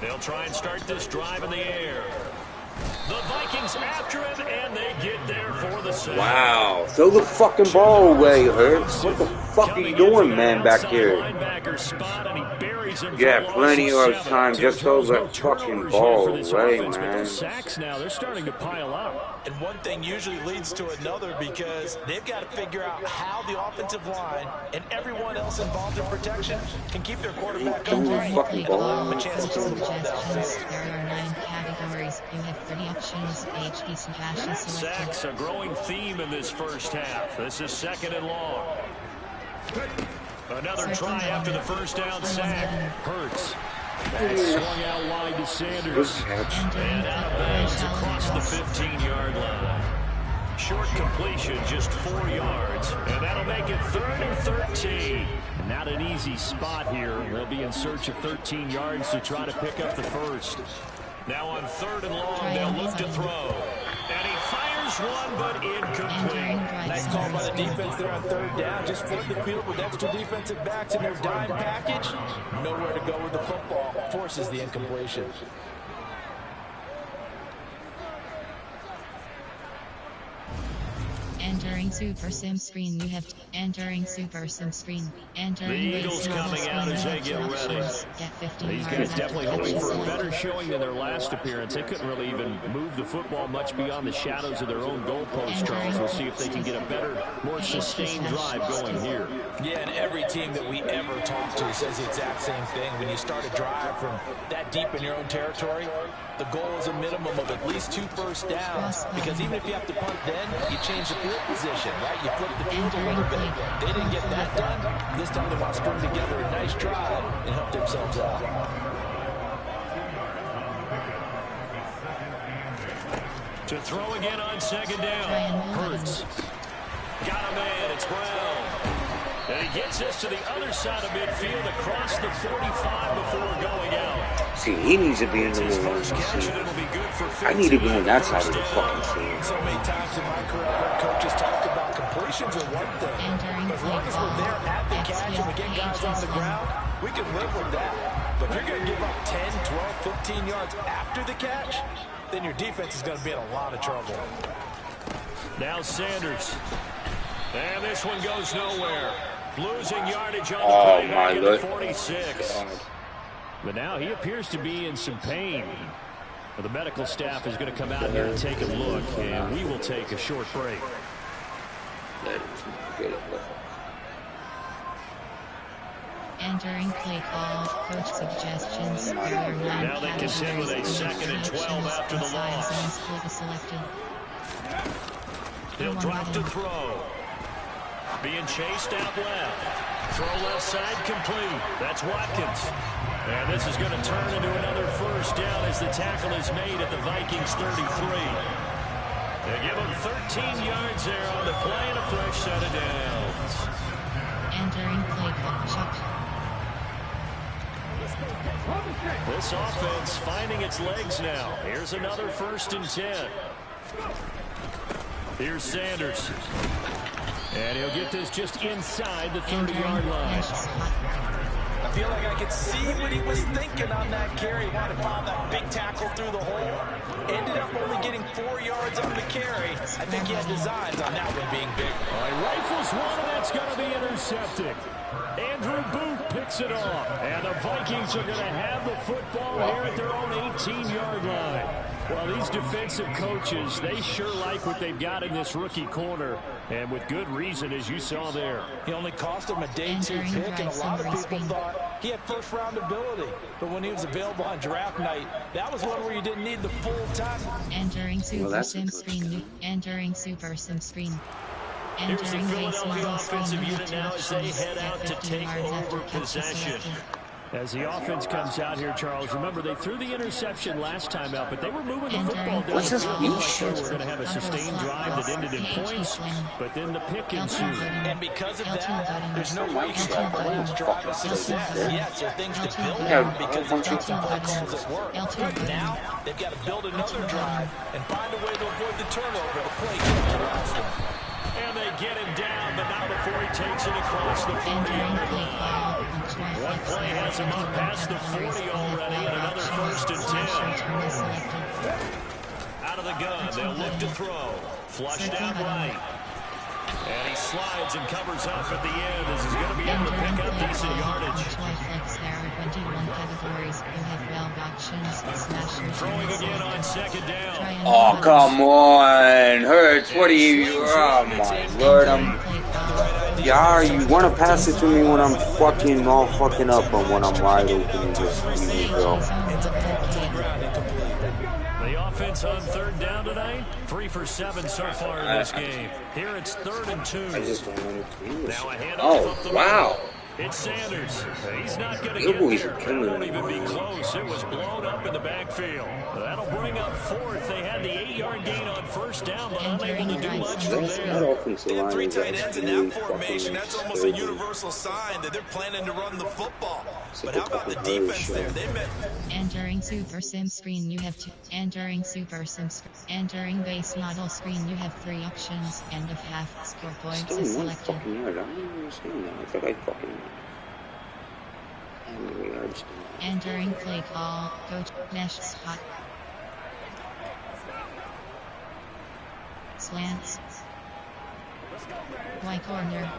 [SPEAKER 6] They'll try and start this drive in the air. The Vikings after him, and they get there for the sack.
[SPEAKER 10] Wow. Throw the fucking ball away, Hurts. What the fuck are you doing, man, back here? You have plenty of time. Just throw that fucking ball away, man.
[SPEAKER 6] Sacks now, they're starting to pile up.
[SPEAKER 5] And one thing usually leads to another because they've got to figure out how the offensive line and everyone else involved in protection can keep their quarterback upright. A chance to throw the ball downfield.
[SPEAKER 1] There are 9 categories. You have 30 options. HD suggestions selected.
[SPEAKER 6] Sacks a growing theme in this first half. This is 2nd and long. Another try after the first down sack. Hurts. That's swung out wide to Sanders. And out of bounds across the 15-yard line. Short completion, just 4 yards. And that'll make it 3rd and 13. Not an easy spot here. They'll be in search of 13 yards to try to pick up the first. Now on 3rd and long, they'll look to throw. And he fires one, but incomplete.
[SPEAKER 5] Nice call by the defense there on 3rd down. Just flip the field with extra defensive backs in their dime package. Nowhere to go with the football. Forces the incompletion.
[SPEAKER 1] Entering Super Sim screen. You have entering Super Sim screen. Entering
[SPEAKER 6] the Eagles coming out as they get ready. These guys definitely hoping for a better showing than their last appearance. They couldn't really even move the football much beyond the shadows of their own goalpost, Charles. We'll see if they can get a better, more sustained drive going here.
[SPEAKER 5] Yeah, and every team that we ever talk to says the exact same thing. When you start a drive from that deep in your own territory, the goal is a minimum of at least 2 first downs. Because even if you have to punt then, you change the field position, right? You flip the field a little bit. They didn't get that done. This time they want to string together a nice drive and help themselves out.
[SPEAKER 6] To throw again on 2nd down. Hurts. Got a man. It's Brown. And he gets us to the other side of midfield across the 45 before going out.
[SPEAKER 10] See, he needs to be in the middle. I need to be on that side of the fucking field.
[SPEAKER 5] So many times in my career, I've heard coaches talk about completions are one thing. As long as we're there at the catch and we get guys on the ground, we can live with that. But if you're going to give up 10, 12, 15 yards after the catch, then your defense is going to be in a lot of trouble.
[SPEAKER 6] Now Sanders. And this one goes nowhere. Losing yardage on the play back at the 46. But now he appears to be in some pain. Well, the medical staff is going to come out here and take a look, and we will take a short break.
[SPEAKER 1] Entering play call, coach suggestions.
[SPEAKER 6] Now they continue with a 2nd and 12 after the loss. He'll drop to throw. Being chased out left. Throw left side complete. That's Watkins. And this is going to turn into another first down as the tackle is made at the Vikings 33. They give them 13 yards there on the play and a fresh set of downs.
[SPEAKER 1] Entering play call.
[SPEAKER 6] This offense finding its legs now. Here's another 1st and 10. Here's Sanders. And he'll get this just inside the 30-yard line.
[SPEAKER 9] I feel like I could see what he was thinking on that carry. He wanted to find that big tackle through the hole. Ended up only getting 4 yards on the carry. I think he had designs on that one being big.
[SPEAKER 6] All right, rifles one, and that's going to be intercepted. Andrew Booth picks it off. And the Vikings are going to have the football here at their own 18-yard line. Well, these defensive coaches, they sure like what they've got in this rookie corner. And with good reason, as you saw there.
[SPEAKER 9] He only cost him a day 2 pick, and a lot of people thought he had first-round ability. But when he was available on draft night, that was one where you didn't need the full time.
[SPEAKER 1] Entering Super Sim screen. Entering Super Sim screen.
[SPEAKER 6] Here's the Philadelphia offensive unit now as they head out to take over possession. As the offense comes out here, Charles, remember they threw the interception last time out, but they were moving the football down.
[SPEAKER 10] What's this
[SPEAKER 6] We're going to have a sustained drive that ended in points, but then the pick ensued.
[SPEAKER 9] And because of that, there's no way you can call the last drive a success. Yes, there are things to build on because of the play calls at work. Now, they've got to build another drive and find a way to avoid the turnover. The play can't collapse them.
[SPEAKER 6] And they get him down, but not before he takes it across the 40-yard line. One play has him up past the 40 already, and another 1st and 10. Out of the gun, they'll look to throw. Flushed out right. And he slides and covers up at the end as he's going to be able to pick up decent yardage. Throwing again on 2nd down.
[SPEAKER 10] Oh, come on. Hurts, what are you? Oh, my Lord. Yeah, you want to pass it to me when I'm fucking all fucking up, but when I'm wide open, you just leave me go.
[SPEAKER 6] The offense on 3rd down tonight, 3 for 7 so far in this game. Here it's 3rd and 2.
[SPEAKER 10] I just don't understand.
[SPEAKER 6] Now a handoff up the
[SPEAKER 10] wow.
[SPEAKER 6] middle. It's Sanders. He's not going to get there. That won't even be close. It was blown up in the backfield. That'll bring up 4th. They had the 8-yard gain on 1st down, but unable to do much from there.
[SPEAKER 9] 3 tight ends in that formation, that's almost a universal sign that they're planning to run the football. But how about the defense there? They met.
[SPEAKER 1] Entering Super Sim screen, you have 2. Entering Super Sim screen. Entering base model screen, you have 3 options. End of half. Score points is selected.
[SPEAKER 10] I don't understand that. I thought I fucking...
[SPEAKER 1] Entering play call. Coach mesh spot. Slants. Y corner.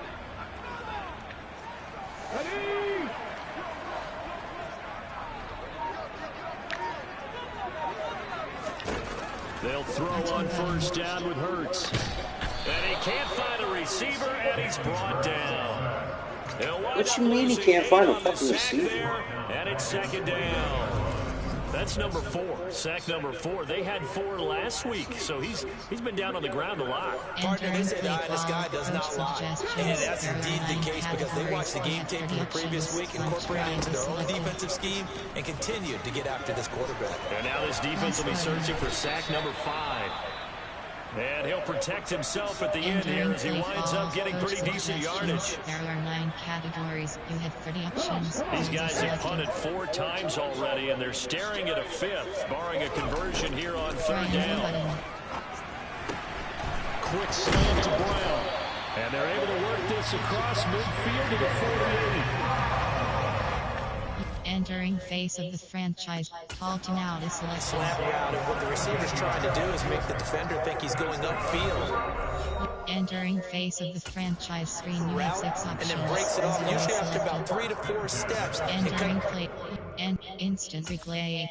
[SPEAKER 6] They'll throw on 1st down with Hurts. And he can't find a receiver, and he's brought down.
[SPEAKER 10] What you mean he can't find a fucking receiver?
[SPEAKER 6] And it's 2nd down. That's number 4. Sack number 4. They had 4 last week, so he's been down on the ground a lot.
[SPEAKER 9] Partner, they say this guy does not lie. And that's indeed the case because they watched the game tape from the previous week, incorporated it into their own defensive scheme, and continued to get after this quarterback.
[SPEAKER 6] And now this defense will be searching for sack number 5. And he'll protect himself at the end here as he winds up getting pretty decent yardage.
[SPEAKER 1] There are 9 categories. You have 30 options.
[SPEAKER 6] These guys have punted 4 times already, and they're staring at a 5th, barring a conversion here on 3rd down. Quick slant to Brown. And they're able to work this across midfield to the 48.
[SPEAKER 1] Entering face of the franchise. Call to now to select.
[SPEAKER 9] Slant route, and what the receiver's trying to do is make the defender think he's going upfield.
[SPEAKER 1] Entering face of the franchise screen, you have 6 options.
[SPEAKER 9] And then breaks it off, usually after about 3 to 4 steps.
[SPEAKER 1] Entering play and instant replay.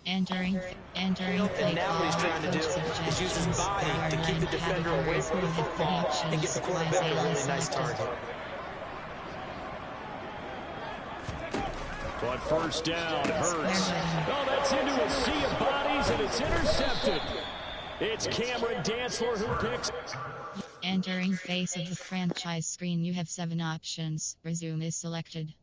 [SPEAKER 1] Entering
[SPEAKER 9] and now what he's trying to do is use his body to keep the defender away from the football and get the quarterback a really nice target.
[SPEAKER 6] On 1st down, Hurts. Oh, that's into a sea of bodies, and it's intercepted. It's Cameron Dantzler who picks.
[SPEAKER 1] Entering face of the franchise screen, you have 7 options. Resume is selected.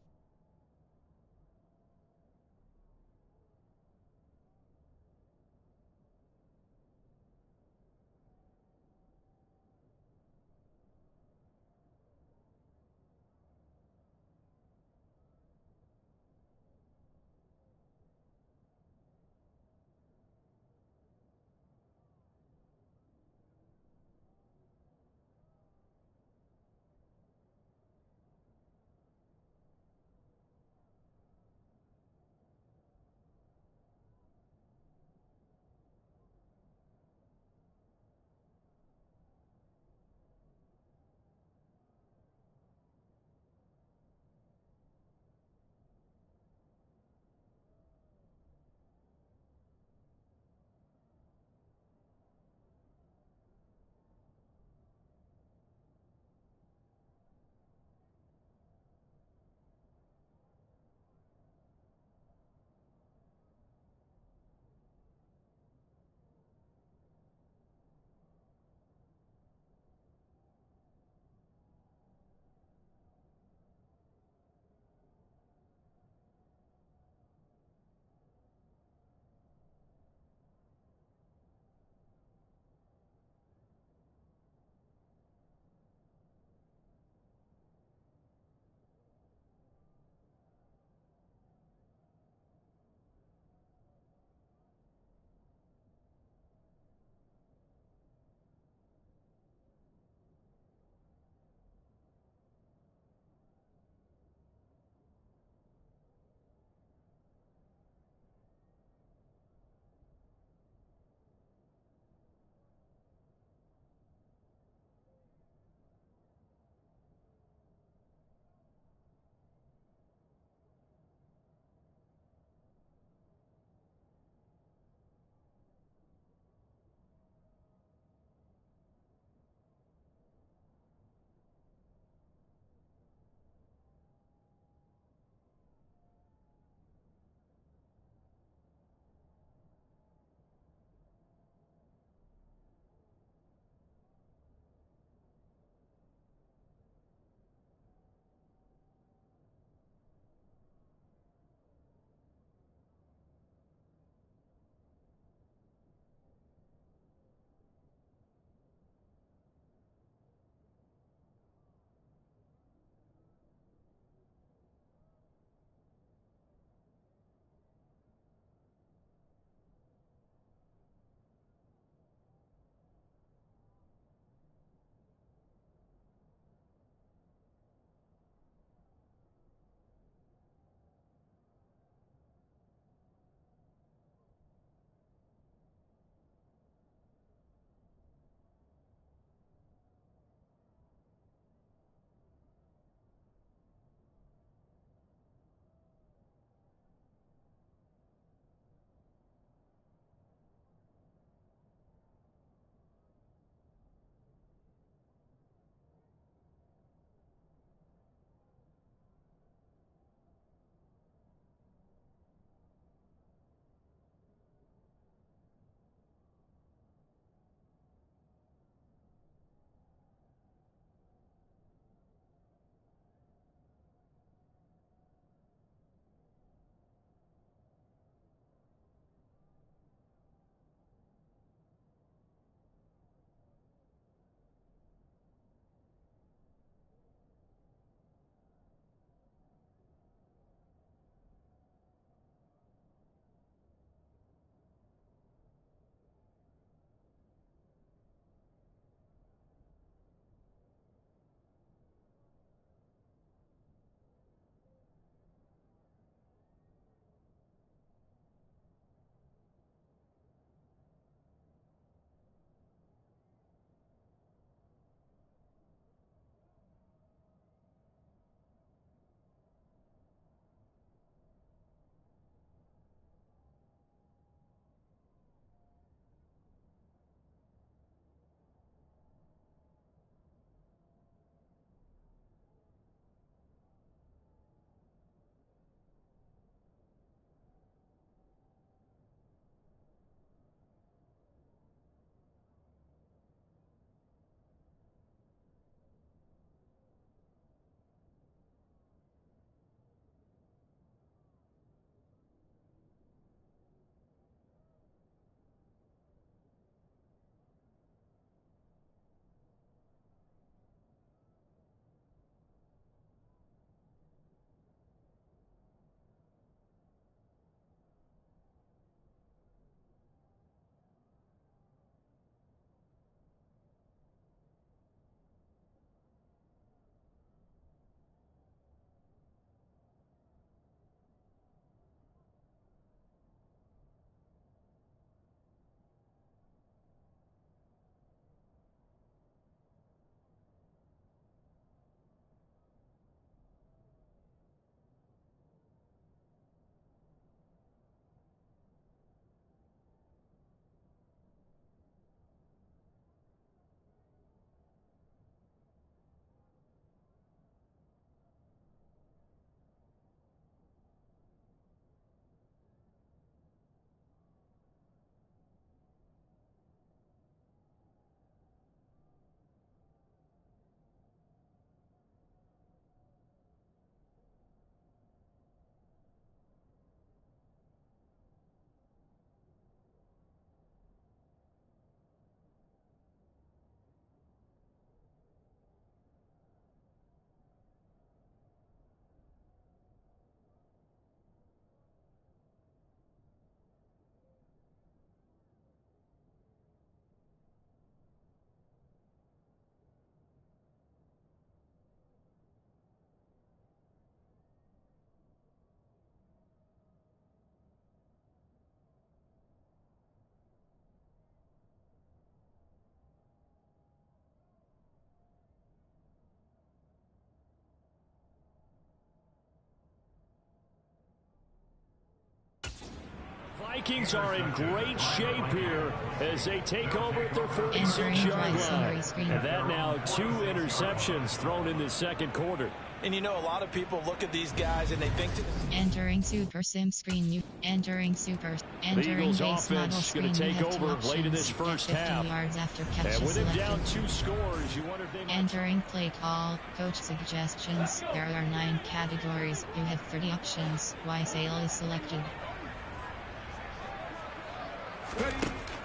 [SPEAKER 6] Vikings are in great shape here as they take over at their 46-yard line. And that now 2 interceptions thrown in the second quarter.
[SPEAKER 5] And you know, a lot of people look at these guys and they think...
[SPEAKER 1] Entering Super Sim screen. Entering Super.
[SPEAKER 6] The Eagles offense going to take over late in this first half. And with him down 2 scores, you wonder if they might...
[SPEAKER 1] Entering play call. Coach suggestions. There are 9 categories. You have 30 options. Y sale is selected.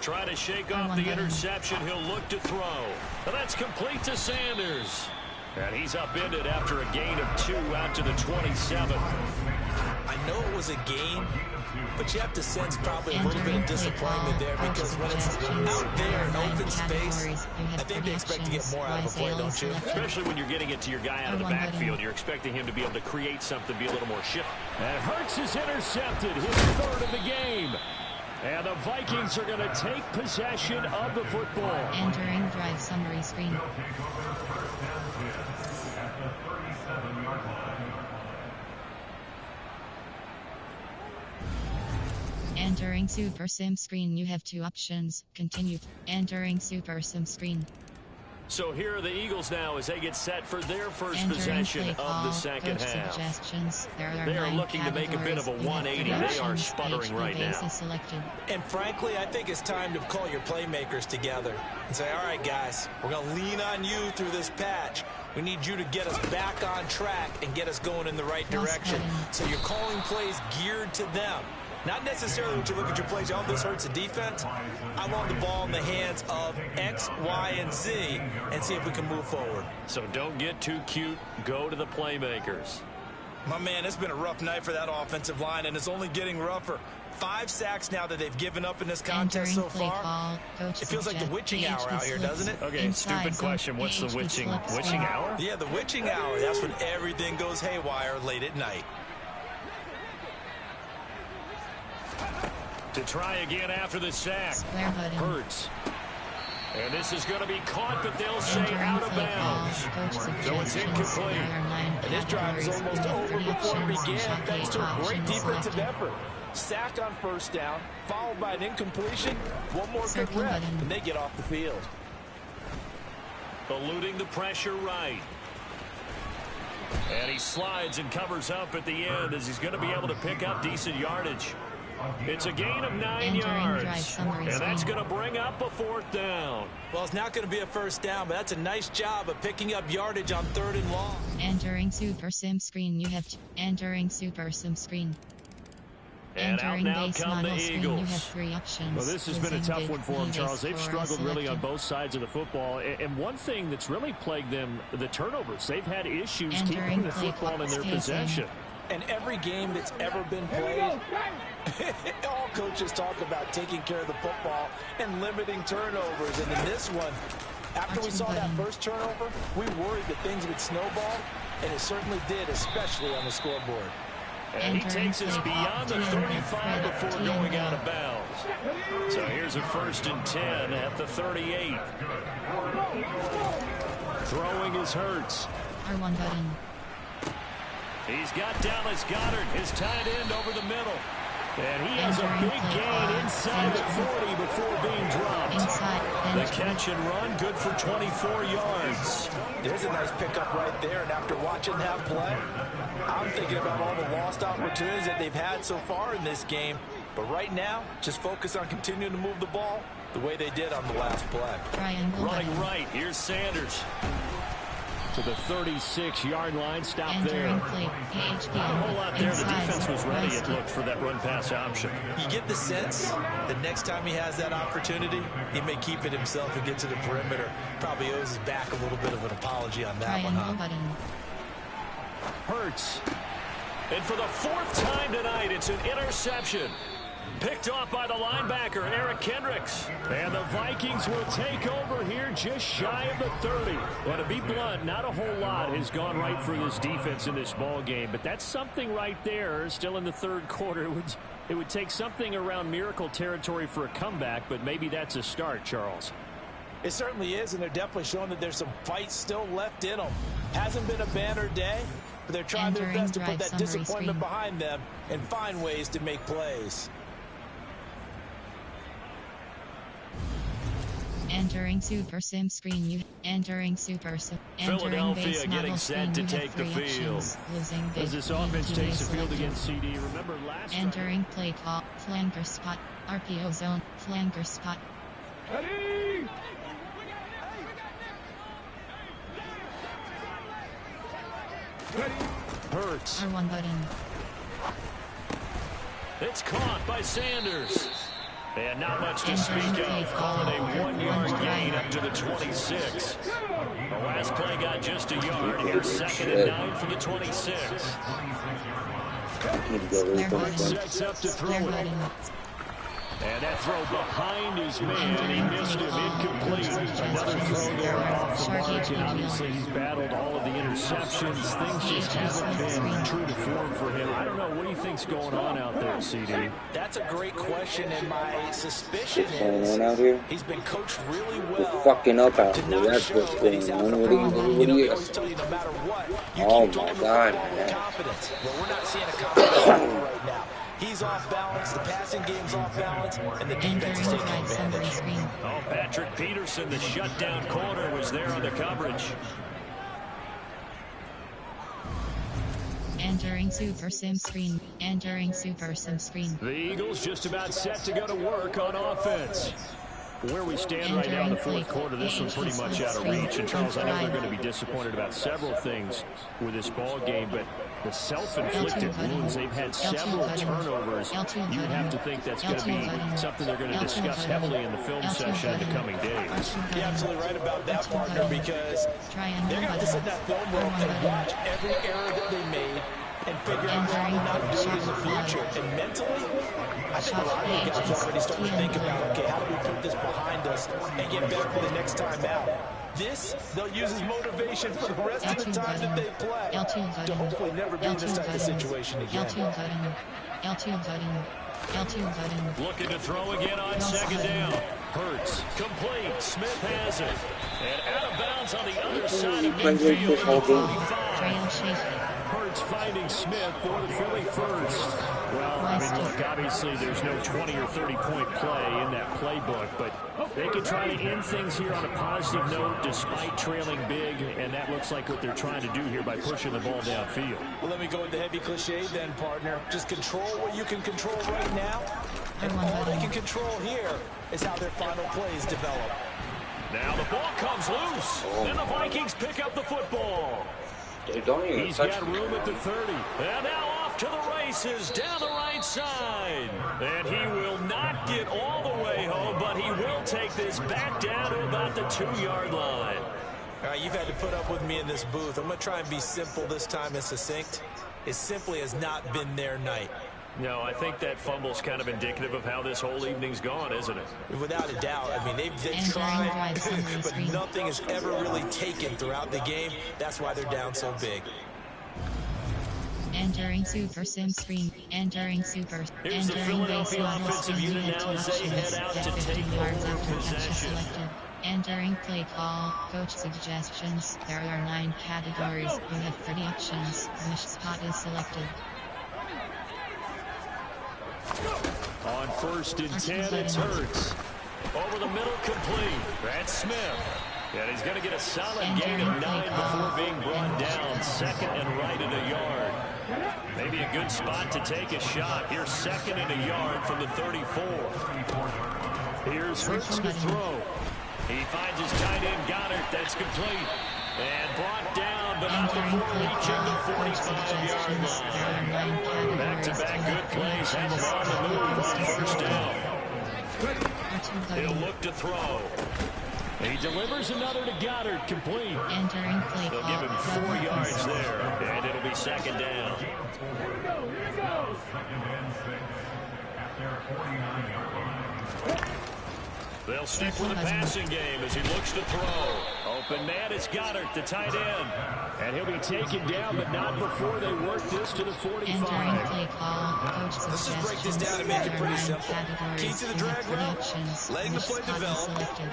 [SPEAKER 6] Try to shake off the interception. He'll look to throw. And that's complete to Sanders. And he's upended after a gain of 2 out to the 27.
[SPEAKER 5] I know it was a gain, but you have to sense probably a little bit of disappointment there because when it's out there in open space, I think they expect to get more out of a play, don't you?
[SPEAKER 6] Especially when you're getting it to your guy out of the backfield. You're expecting him to be able to create something, be a little more shifty. And Hurts is intercepted, his 3rd of the game. And the Vikings are going to take possession of the football.
[SPEAKER 1] Entering drive summary screen. Entering Super Sim screen. You have 2 options. Continue. Entering Super Sim screen.
[SPEAKER 6] So here are the Eagles now as they get set for their first possession of the second half. They are looking to make a bit of a 180. They are sputtering right now.
[SPEAKER 5] And frankly, I think it's time to call your playmakers together and say, all right, guys, we're going to lean on you through this patch. We need you to get us back on track and get us going in the right direction. So you're calling plays geared to them. Not necessarily when you look at your plays, oh, this hurts the defense. I want the ball in the hands of X, Y, and Z and see if we can move forward.
[SPEAKER 6] So don't get too cute. Go to the playmakers.
[SPEAKER 5] My man, it's been a rough night for that offensive line, and it's only getting rougher. 5 sacks now that they've given up in this contest so far. It feels like the witching hour out here, doesn't it?
[SPEAKER 6] Okay, stupid question. What's the witching hour?
[SPEAKER 5] Yeah, the witching hour. That's when everything goes haywire late at night.
[SPEAKER 6] To try again after the sack. Hurts. And this is going to be caught, but they'll say out of bounds. So it's incomplete.
[SPEAKER 5] And this drive is almost over before it began, thanks to a great defensive effort. Sack on first down, followed by an incompletion. One more good rep, and they get off the field.
[SPEAKER 6] Eluding the pressure right. And he slides and covers up at the end as he's going to be able to pick up decent yardage. It's a gain of 9 yards, and that's going to bring up a 4th down.
[SPEAKER 5] Well, it's not going to be a first down, but that's a nice job of picking up yardage on 3rd and long.
[SPEAKER 1] Entering Super Sim screen. You have entering Super Sim screen.
[SPEAKER 6] And out now come the Eagles.
[SPEAKER 1] You have 3 options.
[SPEAKER 6] Well, this has been a tough one for them, Charles. They've struggled really on both sides of the football. And one thing that's really plagued them, the turnovers. They've had issues keeping the football in their possession.
[SPEAKER 5] And every game that's ever been played, all coaches talk about taking care of the football and limiting turnovers. And in this one, after we saw that first turnover, we worried that things would snowball, and it certainly did, especially on the scoreboard.
[SPEAKER 6] And he takes us beyond the 35 before going out of bounds. So here's a 1st and 10 at the 38. Throwing is Hurts.
[SPEAKER 1] R1 button.
[SPEAKER 6] He's got Dallas Goedert, his tight end, over the middle. And he has a big gain inside the 40 before being dropped. The catch and run, good for 24 yards.
[SPEAKER 5] There's a nice pickup right there, and after watching that play, I'm thinking about all the lost opportunities that they've had so far in this game. But right now, just focus on continuing to move the ball the way they did on the last play.
[SPEAKER 6] Running right, here's Sanders. To the 36-yard line, stop there. Not a whole lot there. The defense was ready, it looked, for that run-pass option.
[SPEAKER 5] You get the sense that next time he has that opportunity, he may keep it himself and get to the perimeter. Probably owes his back a little bit of an apology on that one, huh?
[SPEAKER 6] Hurts. And for the 4th time tonight, it's an interception. Picked off by the linebacker, Eric Kendricks. And the Vikings will take over here just shy of the 30. Well, to be blunt, not a whole lot has gone right for this defense in this ball game, but that's something right there. Still in the 3rd quarter. It would take something around miracle territory for a comeback, but maybe that's a start, Charles.
[SPEAKER 5] It certainly is, and they're definitely showing that there's some fight still left in them. Hasn't been a banner day, but they're trying their best to put that disappointment behind them and find ways to make plays.
[SPEAKER 1] Entering Super Sim screen. Entering Super Sim.
[SPEAKER 6] Philadelphia getting set to take the field. As this offense takes the field against CD, remember last
[SPEAKER 1] entering play call. Flanker spot. RPO zone. Flanker spot.
[SPEAKER 2] Ready?
[SPEAKER 6] Hurts.
[SPEAKER 1] R1 button.
[SPEAKER 6] It's caught by Sanders. And not much to speak of, calling a 1-yard gain up to the 26. The last play got just a yard. Here's 2nd and 9 for the 26. Sets up to throw it. And that throw behind his man, he missed him, incomplete. Another throw there off the mark, and obviously he's battled all of the interceptions. Things just haven't been true to form for him. I don't know, what do you think's going on out there, CD?
[SPEAKER 9] That's a great question, and my suspicion is he's been coached really well.
[SPEAKER 10] Fucking up out here, that's what's going on. What do you
[SPEAKER 9] tell you no matter what,
[SPEAKER 10] oh my God, man.
[SPEAKER 9] Confidence. Well, we're not seeing a confidence right now. He's off balance, the passing game's off balance, and the defense is taking advantage.
[SPEAKER 6] Oh, Patrick Peterson, the shutdown corner, was there on the coverage.
[SPEAKER 1] Entering Super Sim screen. Entering Super Sim screen.
[SPEAKER 6] The Eagles just about set to go to work on offense. Where we stand right now in the fourth quarter, this one's pretty much out of reach. And Charles, I know they're going to be disappointed about several things with this ball game, but the self-inflicted wounds, they've had several turnovers. You would have to think that's going to be something they're going to discuss heavily in the film session in the coming days.
[SPEAKER 9] You're absolutely right about that, partner, because they're going to have to sit in that film room and watch every error that they made and figure out how not to do it in the future. And mentally, I think a lot of you guys are already starting to think about, okay, how do we put this behind us and get better for the next time out? This, they'll use as motivation for the rest of the time that they play to hopefully never be in this type of situation again.
[SPEAKER 6] Looking to throw again on 2nd down. Hurts, complete, Smith has it. And out of bounds on the other side of midfield at the 45. Hurts finding Smith for the Philly first. Well, I mean, look, obviously there's no 20 or 30-point play in that playbook, but they can try to end things here on a positive note despite trailing big, and that looks like what they're trying to do here by pushing the ball downfield.
[SPEAKER 9] Well, let me go with the heavy cliche then, partner. Just control what you can control right now, and all they can control here is how their final plays develop.
[SPEAKER 6] Now the ball comes loose, and the Vikings pick up the football. He's got room at the 30. And now off to the races down the right side. And he will not get all the way home, but he will take this back down to about the 2-yard line.
[SPEAKER 9] All right, you've had to put up with me in this booth. I'm going to try and be simple this time and succinct. It simply has not been their night.
[SPEAKER 6] No, I think that fumble's kind of indicative of how this whole evening's gone, isn't it?
[SPEAKER 9] Without a doubt. I mean, they've tried, but nothing is ever really taken throughout the game. That's why they're down so big.
[SPEAKER 1] Entering Super Sim screen. Entering Super.
[SPEAKER 6] Here's the Philadelphia offensive unit now as they head out to take over possession.
[SPEAKER 1] Entering play call. Coach suggestions. There are 9 categories. You have predictions. Which spot is selected?
[SPEAKER 6] On 1st and 10, it's Hurts. Over the middle, complete. That's Smith. And he's going to get a solid gain of 9 before being brought down. 2nd and right at a yard. Maybe a good spot to take a shot. Here's 2nd and a yard from the 34. Here's Hurts to throw. He finds his tight end, Goddard. That's complete. And brought down, but not before reaching the 45-yard line. Back-to-back good plays have him on the move on 1st down. He'll look to throw. He delivers another to Goddard, complete. They'll give him 4 yards there, and it'll be 2nd down. They'll stick with the passing game as he looks to throw. Open man, it's Goddard, the tight end. And he'll be taken down, but not before they work this to the 45.
[SPEAKER 9] Let's just break this down and make it pretty simple. Key to the drag route, letting the play develop,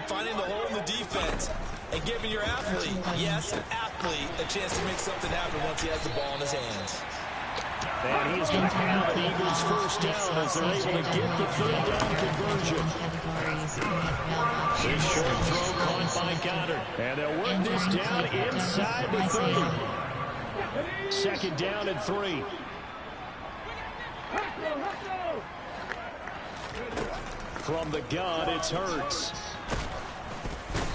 [SPEAKER 9] finding the hole in the defense, and giving your athlete, yes, athlete, a chance to make something happen once he has the ball in his hands.
[SPEAKER 6] And he is going to have an Eagles first down as they're able to get the third down conversion. This short throw caught by Goddard. And they'll work this down inside the 30. Second down and 3. From the gun, it's Hurts.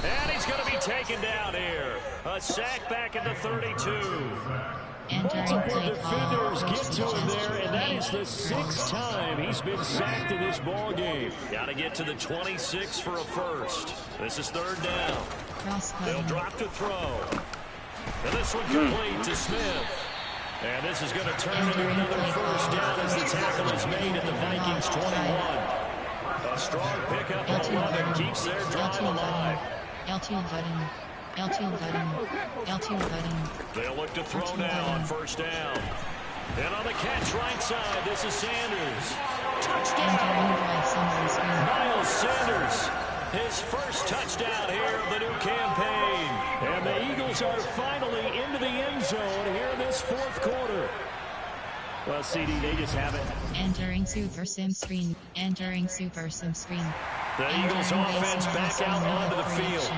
[SPEAKER 6] And he's going to be taken down here. A sack back at the 32. Multiple defenders get to him there, and that is the 6th time he's been sacked in this ball game. Got to get to the 26 for a first. This is third down. They'll drop to throw. And this one complete to Smith. And this is going to turn into another first down as the tackle is made at the Vikings 21. A strong pickup on 11 keeps their drive alive.
[SPEAKER 1] L2 button. L2 button. L2 button.
[SPEAKER 6] They'll look to throw now on first down. And on the catch right side, this is Sanders. Touchdown! Miles Sanders, his first touchdown here of the new campaign. And the Eagles are finally into the end zone here in this fourth quarter. Well, CD, they just have it.
[SPEAKER 1] Entering Super Sim screen. Entering Super Sim screen.
[SPEAKER 6] The Eagles offense back out onto the field.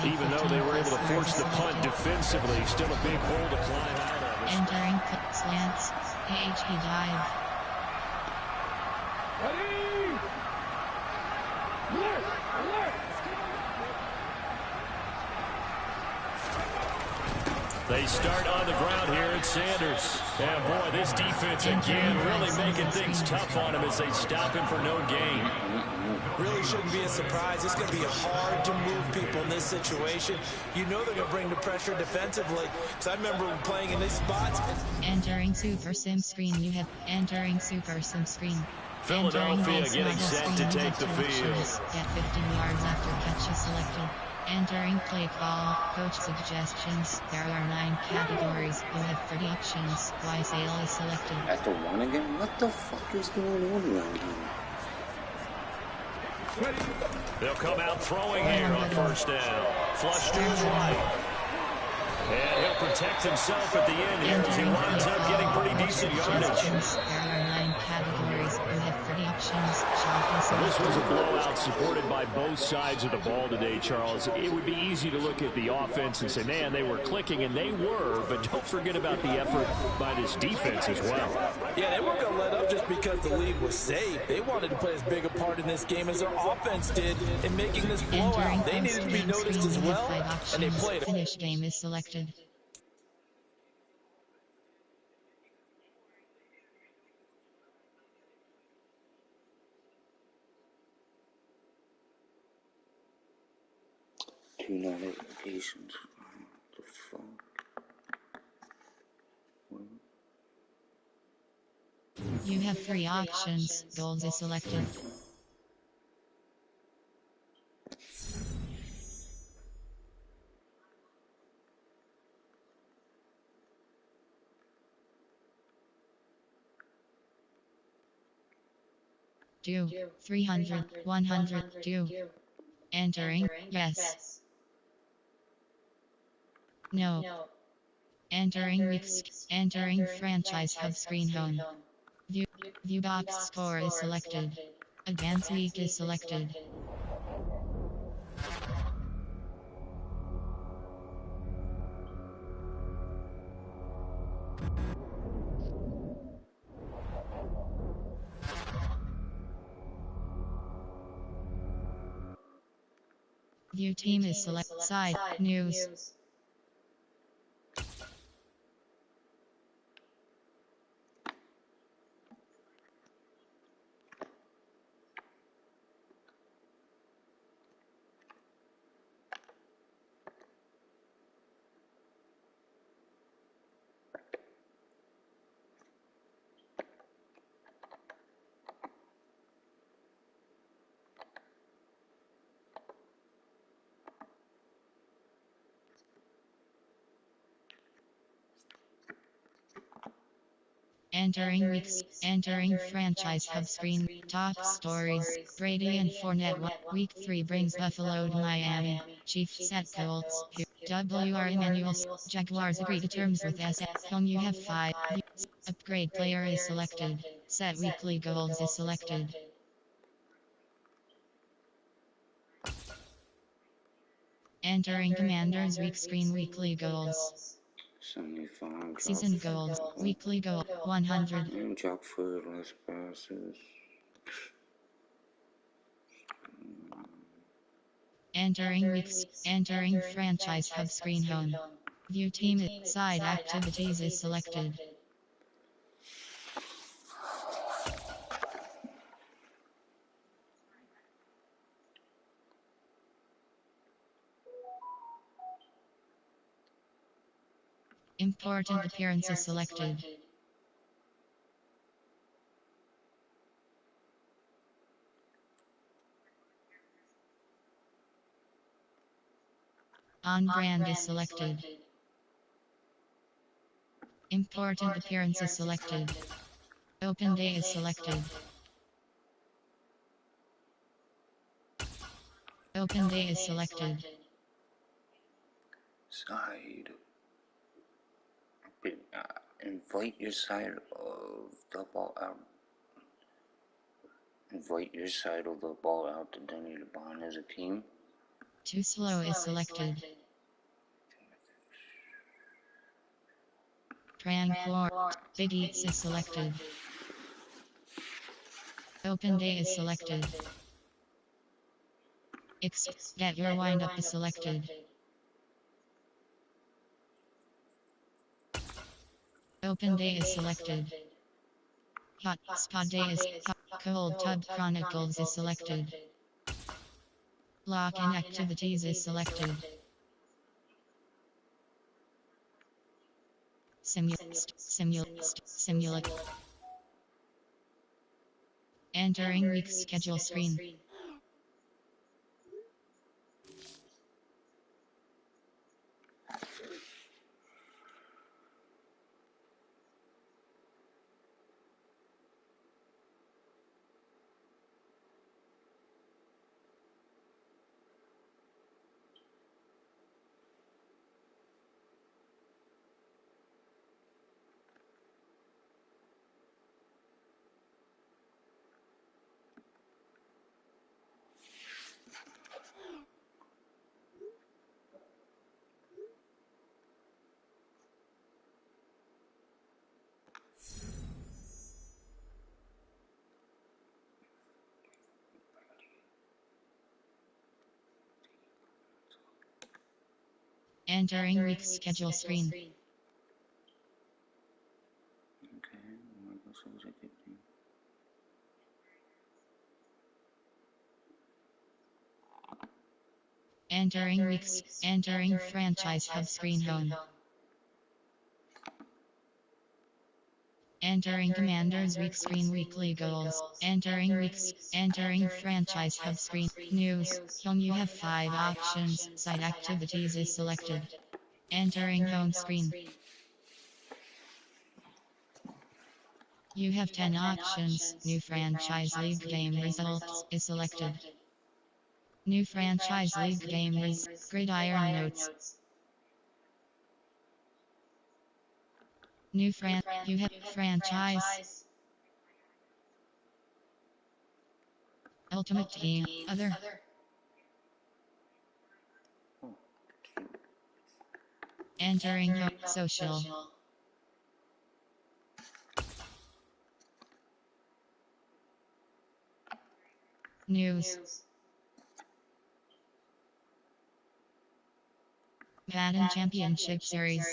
[SPEAKER 6] Even though they were able to force the punt defensively, still a big hole to climb out of.
[SPEAKER 1] Entering slants. AHP dive.
[SPEAKER 2] Ready? Alert! Alert!
[SPEAKER 6] They start on the ground here at Sanders. And boy, this defense again really making things tough on him as they stop him for no gain.
[SPEAKER 5] Really shouldn't be a surprise. It's going to be hard to move people in this situation. You know they're going to bring the pressure defensively. Because I remember playing in these spots.
[SPEAKER 1] Entering Super Sim screen. You have entering Super Sim screen.
[SPEAKER 6] Philadelphia getting set to take the field.
[SPEAKER 1] Get 15 yards after catch is selected. Entering play call, coach suggestions. There are 9 categories. You have 30 options. Why sale is selected.
[SPEAKER 10] After one again? What the fuck is going on around here?
[SPEAKER 6] They'll come out throwing here on first down. Flush to his right. And he'll protect himself at the end here as he winds up getting pretty decent yardage.
[SPEAKER 1] There are 9 categories. You have 30 options.
[SPEAKER 6] This was a blowout supported by both sides of the ball today, Charles. It would be easy to look at the offense and say, man, they were clicking, and they were, but don't forget about the effort by this defense as well.
[SPEAKER 5] Yeah, they weren't going to let up just because the lead was safe. They wanted to play as big a part in this game as their offense did in making this blowout. They needed to be noticed as well, and they played.
[SPEAKER 1] Finish game is selected.
[SPEAKER 10] Two notifications. What the fuck?
[SPEAKER 1] You have 3 options. Goals is selected. Do 300, 100, do. Entering, yes. No. Entering weeks, entering franchise hub screen home. View box score is selected. Advance week is selected. View team is select side news. Entering weeks, entering franchise hub screen, top stories, Brady and Fournette. Week 3 brings Buffalo to Miami, Chiefs at Colts, WR Emmanuel. Jaguars agree to terms with S. Home you have 5. Upgrade player is selected. Set weekly goals is selected. Entering Commander's week screen weekly goals.
[SPEAKER 10] 75.
[SPEAKER 1] Season goals. Weekly goal 100.
[SPEAKER 10] Jack foot, less passes.
[SPEAKER 1] Entering weeks. Entering franchise hub screen home. View team side activities is selected. Important appearances selected. On brand is selected. Important appearances selected. Open day is selected. Open day is selected.
[SPEAKER 10] Side. Invite your side of the ball out. Invite your side of the ball out to donate to bond as a team.
[SPEAKER 1] Too slow is selected. Prank war. Big Eats is selected. Open day is selected. Get your wind up is selected. Open day is selected. Hot spot day is cold tub chronicles is selected. Lock-in activities is selected. Simulate. Entering week schedule screen. Entering week schedule screen. Entering weeks. Entering franchise hub screen home. Entering Commander's week screen weekly goals. Entering weeks. Entering franchise hub screen. News. Home you have 5 options. Site activities is selected. Entering home screen. You have 10 options. New franchise league game results is selected. New franchise league game gridiron notes. New you have franchise. Ultimate team. Other. Entering home social. News. Madden Championship Series.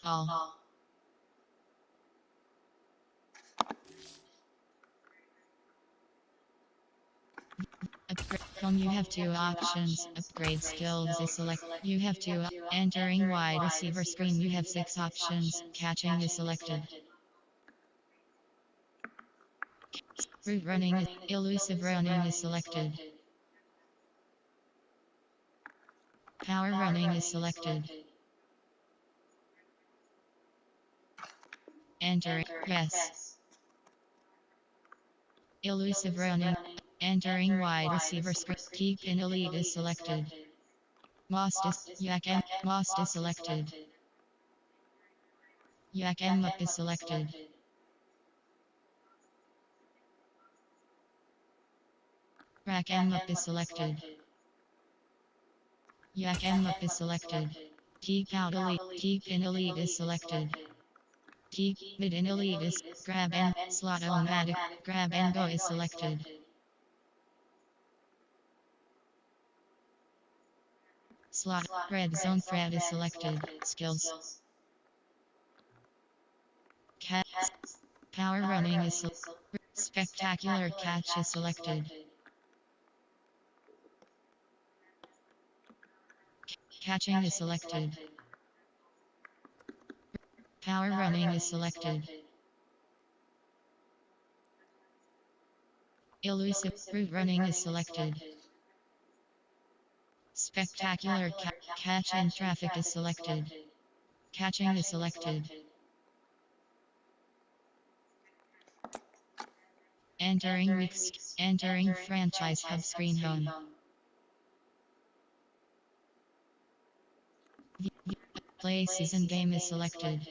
[SPEAKER 1] All. Home you have 2 options. Upgrade skills is select. You have 2. Entering wide receiver screen you have 6 options. Catching is selected. Route running is elusive running is selected. Power running is selected. Entering yes. Elusive running. Entering wide receiver screen. Keep in elite is selected. Most is selected. Yak M up is selected. Rack M up is selected. Yak M up is selected. Keep out elite. Keep in elite is selected. Keep mid in elite is grab and slot automatic. Grab and go is selected. Slot red zone threat is selected. Skills. Cat power running is spectacular catch is selected. Catching is selected. Power running is selected. Elusive route running is selected. Spectacular catch in traffic is selected. Catching is selected. Entering franchise hub screen home. Play season game is selected.